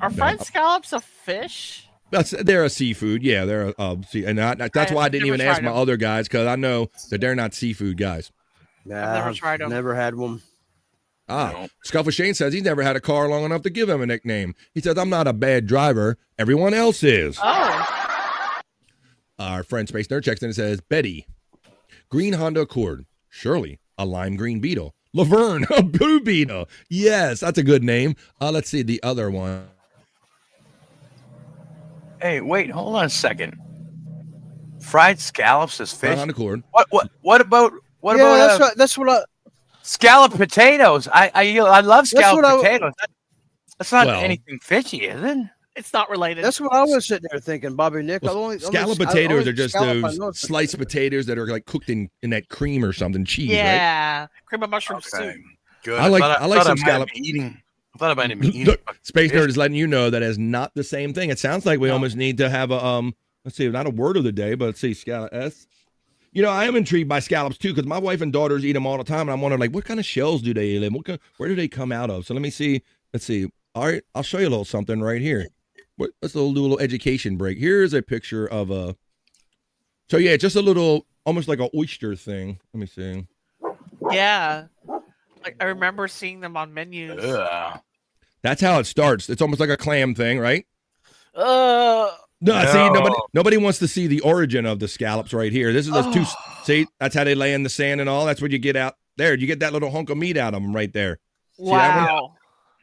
Are fried scallops a fish? They're a seafood. Yeah, they're and that's why I didn't even ask my other guys, because I know that they're not seafood guys. Nah, I've never tried them. Never had one. Scuffle Shane says he's never had a car long enough to give him a nickname. He says, I'm not a bad driver. Everyone else is. Oh. Our friend Space Nerd checks in and says, Betty, green Honda Accord. Shirley, a lime green Beetle. Laverne, a blue Beetle. Yes, that's a good name. Let's see the other one. Hey, wait, hold on a second. Fried scallops is fish? Honda Accord. What about that's what I... Scallop potatoes. I love scallop potatoes. That's not anything fishy, is it? It's not related. That's what I was sitting there thinking, Bobby Nick. Scallop potatoes are just those sliced potatoes that are like cooked in that cream or something, cheese, right? Cream of mushroom soup. Good. I like some scallop. I thought I might have been eating. Look, Space Nerd is letting you know that is not the same thing. It sounds like we almost need to have a let's see, not a word of the day, but let's see, scallop S. You know, I am intrigued by scallops too, because my wife and daughters eat them all the time, and I'm wondering, like, what kind of shells do they live? Where do they come out of? So let me see. Let's see. All right, I'll show you a little something right here. Let's do a little education break. Here's a picture of a. So yeah, just a little, almost like an oyster thing. Let me see. Yeah, like I remember seeing them on menus. That's how it starts. It's almost like a clam thing, right? No, see, nobody wants to see the origin of the scallops right here. This is those two. See, that's how they lay in the sand and all. That's what you get out there. You get that little hunk of meat out of them right there. See wow.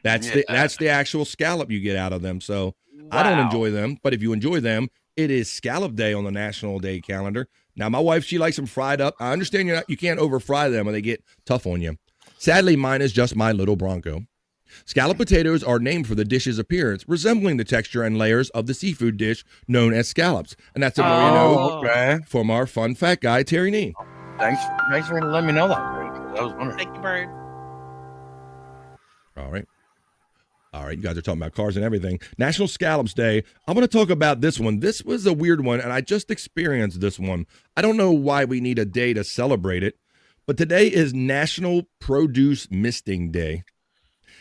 That's the actual scallop you get out of them. So I don't enjoy them, but if you enjoy them, it is Scallop Day on the National Day calendar. Now, my wife, she likes them fried up. I understand you can't over fry them or they get tough on you. Sadly, mine is just my little Bronco. Scallop potatoes are named for the dish's appearance, resembling the texture and layers of the seafood dish known as scallops. And that's the more you know from our fun fat guy, Terry Nee. Thanks for letting me know that. I was wondering. Thank you, Bird. All right. You guys are talking about cars and everything. National Scallops Day. I want to talk about this one. This was a weird one, and I just experienced this one. I don't know why we need a day to celebrate it, but today is National Produce Misting Day.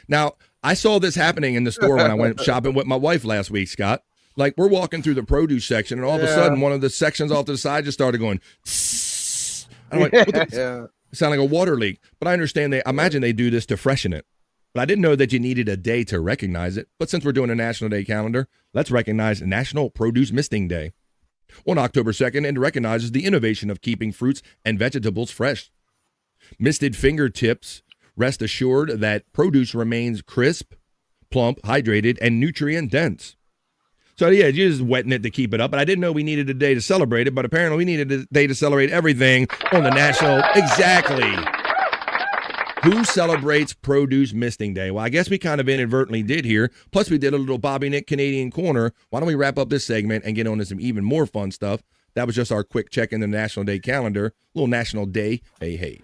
Now, I saw this happening in the store when I went shopping with my wife last week, Scott. Like, we're walking through the produce section, and all of a sudden, one of the sections off to the side just started going, tss. I'm like, what the? It sounded like a water leak. But I understand I imagine they do this to freshen it. But I didn't know that you needed a day to recognize it. But since we're doing a National Day calendar, let's recognize National Produce Misting Day. On October 2nd, it recognizes the innovation of keeping fruits and vegetables fresh. Misted fingertips rest assured that produce remains crisp, plump, hydrated, and nutrient-dense. So, yeah, you're just wetting it to keep it up. But I didn't know we needed a day to celebrate it, but apparently we needed a day to celebrate everything on the national. Exactly. Who celebrates Produce Misting Day? Well, I guess we kind of inadvertently did here. Plus, we did a little Bobby Nick Canadian Corner. Why don't we wrap up this segment and get on to some even more fun stuff? That was just our quick check in the National Day calendar. Little National Day. Hey, hey.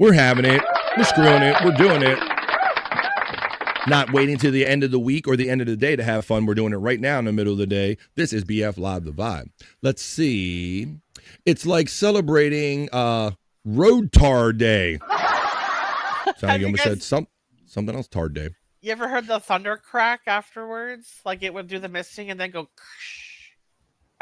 We're having it. We're screwing it. We're doing it. Not waiting to the end of the week or the end of the day to have fun. We're doing it right now in the middle of the day. This is BF Live the Vibe. Let's see. It's like celebrating Road Tar Day. Sounded like you almost said something else. Tar Day. You ever heard the thunder crack afterwards? Like it would do the misting and then go.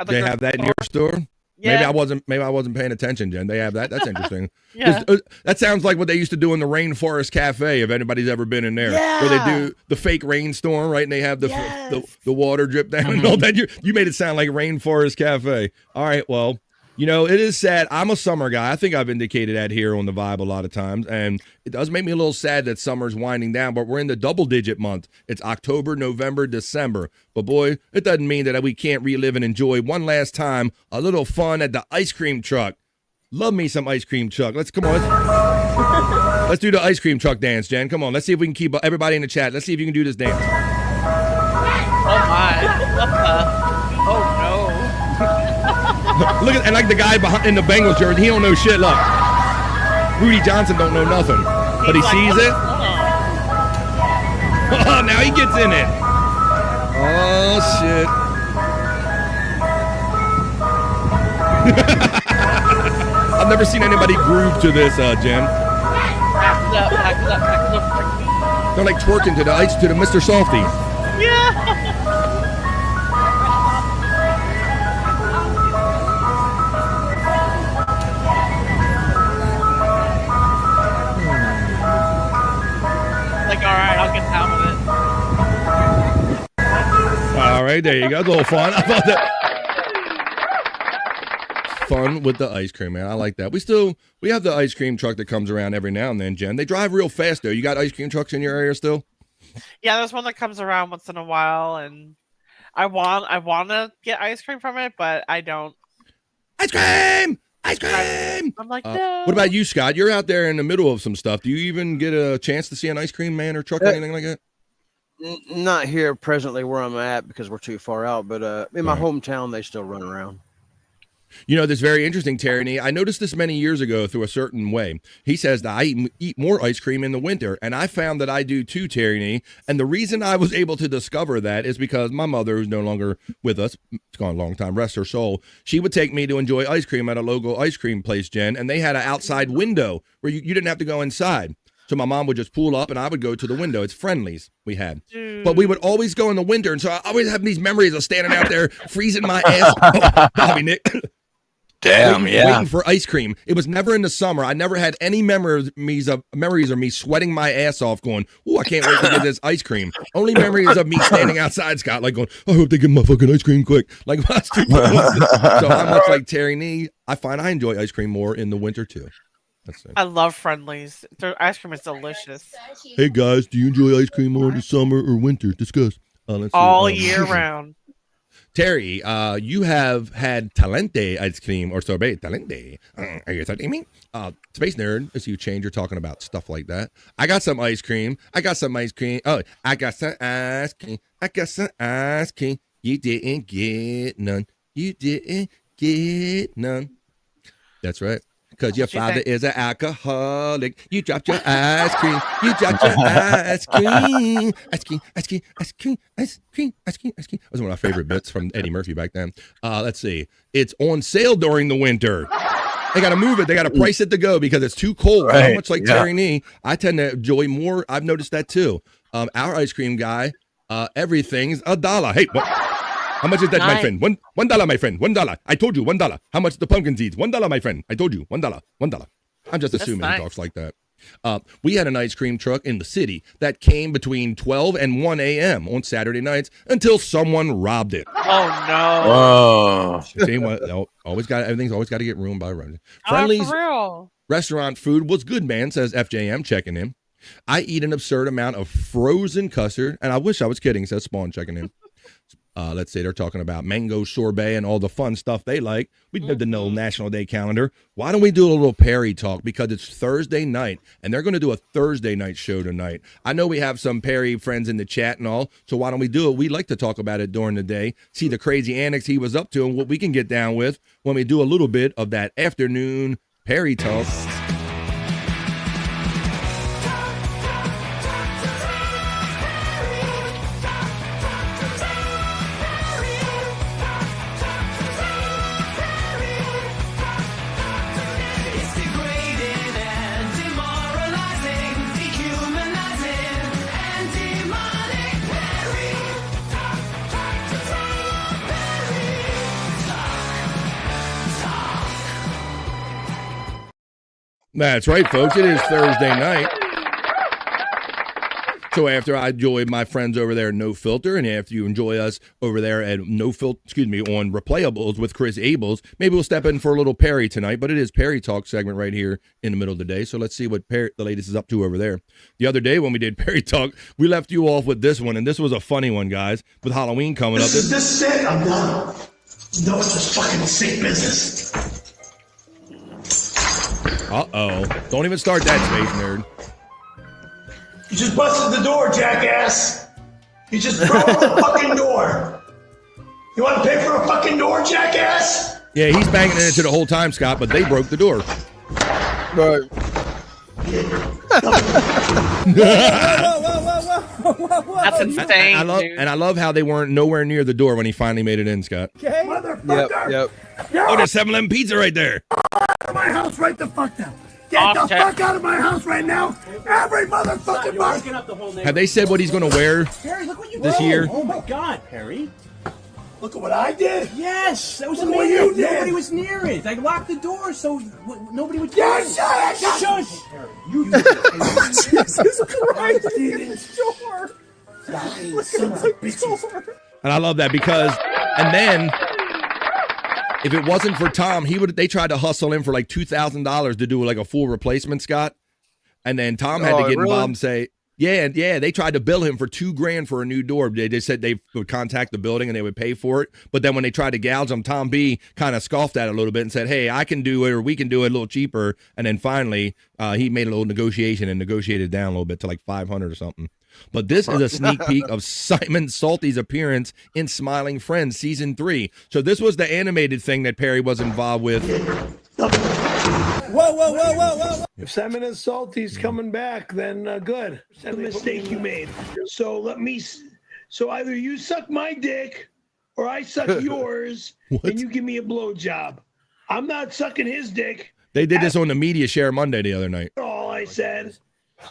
They have that in your store? Yeah. Maybe I wasn't paying attention, Jen. They have that. That's interesting. Yeah. That sounds like what they used to do in the Rainforest Cafe, if anybody's ever been in there. Yeah. Where they do the fake rainstorm, right? And they have the water drip down and all that. You made it sound like Rainforest Cafe. All right, well, it is sad. I'm a summer guy. I think I've indicated that here on the Vibe a lot of times. And it does make me a little sad that summer's winding down, but we're in the double-digit month. It's October, November, December. But boy, it doesn't mean that we can't relive and enjoy one last time a little fun at the ice cream truck. Love me some ice cream truck. Let's do the ice cream truck dance, Jen. Come on, let's see if we can keep everybody in the chat. Let's see if you can do this dance. Oh my! Oh no! Look at, and like the guy behind in the Bengals jersey, he don't know shit. Look, Rudy Johnson don't know nothing, but he sees it. Oh, now he gets in it. Oh shit! I've never seen anybody groove to this, Jen. They're like twerking to the Mr. Softy. Yeah. Alright, I'll get down with it. All right, there you go. A little fun. I thought that. Fun with the ice cream, man. I like that. We have the ice cream truck that comes around every now and then, Jen. They drive real fast, though. You got ice cream trucks in your area still? Yeah, there's one that comes around once in a while, and I want to get ice cream from it, but I don't. Ice cream! Ice cream! I'm like, no. What about you, Scott? You're out there in the middle of some stuff. Do you even get a chance to see an ice cream man or truck or anything like that? Not here presently where I'm at because we're too far out, but in my hometown, they still run around. This very interesting, Terry. I noticed this many years ago through a certain way. He says that I eat more ice cream in the winter, and I found that I do too, Terry. And the reason I was able to discover that is because my mother, who's no longer with us, it's gone a long time, rest her soul, she would take me to enjoy ice cream at a local ice cream place, Jen, and they had an outside window where you didn't have to go inside. So my mom would just pull up, and I would go to the window. It's Friendlies we had. But we would always go in the winter, and so I always have these memories of standing out there freezing my ass. Oh, Bobby, Nick. Damn, waiting for ice cream. It was never in the summer. I never had any memories of me sweating my ass off going, oh, I can't wait to get this ice cream. Only memories of me standing outside, Scott, like going, I hope they get my fucking ice cream quick. Like, so I'm much like Terry Nee. I find I enjoy ice cream more in the winter, too. Let's see. I love Friendlies. Their ice cream is delicious. Hey guys, do you enjoy ice cream more in the summer or winter? Discuss. Let's see. All year round. Terry, you have had Talente ice cream or sorbet Talente. Are you what you mean? Space Nerd, as you change, you're talking about stuff like that. I got some ice cream. Oh, I got some ice cream. I got some ice cream. You didn't get none. You didn't get none. That's right. Because your father is an alcoholic. You dropped your ice cream. You dropped your ice cream. Ice cream, ice cream, ice cream, ice cream, ice cream, ice cream. That was one of my favorite bits from Eddie Murphy back then. Let's see. It's on sale during the winter. They got to move it. They got to price it to go because it's too cold. Right. How much like Terry Nee, I tend to enjoy more. I've noticed that too. Our ice cream guy, everything's $1. Hey, what? How much is that, my friend? $1, my friend. $1. I told you $1. How much the pumpkin seeds? $1, my friend. I told you $1. $1. I'm just assuming he talks like that. We had an ice cream truck in the city that came between 12 and 1 a.m. on Saturday nights until someone robbed it. Oh no! Oh, everything's always got to get ruined by running. Friendly's for real. Restaurant food was good, man. Says FJM checking in. I eat an absurd amount of frozen custard, and I wish I was kidding. Says Spawn checking in. Let's say they're talking about mango sorbet and all the fun stuff they like. We did the no National Day calendar. Why don't we do a little Perry talk? Because it's Thursday night, and they're going to do a Thursday night show tonight. I know we have some Perry friends in the chat and all, so why don't we do it? We like to talk about it during the day, see the crazy antics he was up to and what we can get down with when we do a little bit of that afternoon Perry talk. That's right, folks. It is Thursday night. So after I enjoy my friends over there at No Filter, and after you enjoy us over there at on Replayables with Chris Abels, maybe we'll step in for a little Perry tonight. But it is Perry Talk segment right here in the middle of the day. So let's see what the latest is up to over there. The other day when we did Perry Talk, we left you off with this one, and this was a funny one, guys. With Halloween coming up, This is it. I'm done. No, it's a fucking sick business. Uh-oh. Don't even start that, Space Nerd. You just busted the door, jackass. You just broke the fucking door. You want to pay for a fucking door, jackass? Yeah, he's banging into the whole time, Scott, but they broke the door. Right. That's insane. I love how they weren't nowhere near the door when he finally made it in, Scott. Okay, motherfucker. Yep. Oh, there's 7-Eleven pizza right there. Out of my house right the fuck now. Get the fuck out of my house right now. Every motherfucking month. Have they said what he's going to wear Perry, look what you this year? Oh my God, Perry. Look at what I did. Yes, that was amazing. What you did. Nobody was near it. I locked the door so nobody would get in. Shush. You did it. Jesus Christ. And I love that because, and then, if it wasn't for Tom, they tried to hustle him for like $2,000 to do like a full replacement, Scott. And then Tom had to get involved and say, yeah, they tried to bill him for $2,000 for a new door. They said they would contact the building and they would pay for it. But then when they tried to gouge him, Tom B kind of scoffed at it a little bit and said, hey, I can do it, or we can do it a little cheaper. And then finally, he made a little negotiation and negotiated down a little bit to like $500 or something. But this is a sneak peek of Simon Salty's appearance in Smiling Friends Season 3. So this was the animated thing that Perry was involved with. Whoa. If Simon and Salty's coming back, then good. That's the mistake you made. So so either you suck my dick or I suck yours and you give me a blowjob. I'm not sucking his dick. They did this on the Media Share Monday the other night. All I said.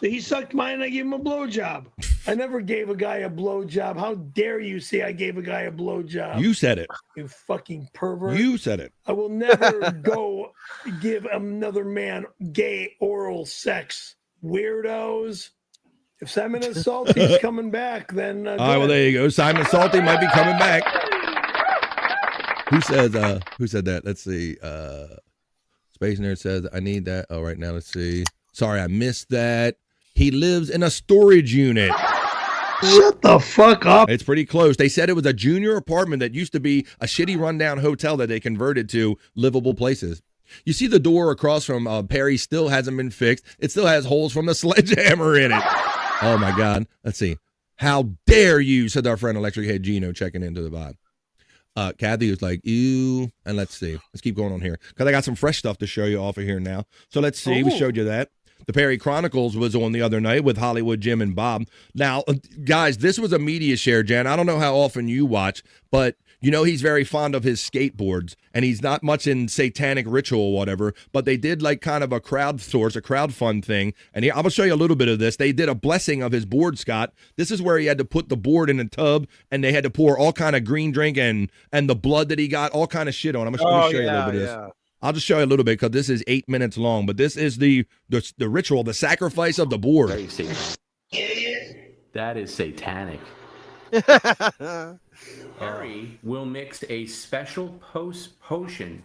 So he sucked mine and I gave him a blowjob. I never gave a guy a blowjob. How dare you say I gave a guy a blowjob? You said it. You fucking pervert. You said it. I will never go give another man gay oral sex. Weirdos. If Simon and Salty's coming back, then all right, well, there you go. Simon Salty might be coming back. Who said that? Let's see. Space Nerd says, I need that. Oh, right now, let's see. Sorry, I missed that. He lives in a storage unit. Shut the fuck up. It's pretty close. They said it was a junior apartment that used to be a shitty rundown hotel that they converted to livable places. You see the door across from Perry still hasn't been fixed. It still has holes from the sledgehammer in it. Oh, my God. Let's see. How dare you, said our friend Electric Head Gino checking into the vibe. Kathy was like, ew. And let's see. Let's keep going on here because I got some fresh stuff to show you off of here now. So let's see. We showed you that. The Perry Chronicles was on the other night with Hollywood Jim and Bob. Now, guys, this was a media share, Jen. I don't know how often you watch, but you know he's very fond of his skateboards, and he's not much in satanic ritual or whatever, but they did like kind of a crowdfund thing. And here, I'm going to show you a little bit of this. They did a blessing of his board, Scott. This is where he had to put the board in a tub, and they had to pour all kind of green drink and the blood that he got, all kind of shit on. I'm going to show you a little bit of this. I'll just show you a little bit because this is 8 minutes long, but this is the ritual, the sacrifice of the board. That is satanic. Harry will mix a special potion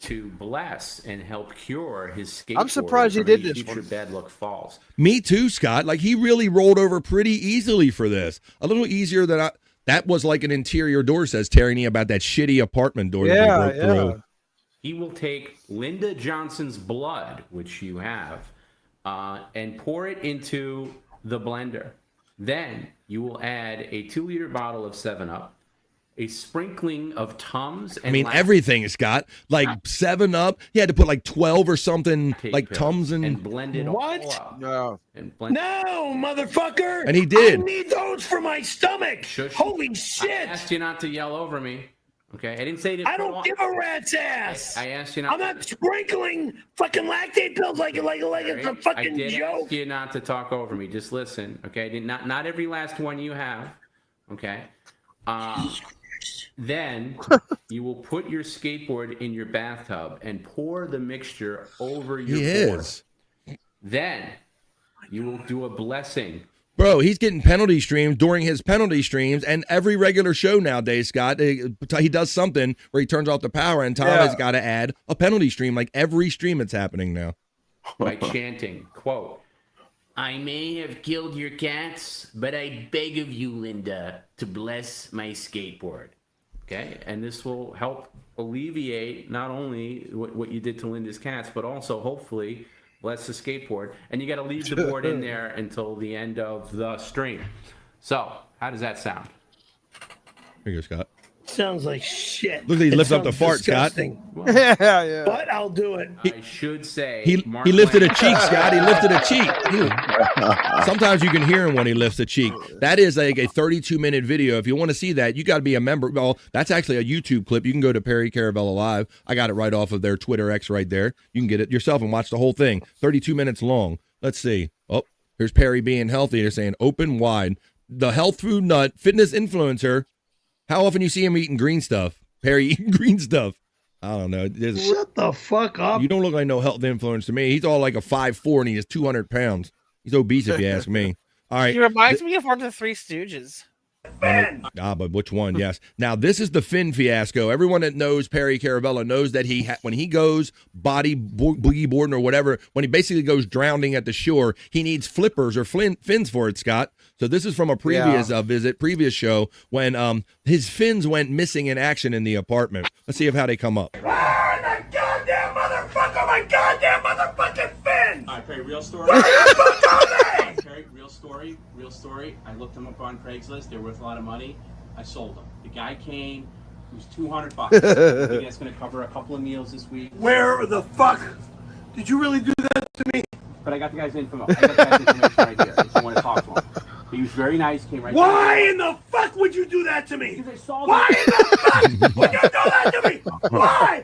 to bless and help cure his skateboard. I'm surprised he did this future one. bad luck falls. Me too, Scott. Like he really rolled over pretty easily for this. A little easier than that was like an interior door, says Terry about that shitty apartment door that they broke through. He will take Linda Johnson's blood, which you have, and pour it into the blender. Then you will add a 2-liter bottle of 7-Up, a sprinkling of Tums. And everything, Scott. Like 7-Up. He had to put like 12 or something, like Tums and blend it all up. No. And blend No, motherfucker. And he did. I need those for my stomach. Holy shit. I asked you not to yell over me. Okay, I didn't say to. I don't give a rat's ass. I asked you not. I'm not sprinkling fucking lactate pills like it's a fucking I did joke. ask you not to talk over me. Just listen, okay? Not every last one you have, okay? Then you will put your skateboard in your bathtub and pour the mixture over your board. Then you will do a blessing. Bro, he's getting penalty streams during his penalty streams, and every regular show nowadays, Scott, he does something where he turns off the power, and Tom has got to add a penalty stream. Like every stream it's happening now. By chanting, quote, I may have killed your cats, but I beg of you, Linda, to bless my skateboard. Okay? And this will help alleviate not only what you did to Linda's cats, but also hopefully bless the skateboard. And you got to leave the board in there until the end of the stream. So, how does that sound? Here you go, Scott. Sounds like shit. Look, he lifts up the fart, disgusting. Scott. Yeah. But I'll do it. I should say He lifted a cheek, Scott. He lifted a cheek. Sometimes you can hear him when he lifts a cheek. That is like a 32-minute video. If you want to see that, you got to be a member. Well, that's actually a YouTube clip. You can go to Perry Caravella Live. I got it right off of their Twitter X right there. You can get it yourself and watch the whole thing. 32 minutes long. Let's see. Oh, here's Perry being healthy. They're saying open wide. The health food nut, fitness influencer. How often you see him eating green stuff? Perry eating green stuff. I don't know. Shut the fuck up. You don't look like no health influence to me. He's all like a 5'4" and he's 200 pounds. He's obese if you ask me. All right. He reminds me of one of the Three Stooges. But which one? Yes. Now, this is the fin fiasco. Everyone that knows Perry Caravella knows that when he goes boogie boarding or whatever, when he basically goes drowning at the shore, he needs flippers or fins for it, Scott. So this is from a previous previous show when his fins went missing in action in the apartment. Let's see how they come up. My goddamn motherfucking fin! All right, Perry, real story. Perry, real story. I looked them up on Craigslist. They're worth a lot of money. I sold them. The guy came. It was $200. I think that's going to cover a couple of meals this week. Where the fuck did you really do that to me? But I got the guy's info. I got the guy's information right here. If you want to talk to him. He was very nice. Came right. Why in the fuck would you do that to me? Why in the fuck would you do that to me? Why?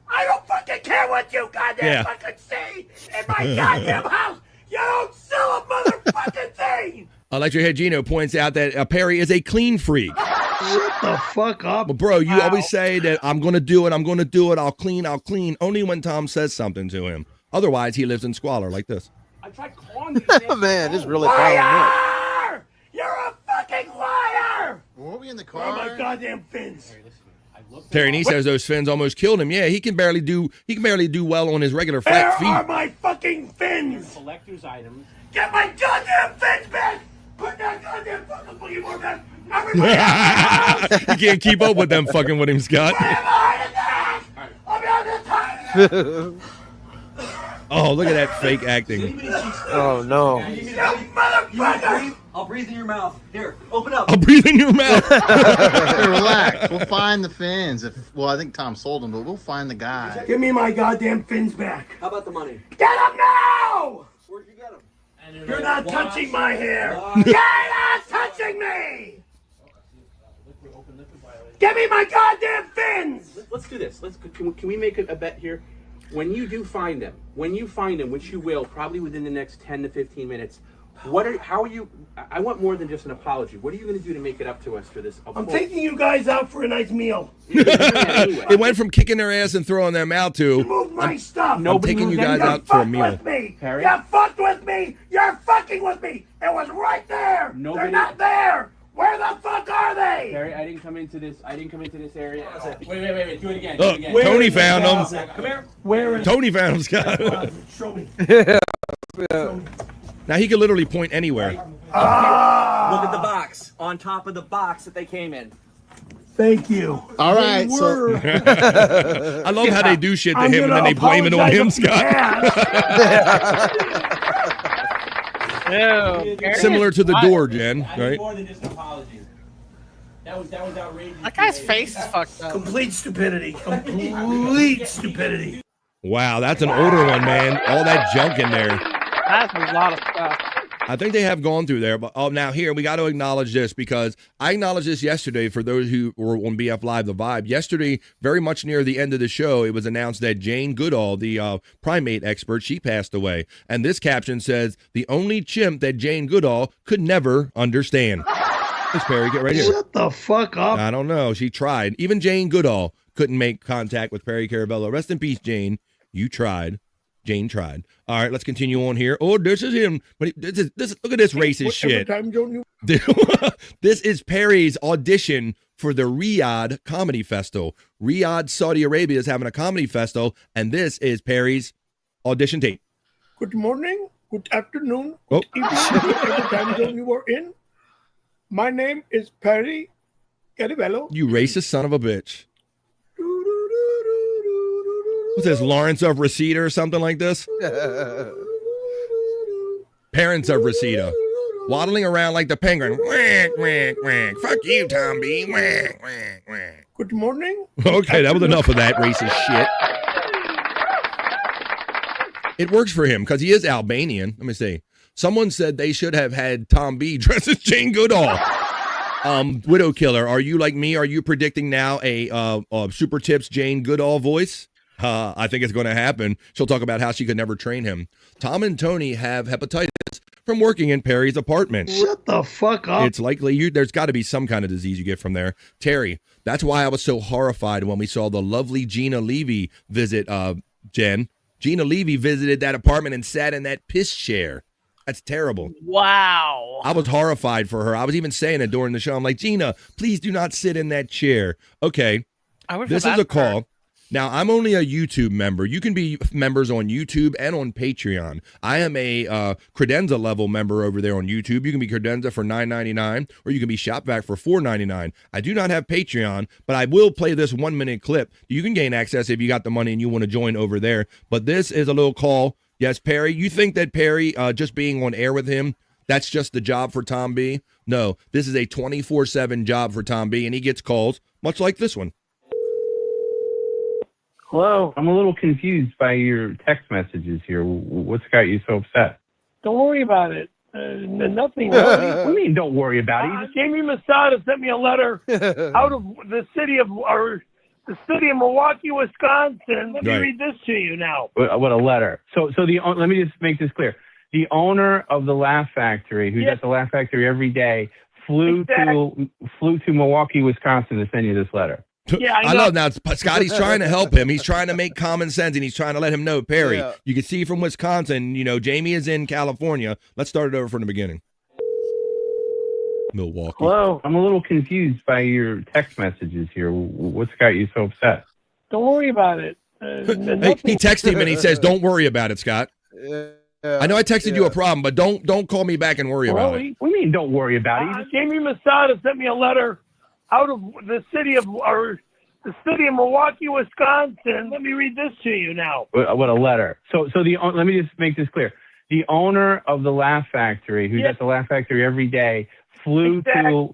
I don't fucking care what you goddamn fucking see in my goddamn house. You don't sell a motherfucking thing. Electric Head Gino points out that Perry is a clean freak. Shut the fuck up. Well, bro, you always say that I'm going to do it. I'll clean. Only when Tom says something to him. Otherwise, he lives in squalor like this. I tried calling you. Man, this is really liar! You're a fucking liar! Were we in the Where are car? my goddamn fins? Hey, listen, Terry Nee says those fins almost killed him. Yeah, he can barely do well on his regular flat feet. Where are my fucking fins? Collector's items. Get my goddamn fins back! Put that goddamn fucking boogie board back! Everybody! He can't keep up with them fucking with him, Scott. Oh, look at that fake acting. Oh no. I'll breathe in your mouth. Here, open up. I'll breathe in your mouth. Hey, relax. We'll find the fins. Well, I think Tom sold them, but we'll find the guy. Give me my goddamn fins back. How about the money? Get them now! Where'd you get them? You're not touching my hair. You're not touching me! Give me my goddamn fins! Let's do this. Can we make a bet here? When you do find them, which you will, probably within the next 10 to 15 minutes, how are you, I want more than just an apology. What are you going to do to make it up to us for this? I'm taking you guys out for a nice meal. It went from kicking their ass and throwing them out to Move my stuff. I'm taking you guys out for a meal. With me. You fucked with me. You're fucking with me. It was right there. They're not there. Where the fuck are they? Barry, I didn't come into this area. Wait. Do it again. Tony found them. Come here. Where is Tony found them, Scott. Show me. Now he can literally point anywhere. Look at the box. On top of the box that they came in. Thank you. All right, so I love how they do shit to him and then they blame it on him, Scott. Similar to the door, Jen, right? More than just an apology. That was outrageous. That guy's face is fucked up. Complete stupidity. Complete stupidity. Wow, that's an older one, man. All that junk in there. That's a lot of stuff. I think they have gone through there, but now here we got to acknowledge this because I acknowledged this yesterday for those who were on BF Live The Vibe. Yesterday, very much near the end of the show, it was announced that Jane Goodall, the primate expert, she passed away. And this caption says, the only chimp that Jane Goodall could never understand. Miss Perry, get right here. Shut the fuck up. I don't know. She tried. Even Jane Goodall couldn't make contact with Perry Carabello. Rest in peace, Jane. You tried. Jane tried. All right, let's continue on here. Oh, this is him. But this look at this racist shit. This is Perry's audition for the Riyadh Comedy Festival. Riyadh, Saudi Arabia is having a comedy festival, and this is Perry's audition tape. Good morning, good afternoon, good evening, whatever time zone you are in. My name is Perry Carabello. You racist son of a bitch. What's this, Lawrence of Reseda or something like this? Parents of Reseda. Waddling around like the penguin. Whack, whack, whack. Fuck you, Tom B. Whack, whack, whack. Good morning. Okay, that was enough of that racist shit. It works for him because he is Albanian. Let me see. Someone said they should have had Tom B dressed as Jane Goodall. Widow Killer, are you like me? Are you predicting now a Super Tips Jane Goodall voice? I think it's going to happen. She'll talk about how she could never train him. Tom and Tony have hepatitis from working in Perry's apartment. Shut the fuck up. It's likely there's got to be some kind of disease you get from there. Terry, that's why I was so horrified when we saw the lovely Gina Levy visit Jen. Gina Levy visited that apartment and sat in that piss chair. That's terrible. Wow. I was horrified for her. I was even saying it during the show. I'm like, Gina, please do not sit in that chair. Okay. This is a call. Now, I'm only a YouTube member. You can be members on YouTube and on Patreon. I am a credenza level member over there on YouTube. You can be credenza for $9.99 or you can be Shopvac for $4.99. I do not have Patreon, but I will play this 1-minute clip. You can gain access if you got the money and you want to join over there. But this is a little call. Yes, Perry, you think that Perry, just being on air with him, that's just the job for Tom B? No, this is a 24/7 job for Tom B, and he gets calls, much like this one. Hello. I'm a little confused by your text messages here. What's got you so upset? Don't worry about it. Nothing. What do you mean, don't worry about it? Jamie Masada sent me a letter out of the city of Milwaukee, Wisconsin. Let me read this to you now. What a letter. So let me just make this clear. The owner of the Laugh Factory, who's at the Laugh Factory every day, flew to Milwaukee, Wisconsin to send you this letter. Yeah, I love now. Scotty's trying to help him. He's trying to make common sense, and he's trying to let him know, Perry, you can see from Wisconsin, Jamie is in California. Let's start it over from the beginning. Milwaukee. Hello. I'm a little confused by your text messages here. What's got you so upset? Don't worry about it. Hey, he texted him and he says, "Don't worry about it, Scott." I know I texted you a problem, but don't call me back and worry about it. What do you mean, don't worry about it? Jamie Masada sent me a letter out of the city of Milwaukee, Wisconsin. Let me read this to you now. What a letter. So let me just make this clear. The owner of the Laugh Factory, who's at the Laugh Factory every day, flew to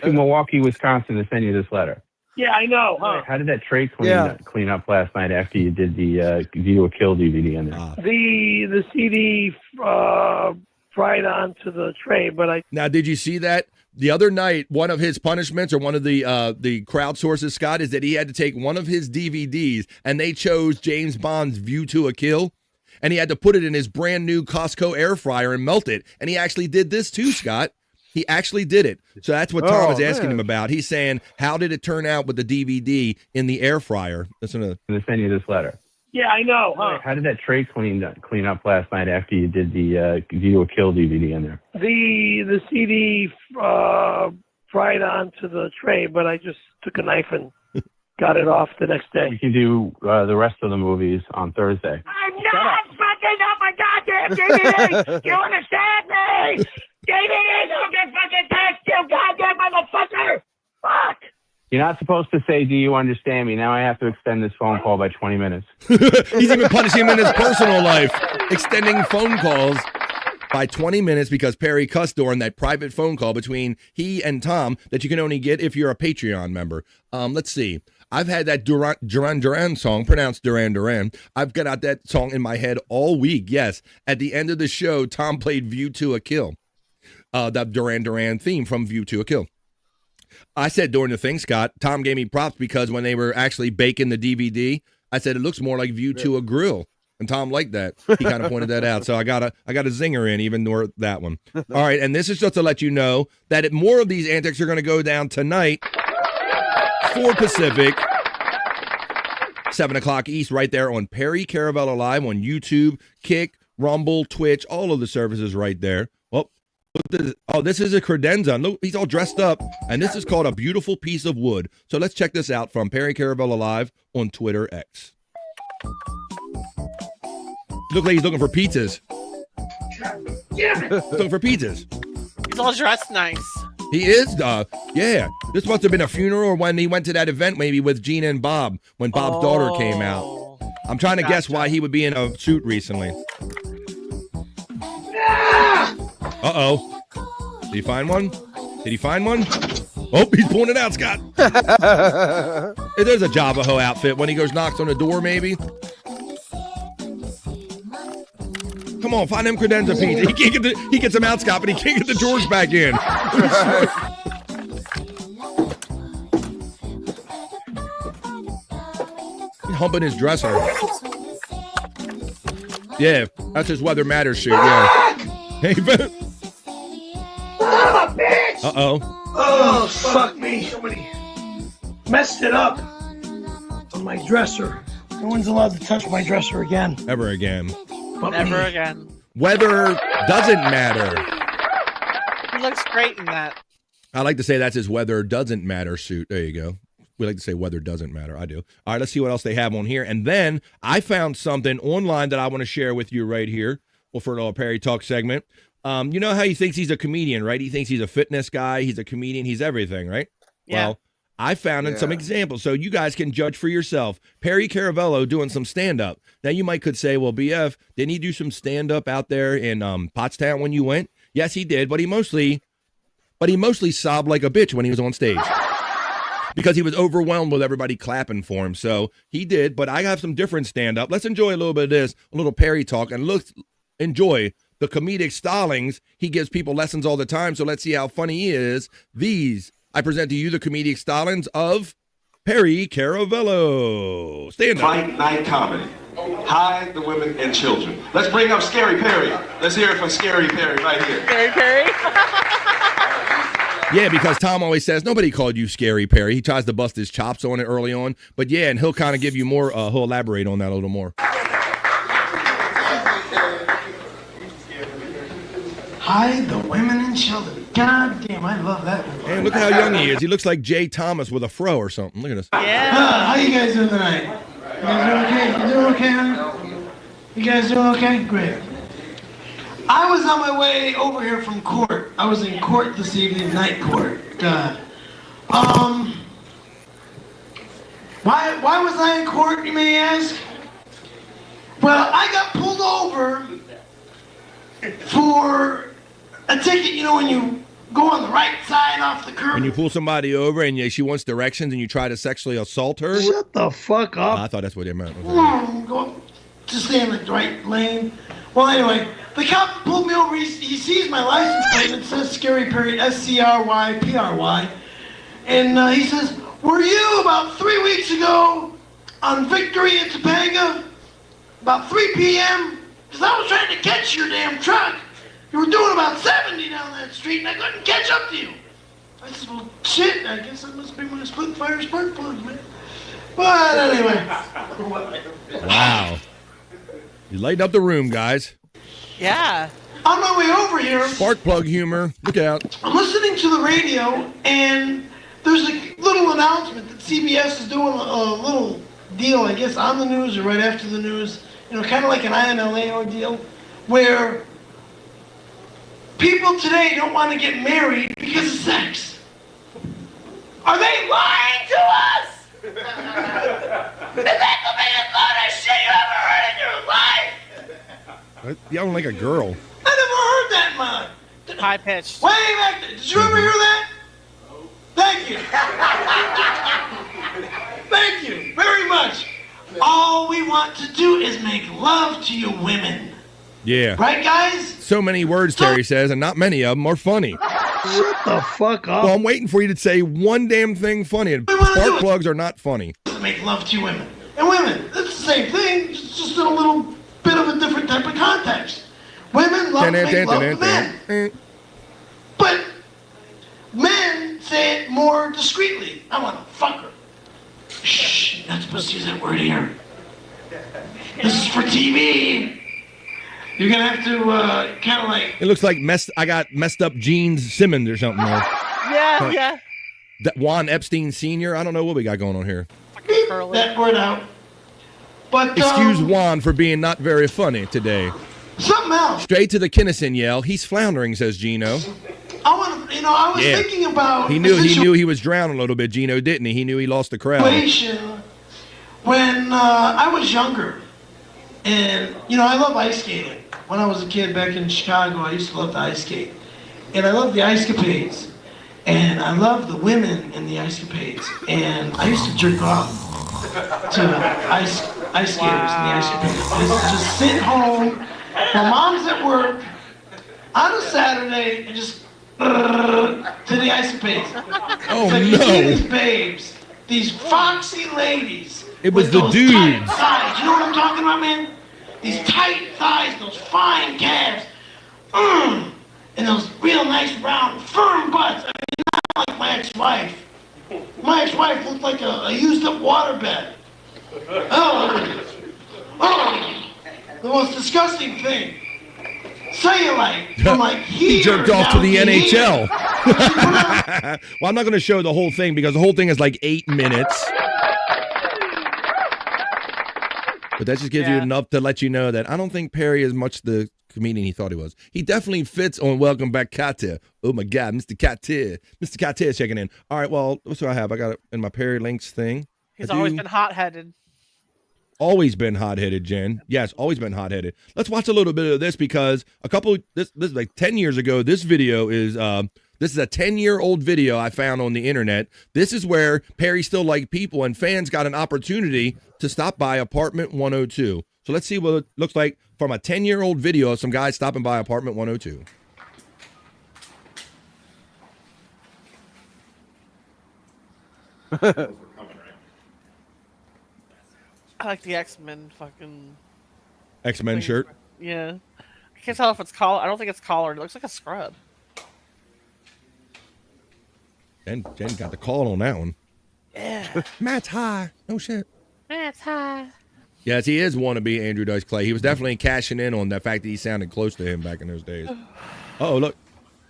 Milwaukee, Wisconsin to send you this letter. Yeah, I know. Huh? How did that tray clean up last night after you did the View a Kill DVD in there? The CD fried onto the tray, but I. Now, did you see that? The other night, one of his punishments or one of the crowd sources, Scott, is that he had to take one of his DVDs and they chose James Bond's View to a Kill. And he had to put it in his brand new Costco air fryer and melt it. And he actually did this too, Scott. He actually did it. So that's what Tom is asking him about. He's saying, how did it turn out with the DVD in the air fryer? Listen to to send you this letter. Yeah, I know. Huh? How did that tray clean up last night after you did the View a Kill DVD in there? The CD fried onto the tray, but I just took a knife and got it off the next day. We can do the rest of the movies on Thursday. I'm not fucking up my goddamn DVD! You understand me? DVD, don't get fucking text, you goddamn motherfucker! Fuck! You're not supposed to say, "Do you understand me?" Now I have to extend this phone call by 20 minutes. He's even punishing him in his personal life, extending phone calls by 20 minutes because Perry cussed during that private phone call between he and Tom that you can only get if you're a Patreon member. Let's see. I've had that Duran Duran song, pronounced Duran Duran. I've got out that song in my head all week. Yes. At the end of the show, Tom played View to a Kill. The Duran Duran theme from View to a Kill. I said during the thing, Scott, Tom gave me props because when they were actually baking the DVD, I said it looks more like View to a Grill. And Tom liked that. He kind of pointed that out. So I got a zinger in, even though that one. All right, and this is just to let you know that more of these antics are going to go down tonight, 4 Pacific, 7 o'clock East, right there on Perry Caravella Live on YouTube, Kick, Rumble, Twitch, all of the services right there. Oh, this is a credenza. Look, he's all dressed up, and this is called A Beautiful Piece of Wood. So let's check this out from Perry Caravella Live on Twitter X. Look like he's looking for pizzas. Looking for pizzas. He's all dressed nice. He is, yeah. This must have been a funeral when he went to that event maybe with Gina and Bob, when Bob's daughter came out. I'm trying to guess why he would be in a suit recently. Uh-oh. Did he find one? Did he find one? Oh, he's pulling it out, Scott. There's a Javaho outfit when he goes knocks on the door, maybe. Come on, find him credenza pizza. He gets them out, Scott, but he can't get the drawers back in. He's humping his dresser. Yeah, that's his Weather Matters suit, yeah. Hey, uh-oh. Oh, fuck me. Somebody messed it up on my dresser. No one's allowed to touch my dresser again. Ever again. But Never again. Weather doesn't matter. He looks great in that. I like to say that's his Weather Doesn't Matter suit. There you go. We like to say weather doesn't matter. I do. All right, let's see what else they have on here. And then I found something online that I want to share with you right here. Well, for a little Perry Talk segment. You know how he thinks he's a comedian, right? He thinks he's a fitness guy. He's a comedian. He's everything, right? Yeah. Well, I found some examples so you guys can judge for yourself. Perry Caravello doing some stand-up. Now, you could say, well, BF, didn't he do some stand-up out there in Pottstown when you went? Yes, he did, but he mostly sobbed like a bitch when he was on stage because he was overwhelmed with everybody clapping for him. So he did, but I have some different stand-up. Let's enjoy a little bit of this, a little Perry Talk, and enjoy the comedic stylings. He gives people lessons all the time, so let's see how funny he is. I present to you the comedic stylings of Perry Caravello. Stand up. Fight night comedy. Hide the women and children. Let's bring up Scary Perry. Let's hear it from Scary Perry right here. Scary Perry? Yeah, because Tom always says, nobody called you Scary Perry. He tries to bust his chops on it early on. But yeah, and he'll kind of give you more, he'll elaborate on that a little more. Hide the women and children. God damn, I love that. And look how young he is. He looks like Jay Thomas with a fro or something. Look at this. How you guys doing tonight? You guys doing okay? You doing okay, honey? You guys doing okay? Great. I was on my way over here from court. I was in court this evening, night court. Why was I in court, you may ask? Well, I got pulled over for a ticket, you know, when you go on the right side off the curb. When you pull somebody over and she wants directions and you try to sexually assault her? Shut the fuck up. I thought that's what they meant. Go to stay in the right lane. Well, anyway, the cop pulled me over. He sees my license plate and it says Scary Perry, SCRYPRY. And he says, were you about 3 weeks ago on Victory in Topanga? About 3 p.m.? Because I was trying to catch your damn truck. You were doing about 70 down that street and I couldn't catch up to you. I said, well, shit, I guess that must be my split fire spark plug, man. But anyway. Wow. You lighten up the room, guys. Yeah. On my way over here, Spark plug humor. Look out. I'm listening to the radio, and there's a little announcement that CBS is doing a little deal, I guess, on the news or right after the news, you know, kind of like an INLA deal, where people today don't want to get married because of sex. Are they lying to us? Is that the biggest load of shit you ever heard in your life? You sound like a girl. I never heard that, man. High pitched. Way back there. Did you ever hear that? Thank you. Thank you very much. All we want to do is make love to you women. Yeah. Right, guys? So many words, Terry says, and not many of them are funny. Shut the fuck up. Well, I'm waiting for you to say one damn thing funny. And spark plugs are not funny. Make love to you women. And women, it's the same thing, just in a little bit of a different type of context. Women love to make love to men. But men say it more discreetly. I want to fuck her. Shh, you're not supposed to use that word here. This is for TV. You're going to have to kind of like... It looks like I got messed up Gene Simmons or something. Yeah, yeah. That Juan Epstein Sr. I don't know what we got going on here. Beep that word out. But excuse Juan for being not very funny today. Something else. Straight to the Kinnison yell. He's floundering, says Gino. I want to, I was thinking about... He knew he was drowning a little bit, Gino, didn't he? He knew he lost the crowd. When I was younger, and, I love ice skating. When I was a kid back in Chicago, I used to love to ice skate. And I love the ice capades. And I love the women in the ice capades. And I used to jerk off to ice skaters in the ice capades. I used to just sit home while mom's at work on a Saturday and just to the ice capades. Oh, like, no. You see these babes, these foxy ladies. It was with the those dudes. tight thighs. You know what I'm talking about, man? These tight thighs, those fine calves. And those real nice, round, firm butts. I mean, not like my ex-wife. My ex-wife looked like a used-up waterbed. The most disgusting thing. Cellulite from like here. He jerked off to the down NHL. Well, I'm not going to show the whole thing because the whole thing is like 8 minutes. But that just gives you enough to let you know that I don't think Perry is much the comedian he thought he was. He definitely fits on Welcome Back, Katia. Oh my God, Mr. Katia. Mr. Katia is checking in. All right, well, what's what I have? I got it in my Perry Links thing. He's always been hot-headed. Always been hot-headed, Jen. Yes, always been hot-headed. Let's watch a little bit of this because this is like 10 years ago. This video is this is a 10-year-old video I found on the internet. This is where Perry still liked people and fans got an opportunity to stop by apartment 102. So let's see what it looks like from a 10-year-old video of some guys stopping by apartment 102. I like the X-Men fucking... X-Men shirt? Yeah. I can't tell if it's collared. I don't think it's collared. It looks like a scrub. Jen got the call on that one. Yeah. Matt's high. No shit. Matt's high. Yes, he is wannabe Andrew Dice Clay. He was definitely cashing in on the fact that he sounded close to him back in those days. Oh, look.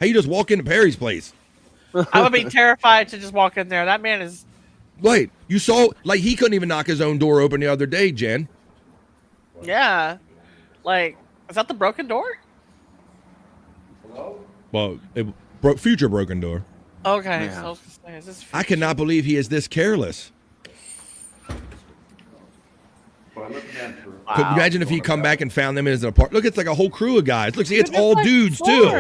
How you just walk into Perry's place? I would be terrified to just walk in there. That man is. Wait, you saw like he couldn't even knock his own door open the other day, Jen. Yeah. Like, is that the broken door? Well, future broken door. Okay. Yeah. So I was gonna say, is this I cannot believe he is this careless. Could you imagine if he come back and found them in his apartment? Look, it's like a whole crew of guys. Look, see, it's all dudes too.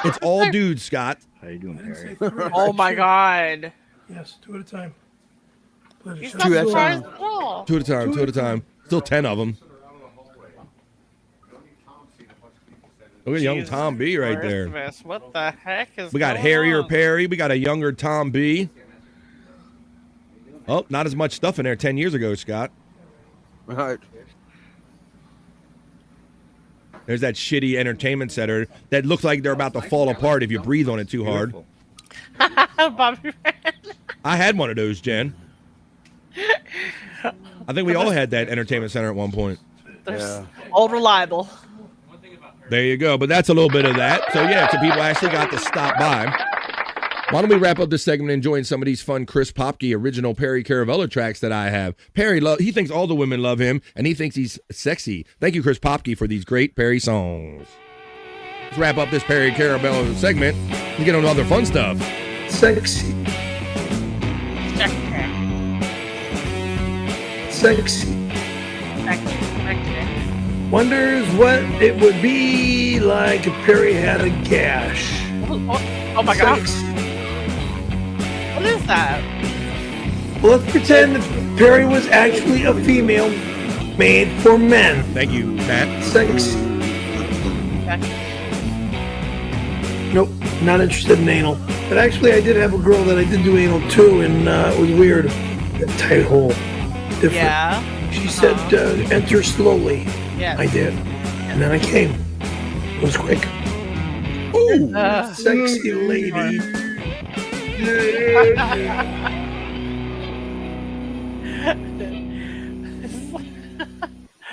It's all dudes, Scott. How you doing, Harry? Oh my God. Yes, 2 at a time. He's Two not at a surprised time. at all. Two at a time. Two at a time. Still 10 of them. Look at young Tom B right there. Christmas. What the heck is We got going Harrier on? Perry. We got a younger Tom B. Oh, not as much stuff in there 10 years ago, Scott. Right. There's that shitty entertainment center that looks like they're about to fall apart if you breathe on it too hard. Bobby I had one of those, Jen. I think we all had that entertainment center at one point. They're old reliable. There you go. But that's a little bit of that. So, yeah, some people actually got to stop by. Why don't we wrap up this segment enjoying some of these fun Chris Popke original Perry Caravello tracks that I have. Perry, he thinks all the women love him, and he thinks he's sexy. Thank you, Chris Popke, for these great Perry songs. Let's wrap up this Perry Caravello segment and get on to other fun stuff. Sexy. Sexy. Wonders what it would be like if Perry had a gash. Oh my God. What is that? Well, let's pretend that Perry was actually a female made for men. Thank you, Matt. Sexy. Nope, not interested in anal. But actually, I did have a girl that I did do anal to, and it was weird. A tight hole. Different. Yeah. She said, enter slowly. Yes. I did. And then I came. It was quick. Ooh, sexy lady.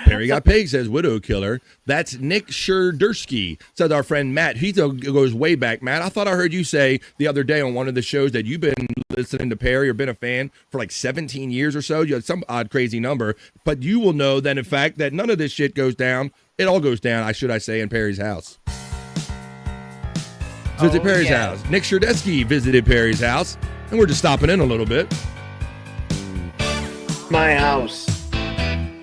Perry Got Pig says Widow Killer. That's Nick Sherdursky, says our friend Matt. He goes way back. Matt, I thought I heard you say the other day on one of the shows that you've been listening to Perry or been a fan for like 17 years or so. You had some odd, crazy number. But you will know that, in fact, that none of this shit goes down. It all goes down, I say, in Perry's house. Visit Perry's house. Nick Sherdursky visited Perry's house, and we're just stopping in a little bit. My house.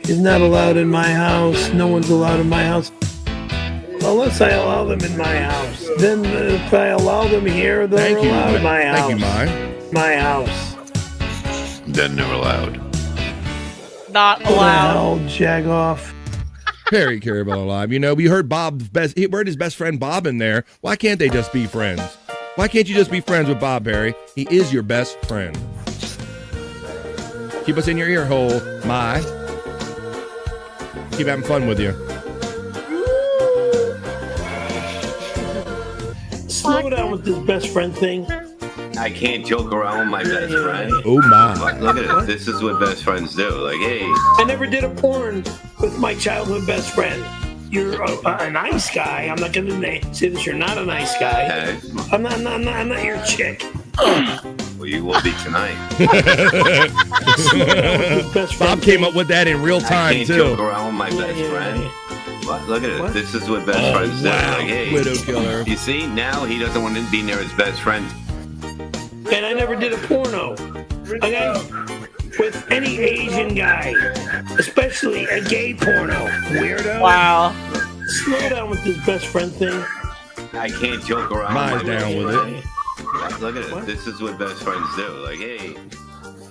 He's not allowed in my house. No one's allowed in my house. Unless I allow them in my house. Then if I allow them here, they're allowed in my house. Thank you, Mai. My house. Then they're allowed. Not allowed. Hell, jag off. Perry Caravello Live. You know, we heard we heard his best friend Bob in there. Why can't they just be friends? Why can't you just be friends with Bob, Perry? He is your best friend. Keep us in your ear hole, Mai. Keep having fun with you. Slow down with this best friend thing. I can't joke around with my best friend. Oh my. Look at it. This is what best friends do. Like, hey. I never did a porn with my childhood best friend. You're a nice guy. I'm not going to say that you're not a nice guy. Okay. I'm not your chick. Well, you will be tonight. Bob came up with that in real I time, can't too. joke around with my best friend. What? Look at it. This is what best friends do. Wow. Like, hey. Widow killer. You see, now he doesn't want to be near his best friend. And I never did a porno. Okay? With any Asian guy. Especially a gay porno. Weirdo. Wow. Slow down with this best friend thing. I can't joke around Mine's with my down best with friend. it. Look at it. This is what best friends do. Like, hey.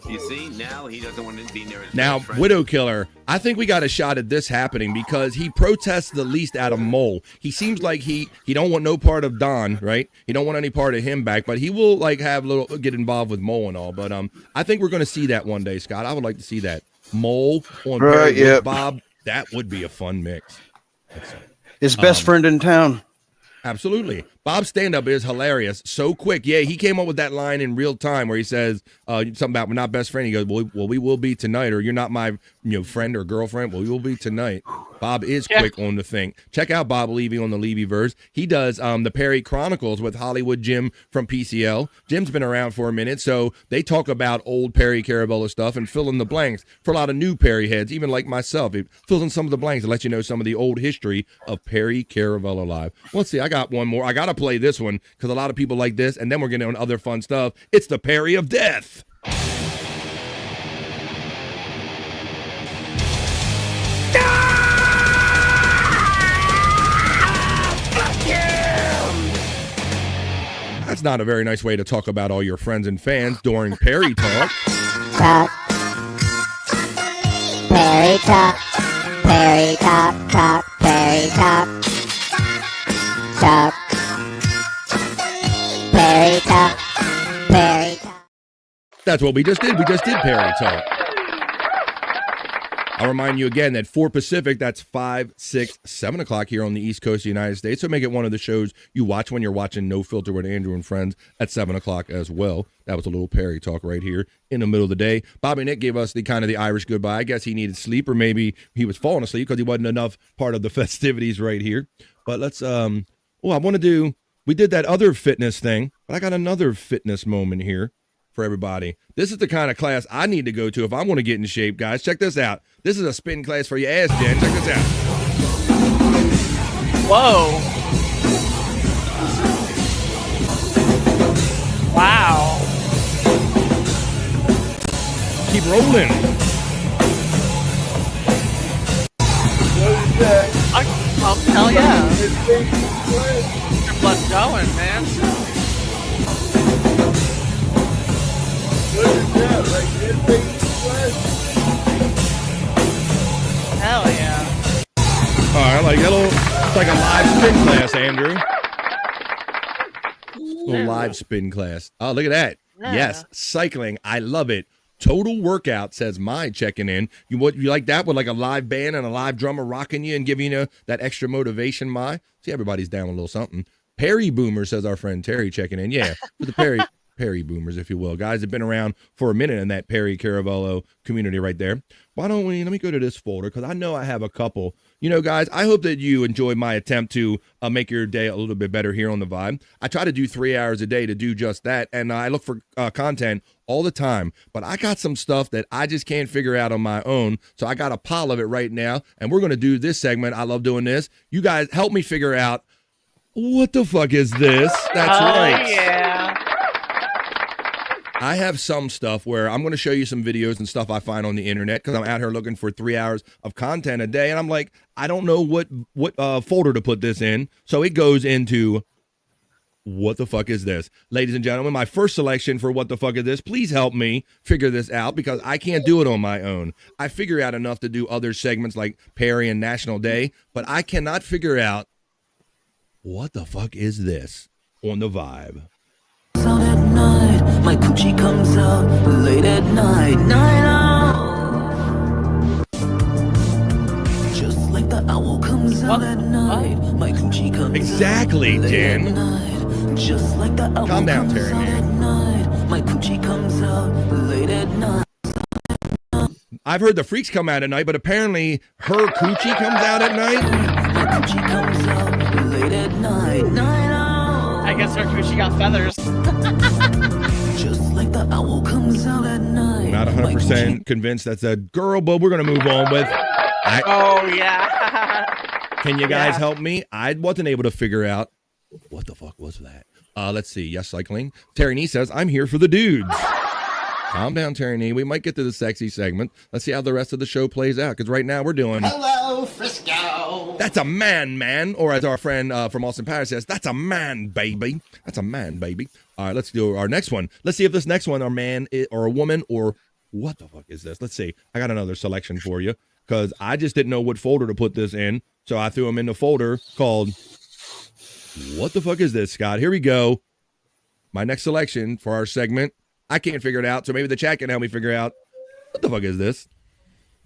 You see, now he doesn't want to be near his Now, best friend. Widow Killer, I think we got a shot at this happening because he protests the least out of Mole. He seems like he don't want no part of Don, right? He don't want any part of him back, but he will like get involved with Mole and all. But I think we're going to see that one day, Scott. I would like to see that. Mole on Perry with Bob. That would be a fun mix. His best friend in town. Absolutely. Bob's stand-up is hilarious. So quick. Yeah, he came up with that line in real time where he says something about we're not best friends. He goes, well, we will be tonight, or you're not my friend or girlfriend. Well, we will be tonight. Bob is quick on the thing. Check out Bob Levy on the Levy-verse. He does the Perry Chronicles with Hollywood Jim from PCL. Jim's been around for a minute, so they talk about old Perry Caravello stuff and fill in the blanks for a lot of new Perry heads, even like myself. It fills in some of the blanks to let you know some of the old history of Perry Caravello Live. Let's see, I got one more. I got to play this one because a lot of people like this, and then we're getting on other fun stuff. It's the Perry of Death. That's not a very nice way to talk about all your friends and fans during Perry Talk. Talk. Perry Talk. Perry Talk. Talk. Perry Talk. Talk. Perry Talk. Perry Talk. That's what we just did. We just did Perry Talk. I'll remind you again that 4 Pacific, that's 5, 6, 7 o'clock here on the East Coast of the United States. So make it one of the shows you watch when you're watching No Filter with Andrew and Friends at 7 o'clock as well. That was a little Perry Talk right here in the middle of the day. Bobby Nick gave us the kind of the Irish goodbye. I guess he needed sleep, or maybe he was falling asleep because he wasn't enough part of the festivities right here. But let's, we did that other fitness thing, but I got another fitness moment here for everybody. This is the kind of class I need to go to if I want to get in shape, guys. Check this out. This is a spin class for your ass, Jen. Check this out. Whoa. Wow. Keep rolling. Hell yeah. Your blood's going, man. Hell yeah. All right, like that little, it's like a live spin class, Andrew. Little live spin class. Oh, look at that. Yeah. Yes, cycling. I love it. Total workout, says my checking in. You like that with like a live band and a live drummer rocking you and giving you that extra motivation, my? See, everybody's down with a little something. Perry Boomer, says our friend Terry checking in. Yeah, for the Perry Boomers, if you will. Guys have been around for a minute in that Perry Caravello community right there. Why don't let me go to this folder because I know I have a couple. Guys, I hope that you enjoy my attempt to make your day a little bit better here on The Vibe. I try to do 3 hours a day to do just that, and I look for content all the time. But I got some stuff that I just can't figure out on my own, so I got a pile of it right now, and we're going to do this segment. I love doing this. You guys help me figure out what the fuck is this? That's right. Yeah. I have some stuff where I'm going to show you some videos and stuff I find on the internet because I'm out here looking for 3 hours of content a day. And I'm like, I don't know what folder to put this in. So it goes into what the fuck is this? Ladies and gentlemen, my first selection for what the fuck is this? Please help me figure this out because I can't do it on my own. I figure out enough to do other segments like Perry and National Day, but I cannot figure out what the fuck is this on The Vibe. My coochie comes out late at night, night out. Just like the owl comes out at night. My coochie comes exactly, out Dan. Just like the owl Calm down, comes Terry, out at night. My coochie comes out late at night. I've heard the freaks come out at night, but apparently her coochie comes out at night. My coochie comes out late at night, night out. I guess her coochie got feathers. Just like the owl comes out at night. Not 100% convinced that's a girl, but we're going to move on with. Oh, yeah. Can you guys help me? I wasn't able to figure out what the fuck was that. Let's see. Yes, cycling. Terry Nee says, I'm here for the dudes. Calm down, Terry Nee. We might get to the sexy segment. Let's see how the rest of the show plays out, because right now we're doing... Hello, Frisco. That's a man. Or as our friend from Austin Paris says, that's a man, baby. That's a man, baby. All right, let's do our next one. Let's see if this next one, a man or a woman, or what the fuck is this? Let's see. I got another selection for you, because I just didn't know what folder to put this in, so I threw them in the folder called... What the fuck is this, Scott? Here we go. My next selection for our segment. I can't figure it out, so maybe the chat can help me figure out what the fuck is this.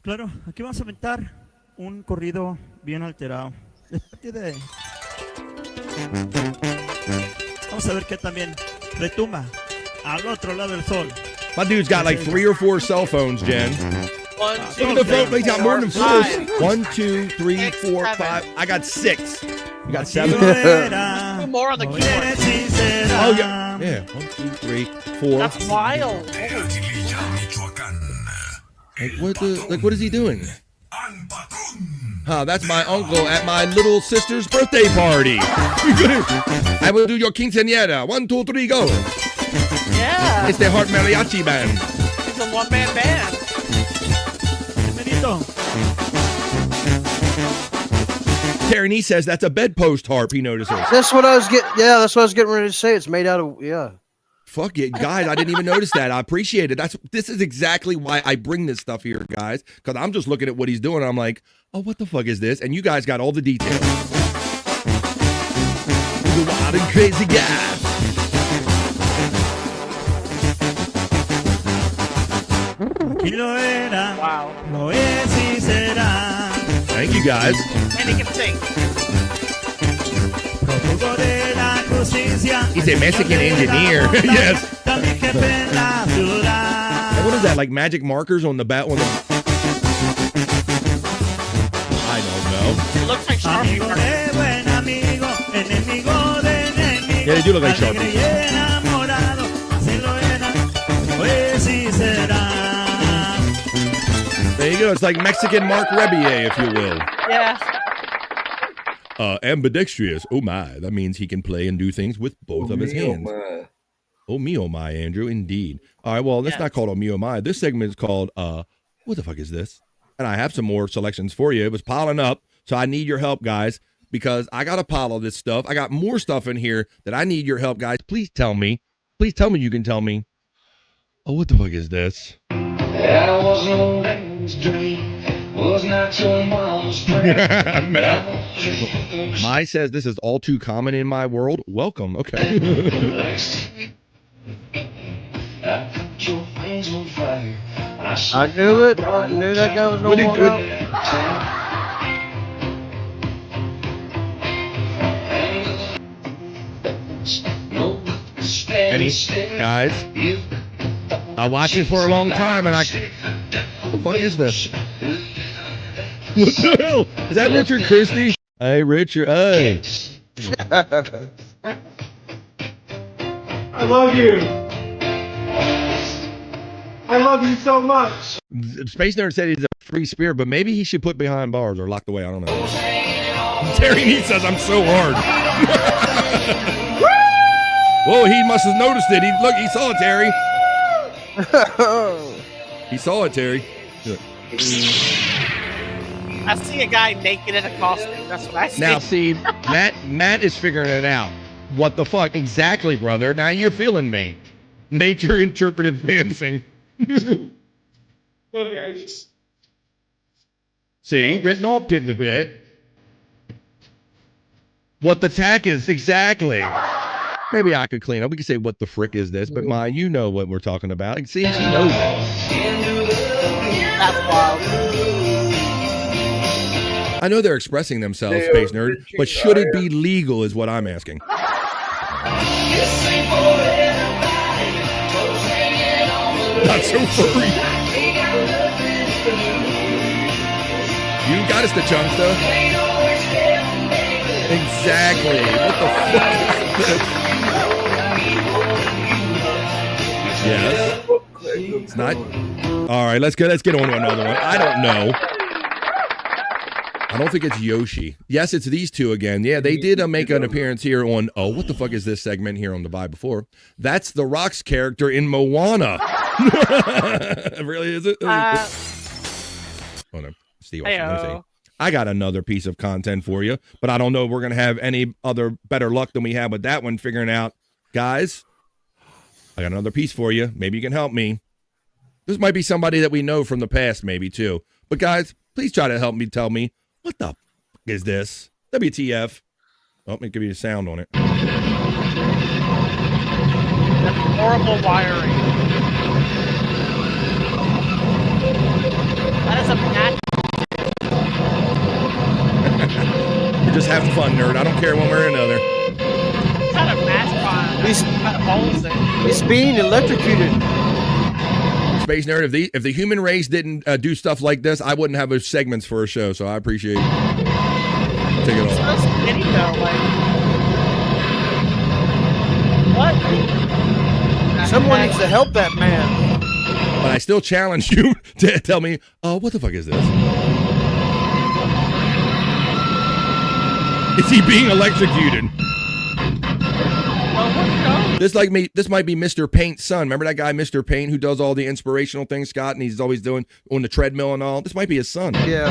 Claro, aquí vamos a aventar un corrido bien alterado. De parte de Vamos a ver qué también retumba al otro lado del sol. My dude's got like 3 or 4 cell phones, Jen. One, Look two, at the phone. He's got more than 4. five. 1, 2, 3, 4, 5. I got 6. You got 7? More on the keyboard. Oh, yeah. Yeah. 1, 2, 3, 4. That's wild. What is he doing? That's my uncle at my little sister's birthday party. I will do your quinceañera. 1, 2, 3, go. Yeah. It's the Heart Mariachi Band. It's a one-man band. Benito. Terry says that's a bedpost harp, he notices. That's what I was getting. Yeah, that's what I was getting ready to say. It's made out of Fuck it, guys! I didn't even notice that. I appreciate it. This is exactly why I bring this stuff here, guys. Because I'm just looking at what he's doing. And I'm like, oh, what the fuck is this? And you guys got all the details. He's a wild and crazy guy. Wow. No es y será. Thank you, guys. And he can sing. He's a Mexican engineer. Yes. And what is that? Like magic markers on the bat? I don't know. It looks like Sharpie. Yeah, they do look like Sharpies. There you go. It's like Mexican Mark Rebier, if you will. Yeah. Ambidextrous. Oh my. That means he can play and do things with both of his hands. Oh me, oh my, Andrew. Indeed. All right, well, that's not called Oh me, oh my. This segment is called what the fuck is this? And I have some more selections for you. It was piling up, so I need your help, guys, because I got a pile of this stuff. I got more stuff in here that I need your help, guys. Please tell me. Please tell me you can tell me. Oh, what the fuck is this? That was no man's dream. Was not your mom's dream. My says this is all too common in my world. Welcome. Okay. I knew it. I knew that guy was going to walk out. Any guys? I watched it for a long time, and what is this? What the hell? Is that Richard Christie? Hey, Richard. Hey. I love you. I love you so much. Space Nerd said he's a free spirit, but maybe he should put behind bars or locked away. I don't know. Terry Neat says I'm so hard. Whoa, he must have noticed it. He saw it, Terry. He saw it, Terry. I see a guy naked in a costume. That's what I see. Now, see, Matt is figuring it out. What the fuck? Exactly, brother. Now you're feeling me. Nature interpretive dancing. See, written off didn't a bit. What the tack is, exactly. Maybe I could clean up. We could say, what the frick is this? But you know what we're talking about. See, she knows it. That's wild. I know they're expressing themselves, Space Nerd, but should it be legal is what I'm asking. Not so furry. You got us the chunks, Exactly. What the fuck is this? Yes. It's not. All right, let's get on to another one. I don't know. I don't think it's Yoshi. Yes, it's these two again. Yeah, they did make an appearance here on, what the fuck is this segment here on the Vibe before? That's the Rock's character in Moana. Really, is it? Oh, no. Steve, I got another piece of content for you, but I don't know if we're going to have any other better luck than we had with that one figuring out. Guys, I got another piece for you. Maybe you can help me. This might be somebody that we know from the past, maybe, too. But, guys, please try to help me tell me, what the fuck is this? WTF. Oh, let me give you a sound on it. That's horrible wiring. That is a bad. We're just having fun, nerd. I don't care one way or another. Kind of He's being electrocuted. Space Nerd, if the human race didn't do stuff like this, I wouldn't have segments for a show, so I appreciate it. Take it all. What? Someone needs to help that man. But I still challenge you to tell me, what the fuck is this? Is he being electrocuted? This might be Mr. Paint's son. Remember that guy, Mr. Paint, who does all the inspirational things, Scott, and he's always doing on the treadmill and all. This might be his son. Yeah.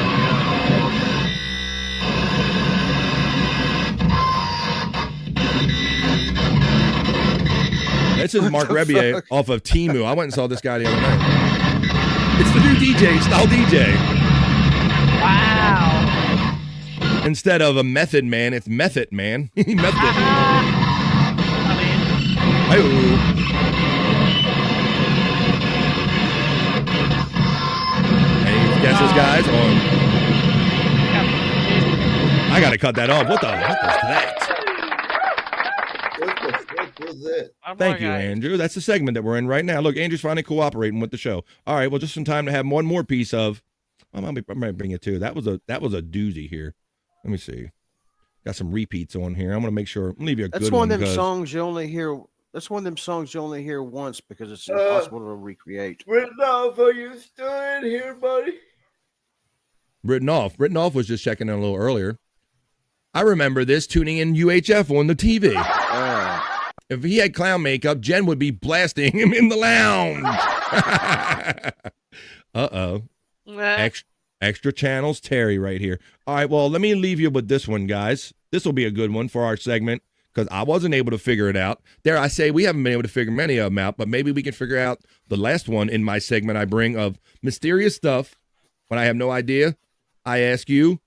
This is Mark Rebier off of Temu. I went and saw this guy the other night. It's the new DJ, Style DJ. Wow. Instead of a Method Man, it's Method Man. Method. Hey-o. Any guesses, guys? I gotta cut that off. What the fuck was that? Thank you, Andrew. That's the segment that we're in right now. Look, Andrew's finally cooperating with the show. All right, well, just some time to have one more piece of. I might bring it too. That was a doozy here. Let me see. Got some repeats on here. I'm gonna make sure. I'm leave you a That's good one one. of them songs you only hear. That's one of them songs you only hear once because it's impossible to recreate. Written off, are you still in here, buddy? Written off was just checking in a little earlier. I remember this tuning in UHF on the TV. If he had clown makeup, Jen would be blasting him in the lounge. Uh-oh. Extra channels, Terry right here. All right, well, let me leave you with this one, guys. This will be a good one for our segment because I wasn't able to figure it out. Dare I say, we haven't been able to figure many of them out, but maybe we can figure out the last one in my segment I bring of mysterious stuff. When I have no idea, I ask you,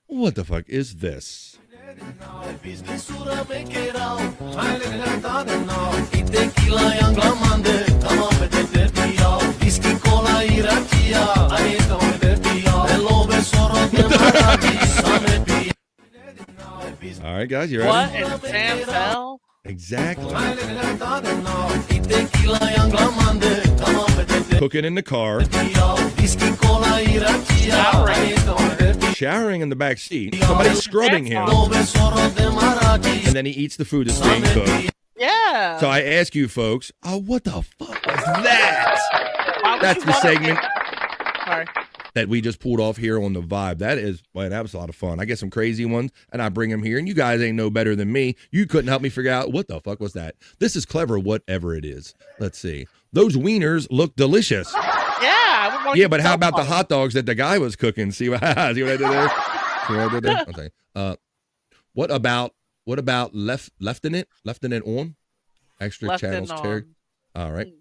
what the fuck is this? All right, guys, you ready? What in Sam Bell? Exactly. Cooking in the car. Showering in the back seat. Somebody's scrubbing him. And then he eats the food that's being cooked. Yeah. So I ask you folks, what the fuck was that? That's the segment that we just pulled off here on the Vibe. That was a lot of fun. I get some crazy ones, and I bring them here, and you guys ain't no better than me. You couldn't help me figure out what the fuck was that. This is clever, whatever it is. Let's see. Those wieners look delicious. Yeah. Yeah, but how about the hot dogs that the guy was cooking? See what I did there? See what I did there? Okay. What about lefting it on? Extra channels, Terry. All right.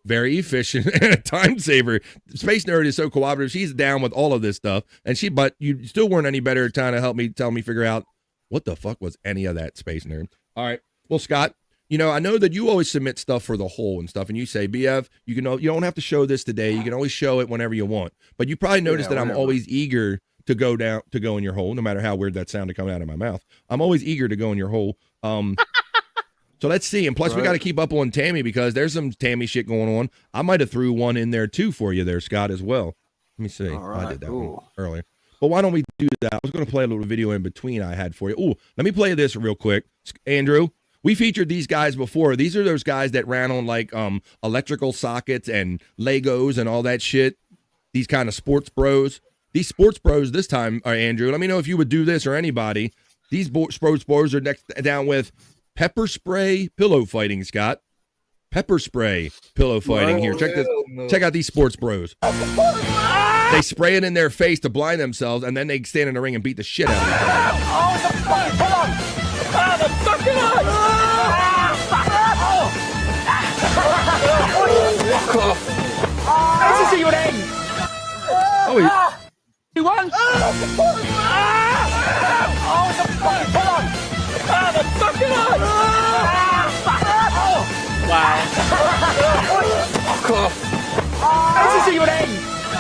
Very efficient and a time saver. Space Nerd is so cooperative. She's down with all of this stuff. But you still weren't any better at trying to tell me figure out what the fuck was any of that, Space Nerd. All right. Well, Scott, I know that you always submit stuff for the whole and stuff, and you say, BF, you don't have to show this today. You can always show it whenever you want. But you probably noticed that I'm always eager to go in your hole, no matter how weird that sounded coming out of my mouth. I'm always eager to go in your hole. So let's see. And plus, we got to keep up on Tammy because there's some Tammy shit going on. I might have threw one in there, too, for you there, Scott, as well. Let me see. I did that one earlier. But why don't we do that? I was going to play a little video in between I had for you. Ooh, let me play this real quick. Andrew, we featured these guys before. These are those guys that ran on, like, electrical sockets and Legos and all that shit. These kind of sports bros. These sports bros this time, Andrew, let me know if you would do this or anybody. These sports bros are down with pepper spray pillow fighting, Scott. Pepper spray pillow fighting. Here, check this. Check out these sports bros. They spray it in their face to blind themselves, and then they stand in the ring and beat the shit out of each other. You won!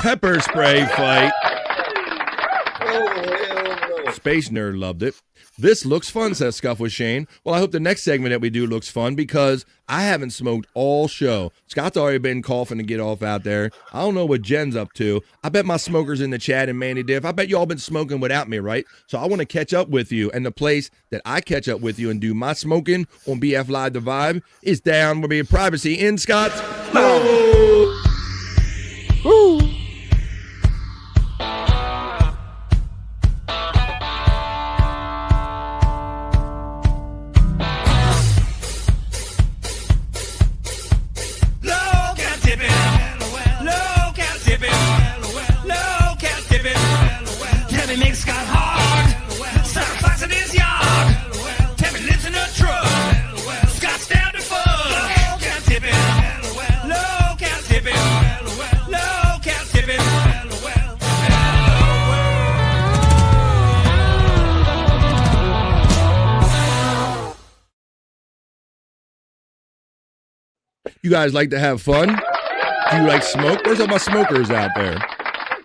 Pepper spray fight. Space Nerd loved it. This looks fun, says Scuff with Shane. Well, I hope the next segment that we do looks fun because I haven't smoked all show. Scott's already been coughing to get off out there. I don't know what Jen's up to. I bet my smokers in the chat and Manny Diff, I bet y'all been smoking without me, right? So I want to catch up with you. And the place that I catch up with you and do my smoking on BF Live The Vibe is down with me privacy in Scott's. Woo! You guys like to have fun? Do you like smoke? Where's all my smokers out there?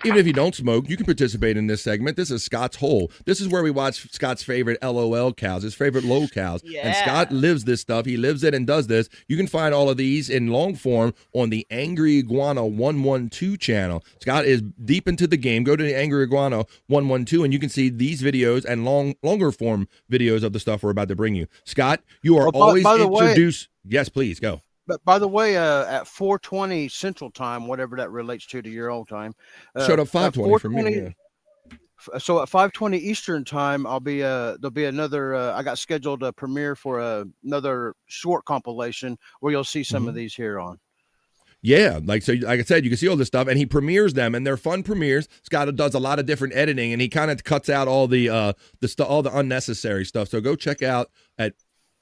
Even if you don't smoke, you can participate in this segment. This is Scott's Hole. This is where we watch Scott's favorite LOL cows, his favorite low cows. Yeah. And Scott lives this stuff. He lives it and does this. You can find all of these in long form on the Angry Iguana 112 channel. Scott is deep into the game. Go to the Angry Iguana 112 and you can see these videos and longer form videos of the stuff we're about to bring you. Scott, you are always introduced. Yes, please, go. But by the way, at 4:20 Central Time, whatever that relates to your own time, showed up 5:20 for me. Yeah. So at 5:20 Eastern Time, I'll be there'll be another. I got scheduled a premiere for another short compilation where you'll see some of these here on. Yeah, like I said, you can see all this stuff, and he premieres them, and they're fun premieres. Scott does a lot of different editing, and he kind of cuts out all the all the unnecessary stuff. So go check out at.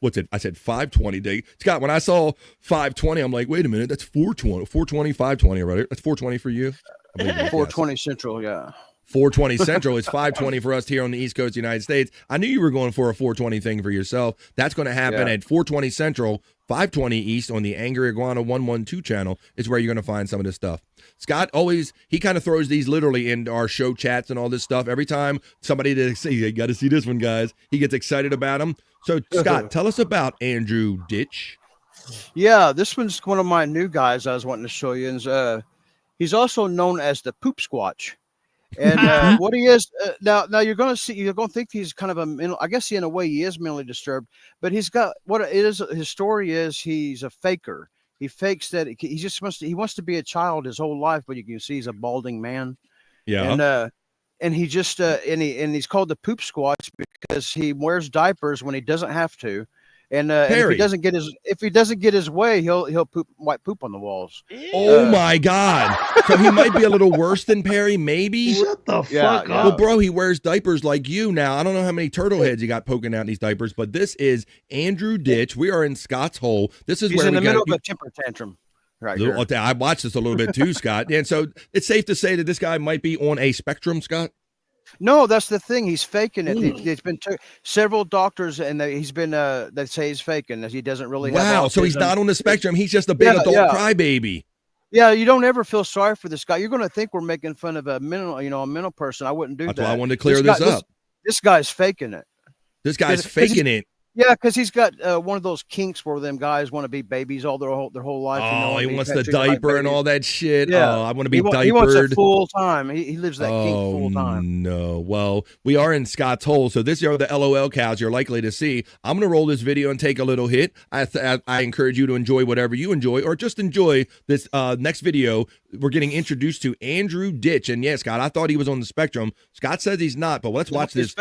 What's it? I said 5:20 day. Scott, when I saw 5:20, I'm like, wait a minute, that's 4:20, 5:20, right? That's 4:20 for you? 4:20 Central, yeah. 4:20 Central. It's 5:20 for us here on the East Coast of the United States. I knew you were going for a 4:20 thing for yourself. That's going to happen at 4:20 Central, 5:20 East on the Angry Iguana 112 channel is where you're going to find some of this stuff. Scott he kind of throws these literally into our show chats and all this stuff. Every time somebody to say, you got to see this one, guys, he gets excited about them. So, Scott, tell us about Andrew Ditch. Yeah, this one's one of my new guys I was wanting to show you. And he's also known as the Poop Squatch. And what he is now you're going to think he's kind of a mental. I guess in a way he is mentally disturbed, but he's got what it is. His story is he's a faker. He fakes that he wants to be a child his whole life, but you can see he's a balding man. Yeah. And he just he's called the Poop Squatch because he wears diapers when he doesn't have to. And if he doesn't get his way, he'll white poop on the walls. Oh my God! So he might be a little worse than Perry, maybe. Shut the fuck up. Well, bro, he wears diapers like you now. I don't know how many turtle heads you got poking out in these diapers, but this is Andrew Ditch. We are in Scott's Hole. This is he's where in we the middle of a temper tantrum. Right here. I watched this a little bit too, Scott. And so it's safe to say that this guy might be on a spectrum, Scott. No, that's the thing. He's faking it. There's been several doctors, and he's been. They say he's faking. That he doesn't really. Wow, so he's not on the spectrum. He's just a big adult crybaby. Yeah, you don't ever feel sorry for this guy. You're going to think we're making fun of a mental person. I wouldn't do that. That's why I wanted to clear this up. This guy's faking it. This guy's faking it. Yeah, because he's got one of those kinks where them guys want to be babies all their whole life. Oh, he wants the diaper and all that shit. Yeah. Oh, I want to be diapered. He wants it full time. He lives that kink full time. No. Well, we are in Scott's Hole, so this are the LOL cows you're likely to see. I'm going to roll this video and take a little hit. I encourage you to enjoy whatever you enjoy, or just enjoy this next video. We're getting introduced to Andrew Ditch. And yeah, Scott, I thought he was on the spectrum. Scott says he's not, but let's watch this.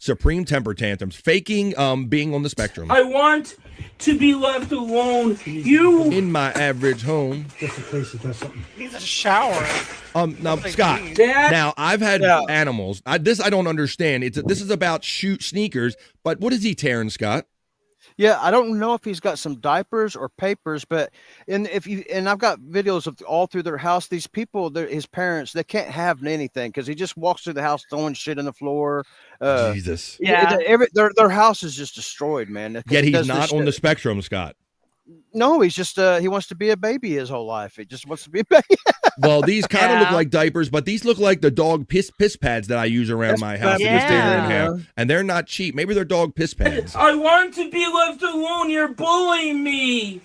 Supreme temper tantrums, faking being on the spectrum. I want to be left alone. You in my average home. Just in case he does something. He's a shower. Now Scott. Dad? Now I've had animals. I don't understand. This is about sneakers, but what is he tearing, Scott? Yeah, I don't know if he's got some diapers or papers, but I've got videos of all through their house. These people, his parents, they can't have anything because he just walks through the house throwing shit on the floor. Jesus. Yeah, their house is just destroyed, man. Yet he's not on the spectrum, Scott. No, he's just he wants to be a baby his whole life. He just wants to be a baby. Well, these kind of look like diapers, but these look like the dog piss pads that I use around my house. To just take her in half. And they're not cheap. Maybe they're dog piss pads. I want to be left alone. You're bullying me.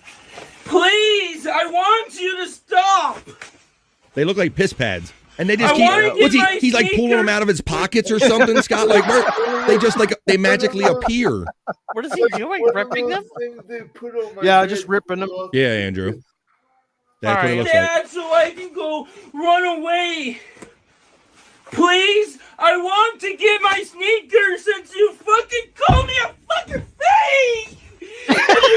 Please, I want you to stop. They look like piss pads. And they just he's like pulling them out of his pockets or something, Scott. Like they magically appear. What is he doing? Ripping them? Yeah, just ripping them. Yeah, Andrew. That's what it looks Dad, so I can go run away. Please, I want to get my sneakers since you fucking called me a fucking fake.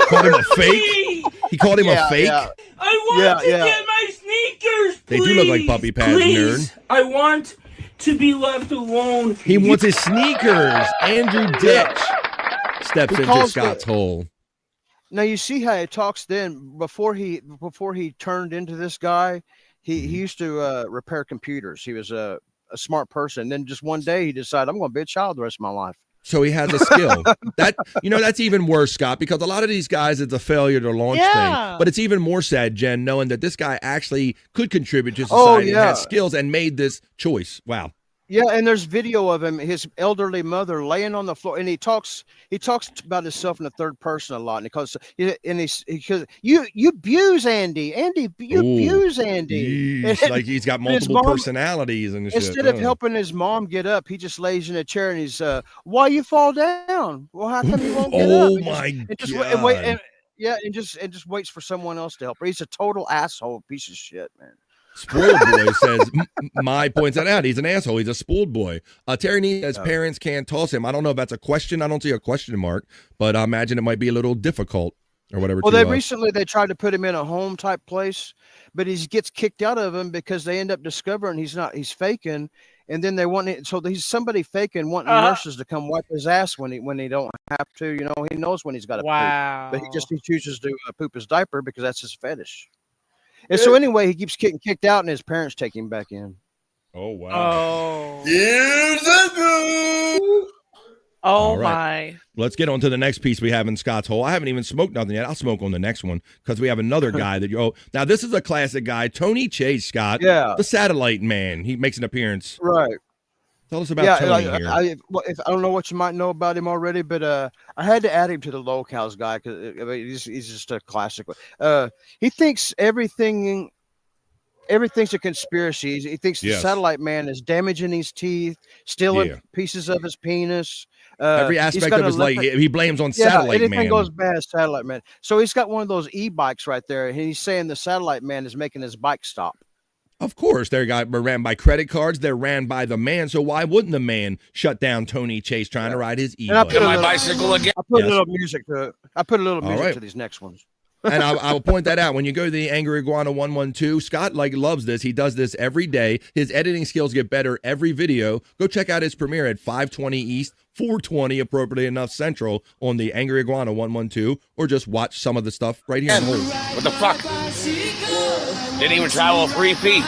Called him a fake? He called him a fake? I want to get my sneakers, please. They do look like puppy pads, please. nerd. I want to be left alone. He wants his sneakers. Andrew Ditch steps into Scott's hole. Now you see how he talks. Then before he turned into this guy, he used to repair computers. He was a smart person. Then just one day he decided, I'm going to be a child the rest of my life. So he has a skill. That's even worse, Scott, because a lot of these guys, it's a failure to launch thing. But it's even more sad, Jen, knowing that this guy actually could contribut to society and has skills and made this choice. Wow. Yeah, and there's video of him, his elderly mother laying on the floor, and he talks about himself in the third person a lot, because you abuse Andy, you abuse Andy. Like he's got multiple personalities and shit. Instead of helping his mom get up, he just lays in a chair and he's why you fall down? Well, how come you won't get up? Oh my God. And just waits for someone else to help her. He's a total asshole, piece of shit, man. Spoiled boy says, my points that out. He's an asshole. He's a spoiled boy. Terry Nee says parents can't toss him. I don't know if that's a question. I don't see a question mark, but I imagine it might be a little difficult or whatever. Well, they tried to put him in a home type place, but he gets kicked out of him because they end up discovering he's faking. And then they want it. So he's somebody faking, wanting nurses to come wipe his ass when he don't have to. You know, he knows when he's got to poop, but he chooses to poop his diaper because that's his fetish. And so anyway, he keeps getting kicked out, and his parents take him back in. Oh wow! Oh, years ago. Oh right. my! Let's get on to the next piece we have in Scott's hole. I haven't even smoked nothing yet. I'll smoke on the next one because we have another guy that now this is a classic guy, Tony Chase, Scott. Yeah, the satellite man. He makes an appearance. Right. Tell us about Tony here. I don't know what you might know about him already, but I had to add him to the locals guy because he's just a classic. He thinks everything's a conspiracy. He thinks the satellite man is damaging his teeth, stealing pieces of his penis. Every aspect of his life, he blames on satellite man. Anything goes bad, satellite man. So he's got one of those e-bikes right there, and he's saying the satellite man is making his bike stop. Of course, they're ran by credit cards. They're ran by the man. So why wouldn't the man shut down Tony Chase trying to ride his e-bike? My bicycle again. I put a little music to it. I put a little music to these next ones. And I'll point that out. When you go to the Angry Iguana 112, Scott loves this. He does this every day. His editing skills get better every video. Go check out his premiere at 520 East, 420 appropriately enough Central on the Angry Iguana 112, or just watch some of the stuff right here. What the fuck? Didn't even travel 3 feet.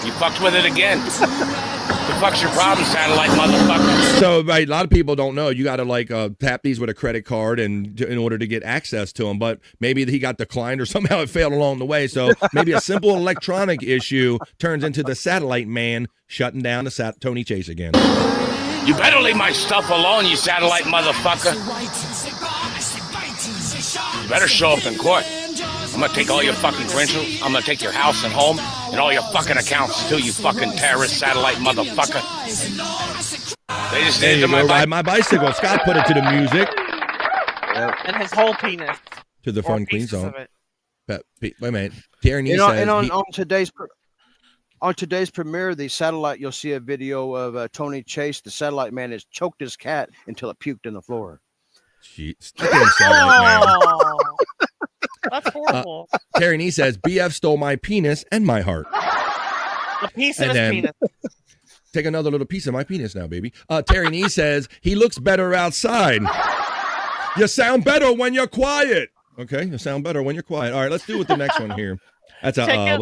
You fucked with it again. The fuck's your problem, satellite motherfucker? So, right, a lot of people don't know. You got to tap these with a credit card in order to get access to them. But maybe he got declined or somehow it failed along the way. So maybe a simple electronic issue turns into the satellite man shutting down the Tony Chase again. You better leave my stuff alone, you satellite motherfucker. You better show up in court. I'm gonna take all your fucking credentials. I'm gonna take your house and home and all your fucking accounts too, you fucking terrorist satellite motherfucker. They just there you go, ride my bicycle. Scott put it to the music. And his whole penis. To the fun clean zone. Wait a minute. Tierney says and on today's premiere, the satellite, you'll see a video of Tony Chase. The satellite man has choked his cat until it puked in the floor. Jeez. Satellite man. That's horrible. Terry Nee says, BF stole my penis and my heart. The piece of his penis. Take another little piece of my penis now, baby. Terry Nee says, he looks better outside. You sound better when you're quiet. Okay, you sound better when you're quiet. All right, let's do with the next one here. That's I'm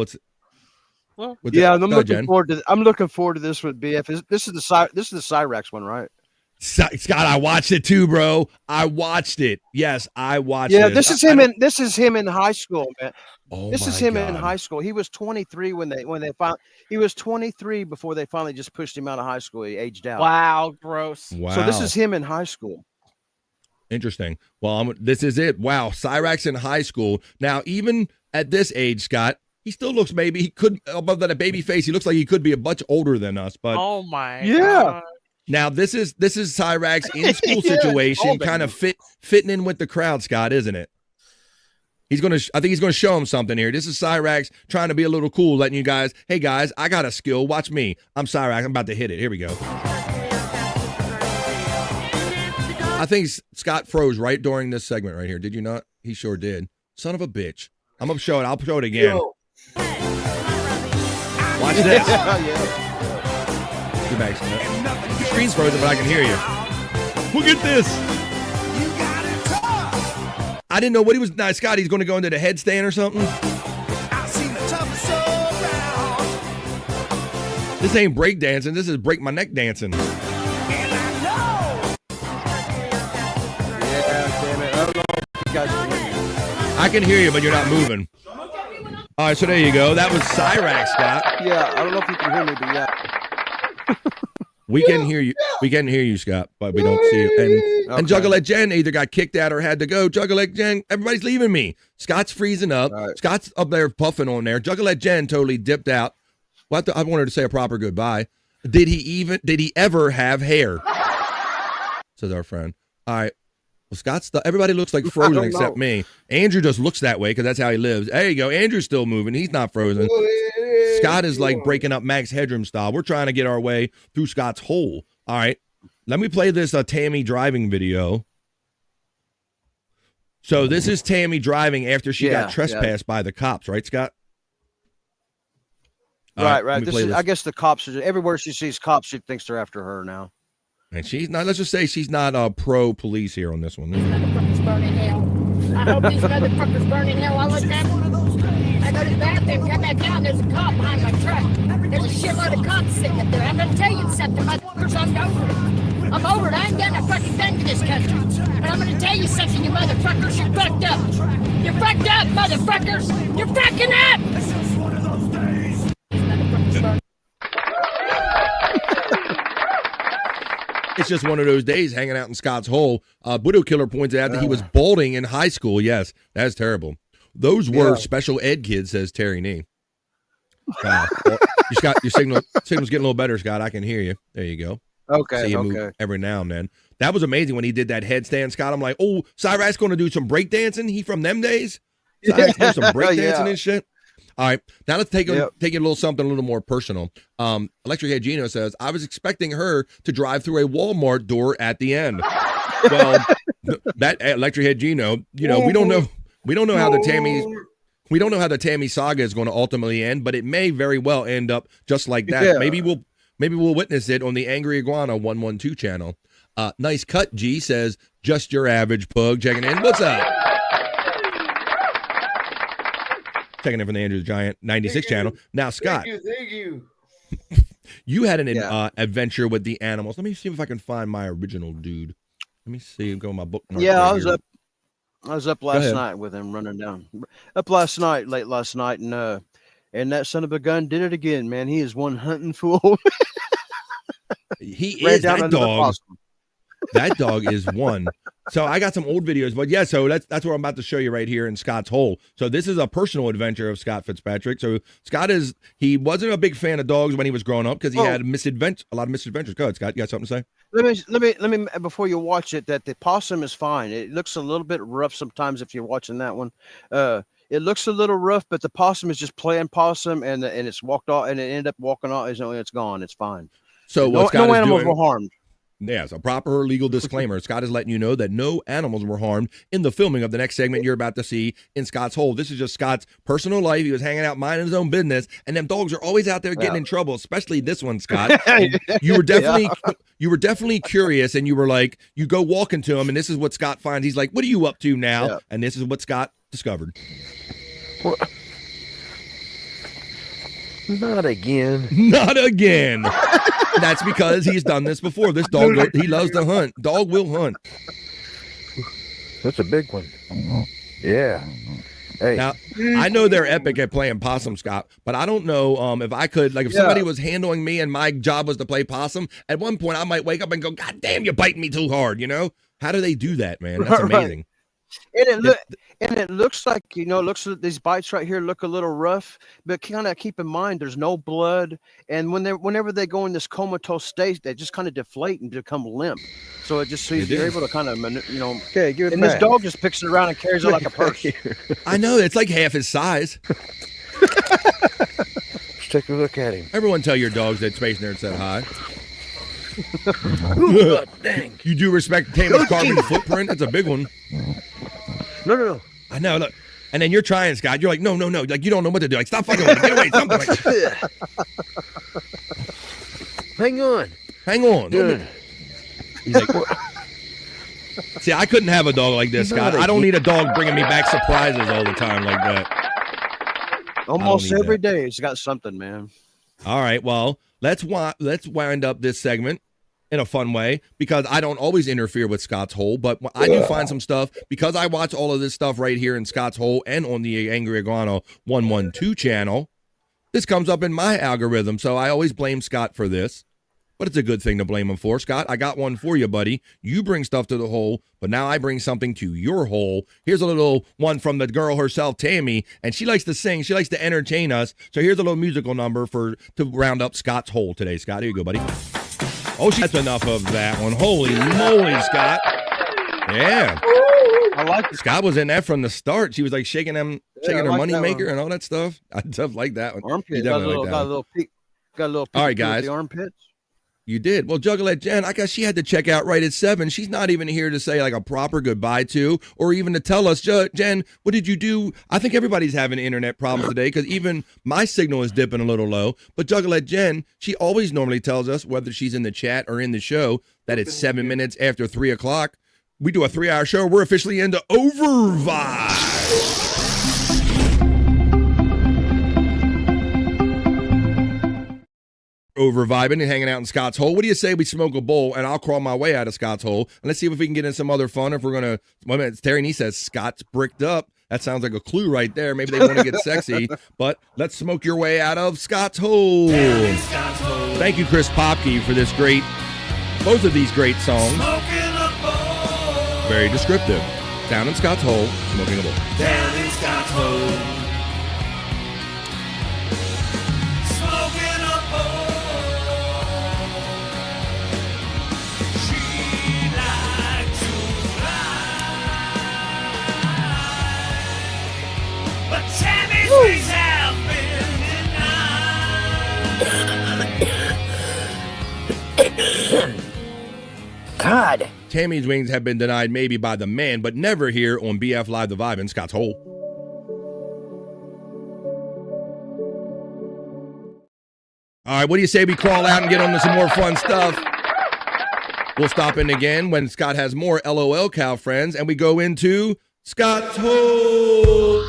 looking forward to this with BF. This is the Cyrax one, right? Scott, I watched it too, bro. I watched it. Yes, I watched it. Yeah, this is him in high school, man. Oh This is my him in God. high school. He was 23 when they finally he was 23 before they finally just pushed him out of high school. He aged out. Wow, gross. Wow. So this is him in high school. Interesting. Well, this is it. Wow, Cyrax in high school. Now, even at this age, Scott, he still looks he could, above that a baby face, he looks like he could be a bunch older than us. But Oh my Yeah. God. now this is Cyrax in school Yeah, situation, all kind of fitting in with the crowd, Scott, isn't it? I think he's gonna show him something here. This is Cyrax trying to be a little cool, letting you guys, hey guys, I got a skill. Watch me. I'm Cyrax. I'm about to hit it. Here we go. I think Scott froze right during this segment right here. Did you not? He sure did. Son of a bitch. I'm gonna show it. I'll show it again. Watch this. Get back, Scott. Your screen's frozen, but I can hear you. Look at this. I didn't know what he was. Nah, Scott, he's going to go into the headstand or something. This ain't break dancing. This is break my neck dancing. Yeah, damn it. I don't know if you guys can hear me. I can hear you, but you're not moving. All right, so there you go. That was Cyrax, Scott. Yeah, I don't know if you can hear me, but yeah. We can hear you. We can hear you, Scott, but we don't see you. And Juggalette Jen either got kicked out or had to go. Juggalette Jen, everybody's leaving me. Scott's freezing up. Right. Scott's up there puffing on there. Juggalette Jen totally dipped out. Well, I wanted to say a proper goodbye. Did he ever have hair? Says our friend. All right. Well, everybody looks like frozen except me. Andrew just looks that way because that's how he lives. There you go. Andrew's still moving. He's not frozen. Scott is like breaking up Max Headroom style. We're trying to get our way through Scott's hole. All right. Let me play this Tammy driving video. So this is Tammy driving after she got trespassed by the cops, right, Scott? Right. I guess the cops are everywhere she sees cops, she thinks they're after her now. And she's not, let's just say she's not pro police here on this one. Motherfuckers burn in hell. I hope these motherfuckers burn in hell. I look back. I go to the bathroom, come back down, there's a cop behind my truck. There's a shitload of cops sitting up there. I'm gonna tell you something, motherfuckers, I'm over it. I'm over it. I ain't done a fucking thing to this country. But I'm gonna tell you something, you motherfuckers, you're fucked up. You're fucked up, motherfuckers. You're fucking up. It's just one of those days hanging out in Scott's hole. Widow Killer points out that he was balding in high school. Yes, that's terrible. Those were special ed kids, says Terry Nee. Well, your signal's getting a little better, Scott. I can hear you. There you go. Okay, See you move every now and then. That was amazing when he did that headstand, Scott. I'm like, oh, Cyrax going to do some breakdancing? He from them days? Cyrax doing some breakdancing and shit? All right, now let's take it a little more personal. Electric Head Gino says, I was expecting her to drive through a Walmart door at the end. Well, that Electric Head Gino, we don't know how the Tammy saga is going to ultimately end, but it may very well end up just like that. Yeah. Maybe we'll witness it on the Angry Iguana 112 channel. Nice cut, G says, just your average pug checking in. What's up? Checking in from the Andrew the Giant 96 channel. Now, Scott. Thank you. You had an adventure with the animals. Let me see if I can find my original dude. Let me see. Go in my bookmark. Yeah, I was up last night with him running down. Late last night, and that son of a gun did it again, man. He is one hunting fool. He is that dog. That dog is one. So I got some old videos, but yeah, so that's what I'm about to show you right here in Scott's hole. So this is a personal adventure of Scott Fitzpatrick. So Scott he wasn't a big fan of dogs when he was growing up because he had a lot of misadventures. Go ahead, Scott. You got something to say? Let me before you watch it, that the possum is fine. It looks a little bit rough sometimes if you're watching that one. It looks a little rough, but the possum is just playing possum, and it's walked off, and it ended up walking off. It's gone. It's fine. So no animals were harmed. Yes, a proper legal disclaimer. Scott is letting you know that no animals were harmed in the filming of the next segment you're about to see in Scott's hole. This is just Scott's personal life. He was hanging out minding his own business, and them dogs are always out there getting in trouble, especially this one, Scott. You were definitely curious, and you were like, you go walking to him, and this is what Scott finds. He's like, what are you up to now? Yeah. And this is what Scott discovered. Not again. Not again. That's because he's done this before. This dog, he loves to hunt. Dog will hunt. That's a big one. Yeah. Hey. Now, I know they're epic at playing possum, Scott, but I don't know if I could, like, if somebody was handling me and my job was to play possum, at one point I might wake up and go, God damn, you're biting me too hard, you know? How do they do that, man? That's amazing. And it looks like, looks like these bites right here look a little rough, but kind of keep in mind there's no blood. And whenever they go in this comatose state, they just kind of deflate and become limp. So it just you're able to kind of, Okay, give it and back. this dog just picks it around and carries it like a purse. I know, it's like half his size. Let's take a look at him. Everyone tell your dogs that Space Nerd said hi. God dang. You do respect Tamer's carbon footprint? That's a big one. No. I know, look. And then you're trying, Scott. You're like, no. Like, you don't know what to do. Like, stop fucking with me. Get away. Something like Hang on. Good. He's like, see, I couldn't have a dog like this, Scott. I don't need a dog bringing me back surprises all the time like that. Almost every day it's got something, man. All right, well, let's wind up this segment in a fun way, because I don't always interfere with Scott's Hole, but I do find some stuff, because I watch all of this stuff right here in Scott's Hole and on the Angry Iguana 112 channel. This comes up in my algorithm, so I always blame Scott for this. But it's a good thing to blame him for. Scott, I got one for you, buddy. You bring stuff to the hole, but now I bring something to your hole. Here's a little one from the girl herself, Tammy, and she likes to sing. She likes to entertain us. So here's a little musical number to round up Scott's hole today. Scott, here you go, buddy. Oh, that's enough of that one. Holy moly, Scott. Yeah. I like it. Scott was in that from the start. She was like shaking her like money that maker one. and all that stuff. I just like that one. Armpit. You Got a definitely little, like got that a one. little peek. Got a little peek All right, with guys. the armpits. You did. Well, Juggalette Jen, I guess she had to check out right at 7. She's not even here to say like a proper goodbye to, or even to tell us, Jen, what did you do? I think everybody's having internet problems today, because even my signal is dipping a little low. But Juggalette Jen, she always normally tells us, whether she's in the chat or in the show, that it's 7 minutes after 3 o'clock. We do a 3-hour show. We're officially into Overvibe. Over vibing and hanging out in Scott's Hole. What do you say we smoke a bowl and I'll crawl my way out of Scott's Hole, and let's see if we can get in some other fun. If we're gonna, Terry Nee says Scott's bricked up. That sounds like a clue right there. Maybe they want to get sexy, but let's smoke your way out of Scott's Hole. Thank you, Chris Popke, for both of these great songs. Very descriptive. Down in Scott's Hole, smoking a bowl. Down in Scott's Hole. God. Tammy's wings have been denied maybe by the man, but never here on BF Live The Vibe in Scott's Hole. All right, what do you say we crawl out and get on to some more fun stuff? We'll stop in again when Scott has more LOL cow friends, and we go into Scott's Hole.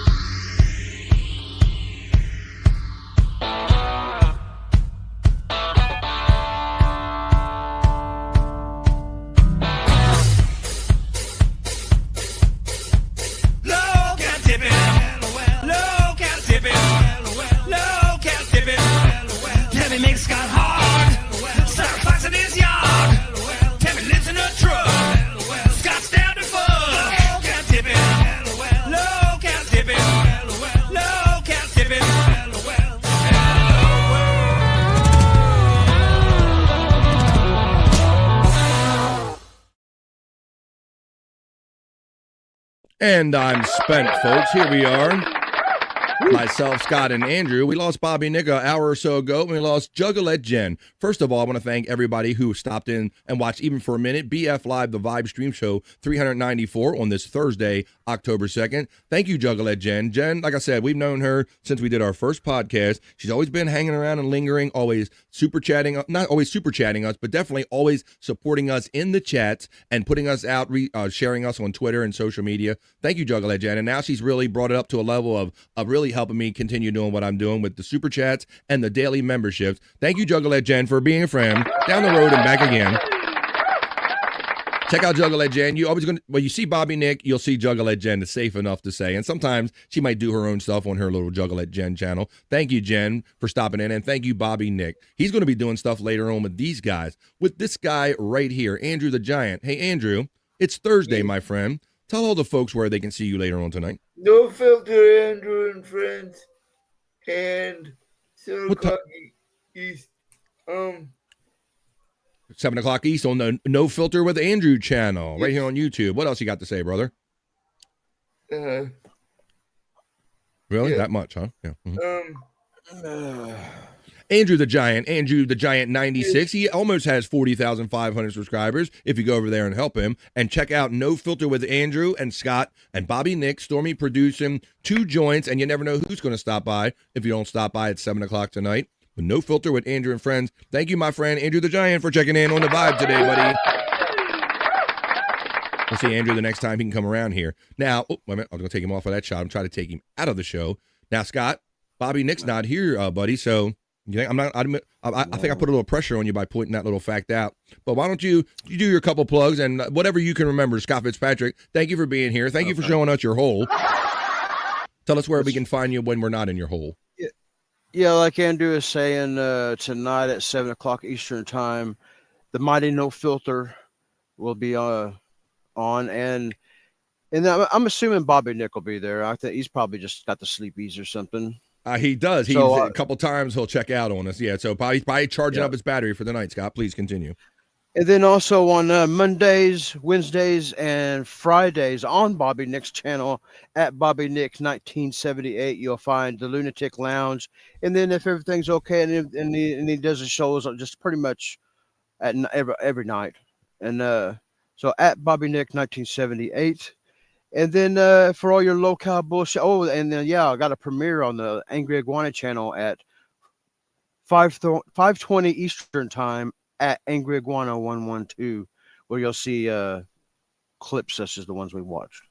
And I'm spent, folks. Here we are. Myself, Scott, and Andrew. We lost Bobby Nick an hour or so ago, and we lost Juggalette Jen. First of all, I want to thank everybody who stopped in and watched, even for a minute, BF Live, the Vibe Stream Show 394 on this Thursday, October 2nd. Thank you, Juggalette Jen. Jen, like I said, we've known her since we did our first podcast. She's always been hanging around and lingering, always super chatting, not always super chatting us, but definitely always supporting us in the chats and putting us out, sharing us on Twitter and social media. Thank you, Juggalette Jen. And now she's really brought it up to a level of really really helping me continue doing what I'm doing with the super chats and the daily memberships. Thank you, Juggalette Jen, for being a friend. Down the road and back again. Check out Juggalette Jen. You see Bobby Nick, you'll see Juggalette Jen. It's safe enough to say. And sometimes she might do her own stuff on her little Juggalette Jen channel. Thank you, Jen, for stopping in. And thank you, Bobby Nick. He's going to be doing stuff later on with these guys. With this guy right here, Andrew the Giant. Hey, Andrew, it's Thursday, my friend. Tell all the folks where they can see you later on tonight. No Filter, Andrew and Friends, and 7 o'clock East. 7 o'clock East on the No Filter with Andrew channel, right here on YouTube. What else you got to say, brother? Really? Yeah. That much, huh? Yeah. Mhm. Andrew the Giant 96. He almost has 40,500 subscribers. If you go over there and help him, and check out No Filter with Andrew and Scott and Bobby Nick, Stormy producing 2 joints, and you never know who's going to stop by if you don't stop by at 7 o'clock tonight. With No Filter with Andrew and Friends. Thank you, my friend Andrew the Giant, for checking in on the vibe today, buddy. We'll see Andrew the next time he can come around here. Now, wait a minute, I'm going to take him off of that shot. I'm trying to take him out of the show. Now, Scott, Bobby Nick's not here, buddy, so you think I think I put a little pressure on you by pointing that little fact out. But why don't you do your couple plugs and whatever you can remember. Scott Fitzpatrick, thank you for being here. Thank you for showing us your hole. Tell us where we can find you when we're not in your hole. Yeah, like Andrew is saying, tonight at 7 o'clock Eastern time, the mighty No Filter will be on, and I'm assuming Bobby Nick will be there. I think he's probably just got the sleepies or something. He does. He's a couple times he'll check out on us. Yeah, so probably charging up his battery for the night. Scott, please continue. And then also on Mondays, Wednesdays, and Fridays on Bobby Nick's channel at Bobby Nick 1978, you'll find the Lunatic Lounge. And then if everything's okay and he does the shows just pretty much at every night. And so at Bobby Nick 1978. And then for all your local bullshit. Oh, and then I got a premiere on the Angry Iguana channel at 5:20 Eastern time at Angry Iguana 112, where you'll see clips such as the ones we watched.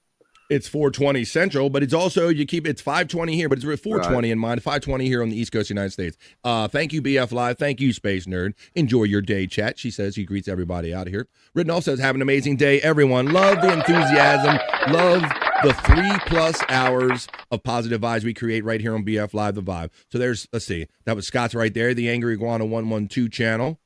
It's 4:20 Central, but it's also it's 5:20 here, but it's 4:20 in mine, 5:20 here on the East Coast of the United States. Thank you, BF Live. Thank you, Space Nerd. Enjoy your day, chat. She says he greets everybody out here. Rittenhoff says, have an amazing day, everyone. Love the enthusiasm. Love the 3+ hours of positive vibes we create right here on BF Live, the vibe. So let's see. That was Scott's right there, the Angry Iguana 112 channel.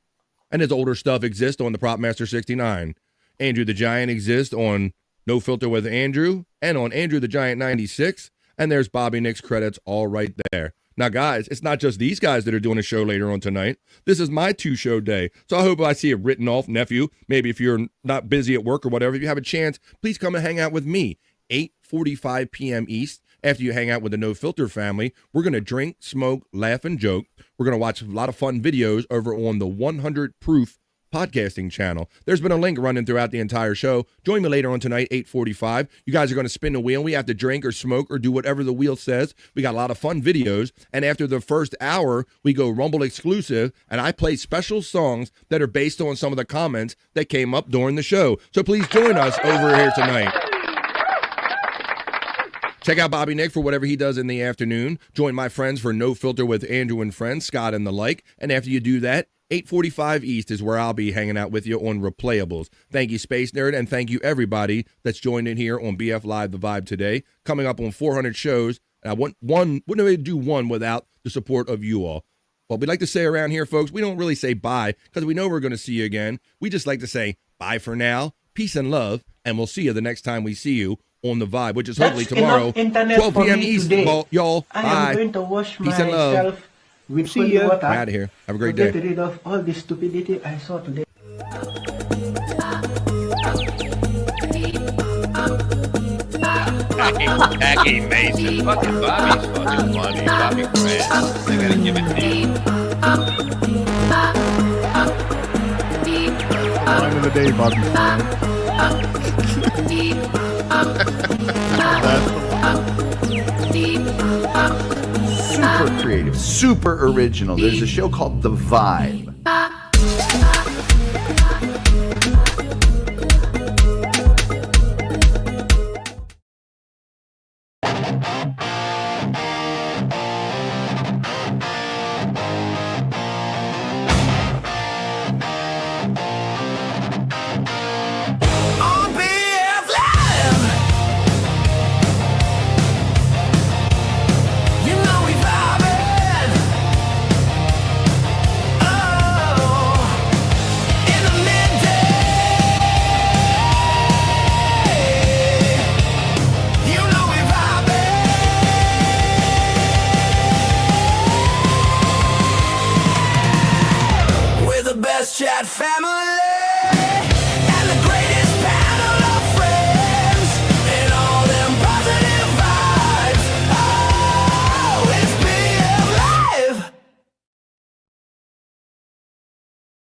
And his older stuff exists on the Prop Master 69. Andrew the Giant exists on No Filter with Andrew and on Andrew the Giant 96. And there's Bobby Nick's credits all right there. Now, guys, it's not just these guys that are doing a show later on tonight. This is my 2-show day. So I hope I see a written off nephew. Maybe if you're not busy at work or whatever, if you have a chance, please come and hang out with me. 8:45 p.m. East. After you hang out with the No Filter family, we're going to drink, smoke, laugh, and joke. We're going to watch a lot of fun videos over on the 100 Proof podcasting channel. There's been a link running throughout the entire show. Join me later on tonight, 8:45. You guys are going to spin the wheel. We have to drink or smoke or do whatever the wheel says. We got a lot of fun videos. And after the first hour, we go Rumble exclusive, and I play special songs that are based on some of the comments that came up during the show. So please join us over here tonight. Check out Bobby Nick for whatever he does in the afternoon. Join my friends for No Filter with Andrew and Friends, Scott and the like. And after you do that, 8:45 East is where I'll be hanging out with you on Replayables. Thank you, Space Nerd, and thank you, everybody that's joined in here on BF Live, The Vibe today. Coming up on 400 shows, and I wouldn't really do one without the support of you all. What we like to say around here, folks, we don't really say bye because we know we're going to see you again. We just like to say bye for now, peace and love, and we'll see you the next time we see you on the Vibe, which is hopefully tomorrow, 12 p.m. East. Y'all, bye. I am going to wash Peace and love. myself with holy water. Out of here. Have a great to day. get rid of all the stupidity I saw today. Tacky Mason. Fucking Bobby's fucking funny. Bobby Grant. I gotta give it to you. Line of the day, Bobby. Super creative, super original. There's a show called The Vibe. Chat family.